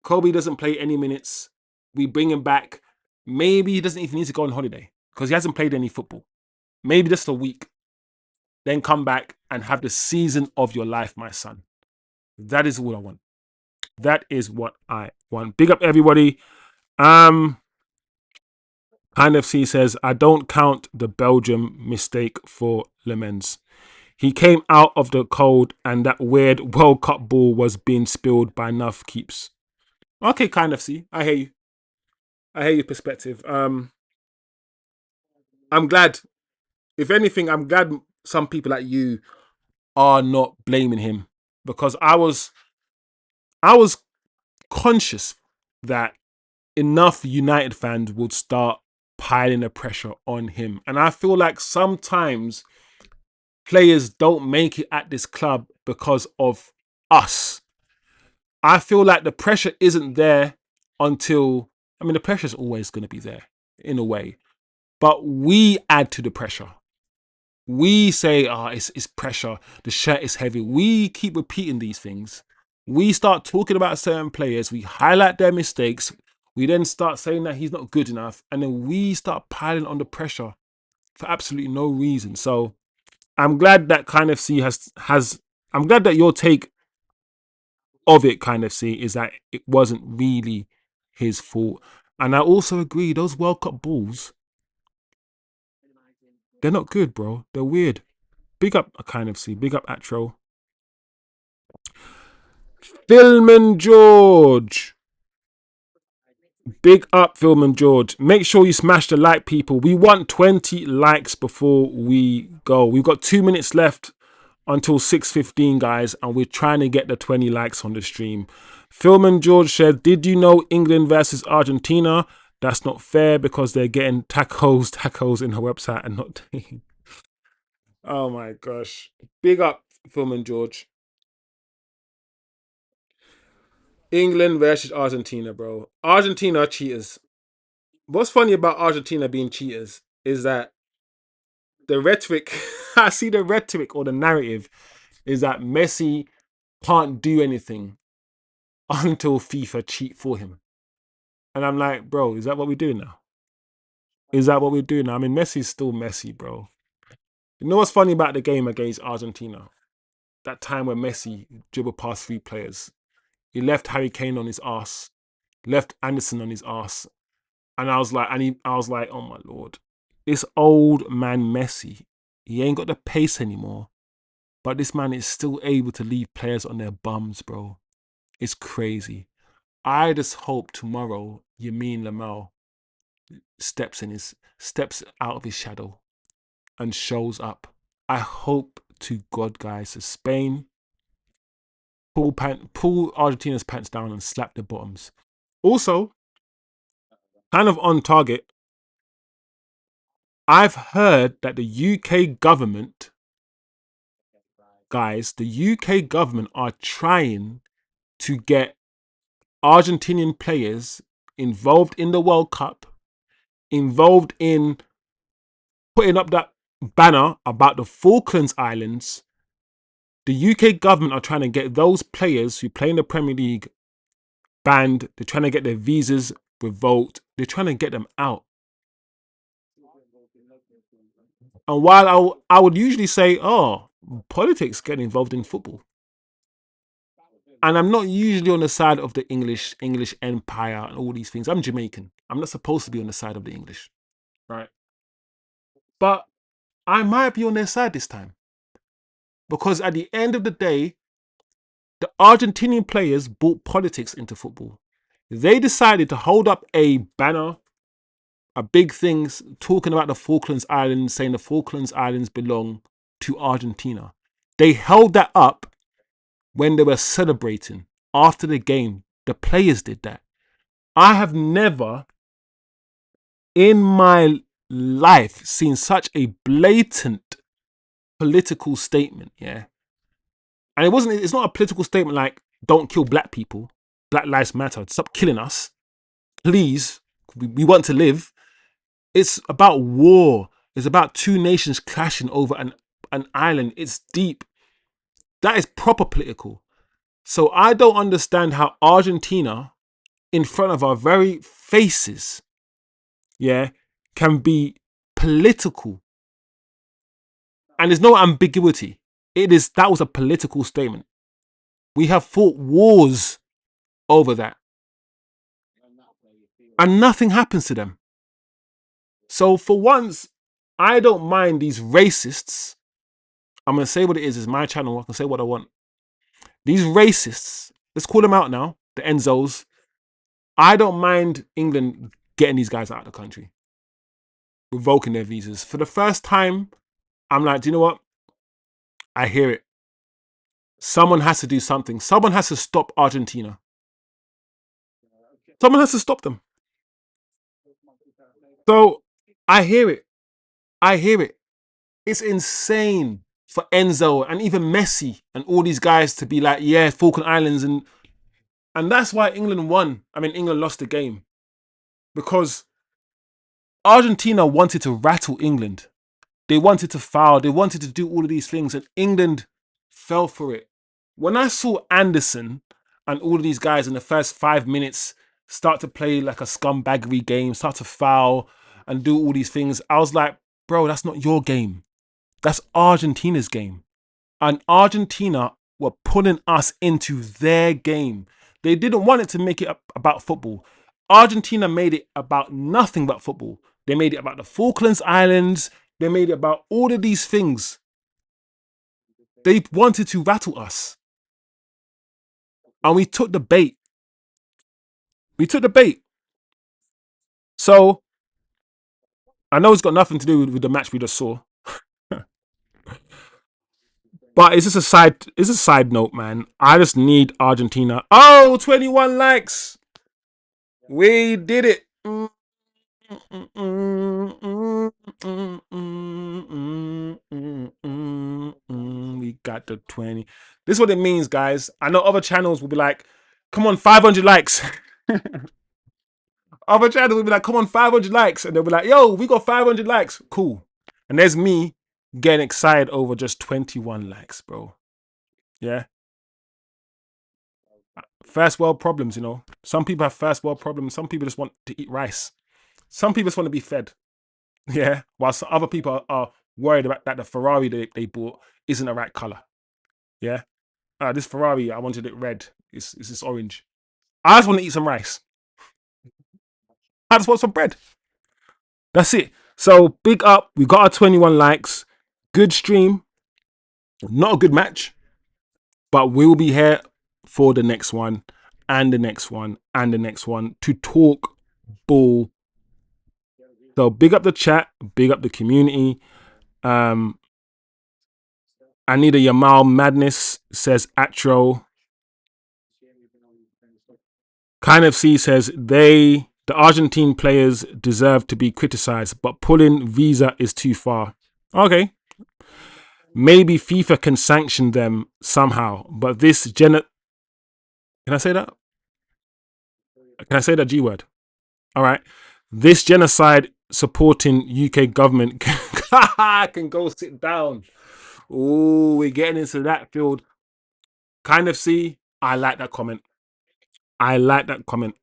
Kobe doesn't play any minutes. We bring him back. Maybe he doesn't even need to go on holiday because he hasn't played any football. Maybe just a week. Then come back and have the season of your life, my son. That is what I want. That is what I want. Big up everybody. NFC says, I don't count the Belgium mistake for Lemens. He came out of the cold and that weird World Cup ball was being spilled by enough keeps. Okay, kind of see. I hear you. I hear your perspective. I'm glad. If anything, I'm glad some people like you are not blaming him because I was conscious that enough United fans would start piling the pressure on him. And I feel like sometimes players don't make it at this club because of us. I feel like the pressure isn't there until, I mean, the pressure's always going to be there in a way, but we add to the pressure. We say, it's pressure. The shirt is heavy. We keep repeating these things. We start talking about certain players. We highlight their mistakes. We then start saying that he's not good enough. And then we start piling on the pressure for absolutely no reason. So I'm glad that kind of I'm glad that your take of it kind of is that it wasn't really his fault. And I also agree, those World Cup balls, they're not good, bro. They're weird. Big up kind of big up Atro. Philman George. Big up Philman George. Make sure you smash the like, people. We want 20 likes before we go. We've got 2 minutes left until 6:15, guys, and we're trying to get the 20 likes on the stream. Philman George said, did you know England versus Argentina? That's not fair because they're getting tacos in her website and not. Oh my gosh. Big up Philman George. England versus Argentina, bro. Argentina are cheaters. What's funny about Argentina being cheaters is that the rhetoric, I see the rhetoric or the narrative is that Messi can't do anything until FIFA cheat for him. And I'm like, bro, is that what we're doing now? Is that what we're doing now? I mean, Messi's still Messi, bro. You know what's funny about the game against Argentina? That time when Messi dribbled past 3 players. He left Harry Kane on his ass, left Anderson on his ass. And I was like, oh my Lord, this old man Messi, he ain't got the pace anymore. But this man is still able to leave players on their bums, bro. It's crazy. I just hope tomorrow Yamin Lamel steps out of his shadow and shows up. I hope to God, guys, that Spain pull Argentina's pants down and slap their bottoms. Also, kind of on target, I've heard that the UK government, guys, the UK government are trying to get Argentinian players involved in the World Cup, involved in putting up that banner about the Falklands Islands. The UK government are trying to get those players who play in the Premier League banned. They're trying to get their visas revoked. They're trying to get them out. And while I would usually say, oh, politics get involved in football. And I'm not usually on the side of the English empire and all these things. I'm Jamaican. I'm not supposed to be on the side of the English, right? But I might be on their side this time. Because at the end of the day, the Argentinian players brought politics into football. They decided to hold up a banner, a big thing talking about the Falklands Islands, saying the Falklands Islands belong to Argentina. They held that up when they were celebrating after the game. The players did that. I have never in my life seen such a blatant political statement, yeah. And it's not a political statement like, don't kill black people, Black Lives Matter, stop killing us, please, we want to live. It's about war. It's about 2 nations clashing over an island. It's deep. That is proper political. So I don't understand how Argentina, in front of our very faces, yeah, can be political. And there's no ambiguity. That was a political statement. We have fought wars over that. And nothing happens to them. So for once, I don't mind these racists. I'm going to say what it is. It's my channel. I can say what I want. These racists, let's call them out now, the Enzos. I don't mind England getting these guys out of the country, revoking their visas. For the first time, I'm like, do you know what? I hear it. Someone has to do something. Someone has to stop Argentina. Someone has to stop them. So I hear it. I hear it. It's insane for Enzo and even Messi and all these guys to be like, yeah, Falkland Islands, and that's why England won. I mean, England lost the game because Argentina wanted to rattle England. They wanted to foul. They wanted to do all of these things, and England fell for it. When I saw Anderson and all of these guys in the first 5 minutes start to play like a scumbaggery game, start to foul and do all these things, I was like, bro, that's not your game. That's Argentina's game. And Argentina were pulling us into their game. They didn't want it to make it about football. Argentina made it about nothing but football. They made it about the Falklands Islands. They made it about all of these things. They wanted to rattle us. And we took the bait. We took the bait. So I know it's got nothing to do with the match we just saw. But it's a side note, man. I just need Argentina. Oh, 21 likes. We did it. We got the 20. This is what it means, guys. I know other channels will be like, come on, 500 likes. Other channels will be like, come on, 500 likes. And they'll be like, yo, we got 500 likes. Cool. And there's me getting excited over just 21 likes, bro. Yeah. First world problems, you know. Some people have first world problems. Some people just want to eat rice. Some people just want to be fed. Yeah. Whilst other people are worried about that the Ferrari they bought isn't the right color. Yeah. This Ferrari, I wanted it red. It's this orange. I just want to eat some rice. I just want some bread. That's it. So big up. We got our 21 likes. Good stream. Not a good match, but we'll be here for the next one and the next one and the next one to talk ball. So big up the chat, big up the community. I need a Yamal Madness, says Atro. Kind of C says the Argentine players deserve to be criticized, but pulling visa is too far. Okay. Maybe FIFA can sanction them somehow, but this can I say that? Can I say that G word? All right. This genocide supporting UK government can go sit down. Oh, we're getting into that field. Kind of see. I like that comment. I like that comment.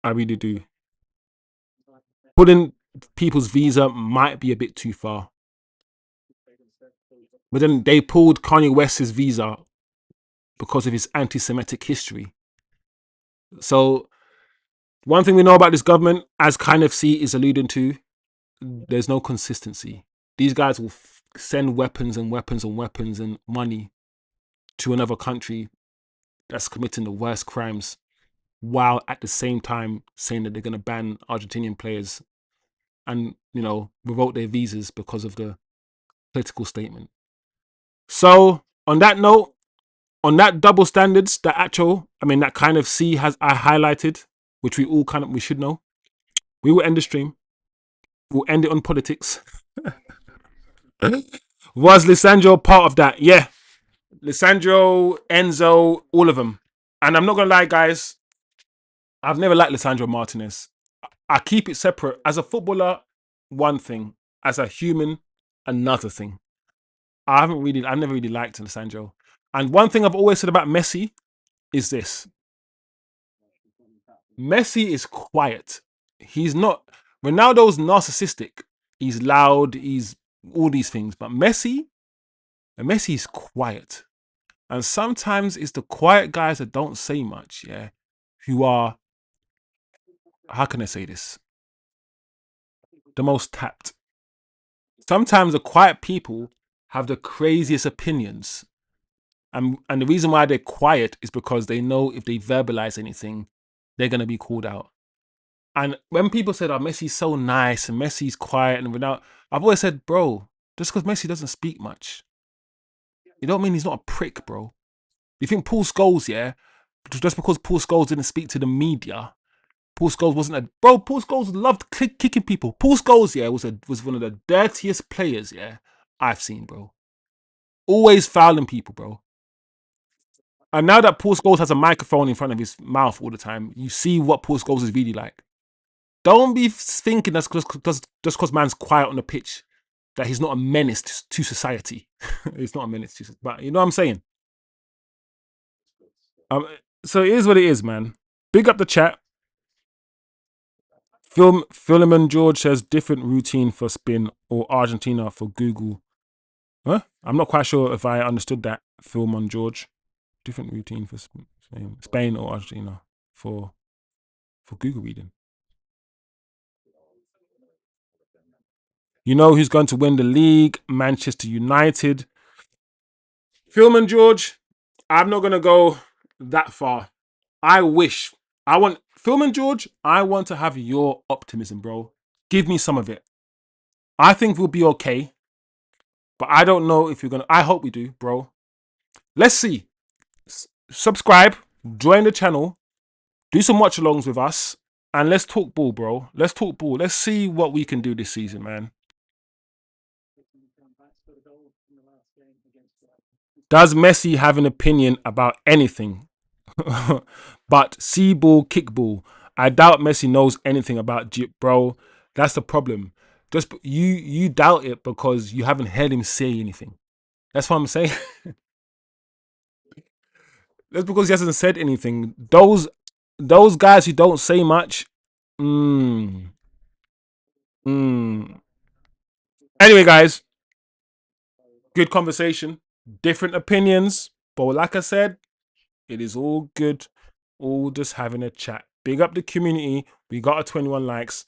I really do. Putting people's visa might be a bit too far. But then they pulled Kanye West's visa because of his anti-Semitic history. So one thing we know about this government, as Kind of C is alluding to, there's no consistency. These guys will send weapons and weapons and weapons and money to another country that's committing the worst crimes, while at the same time saying that they're going to ban Argentinian players and, you know, revoke their visas because of the political statement. So on that note, on that double standards, that Kind of C has I highlighted, which we should know. We will end the stream. We'll end it on politics. Was Lisandro part of that? Yeah. Lisandro, Enzo, all of them. And I'm not gonna lie, guys, I've never liked Lisandro Martinez. I keep it separate. As a footballer, one thing. As a human, another thing. I've never really liked Lisandro. And one thing I've always said about Messi is this. Messi is quiet. He's not. Ronaldo's narcissistic. He's loud. He's all these things. But Messi is quiet. And sometimes it's the quiet guys that don't say much, yeah, who are, how can I say this? The most tapped. Sometimes the quiet people have the craziest opinions. And the reason why they're quiet is because they know if they verbalize anything, they're going to be called out. And when people said, oh, Messi's so nice and Messi's quiet and without, I've always said, bro, just because Messi doesn't speak much, it don't mean he's not a prick, bro. You think Paul Scholes, yeah, just because Paul Scholes didn't speak to the media, Paul Scholes wasn't a bro. Paul Scholes loved kicking people. Paul Scholes, yeah, was one of the dirtiest players, yeah, I've seen, bro. Always fouling people, bro. And now that Paul Scholes has a microphone in front of his mouth all the time, you see what Paul Scholes is really like. Don't be thinking that's just because man's quiet on the pitch that he's not a menace to society. He's not a menace to society. But you know what I'm saying? So it is what it is, man. Big up the chat. Philemon George says different routine for spin or Argentina for Google. Huh? I'm not quite sure if I understood that. Philemon George. Different routine for Spain or Argentina for Google reading. You know who's going to win the league? Manchester United. Philemon George, I'm not going to go that far. I want Philemon George, I want to have your optimism, bro. Give me some of it. I think we'll be okay. But I don't know if you're going to. I hope we do, bro. Let's see. Subscribe, join the channel, do some watch alongs with us, and let's talk ball, bro. Let's talk ball. Let's see what we can do this season, man. Does Messi have an opinion about anything? But see ball, kick ball. I doubt Messi knows anything about Jip, bro. That's the problem. Just you doubt it because you haven't heard him say anything. That's what I'm saying. That's because he hasn't said anything. Those guys who don't say much. Mm, mm. Anyway, guys, good conversation. Different opinions, but like I said, it is all good. All just having a chat. Big up the community. We got our 21 likes.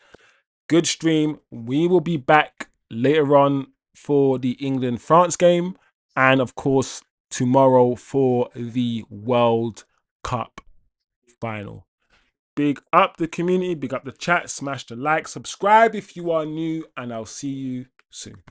Good stream. We will be back later on for the England-France game. And of course, tomorrow for the World Cup final. Big up the community. Big up the chat. Smash the like. Subscribe if you are new. And I'll see you soon.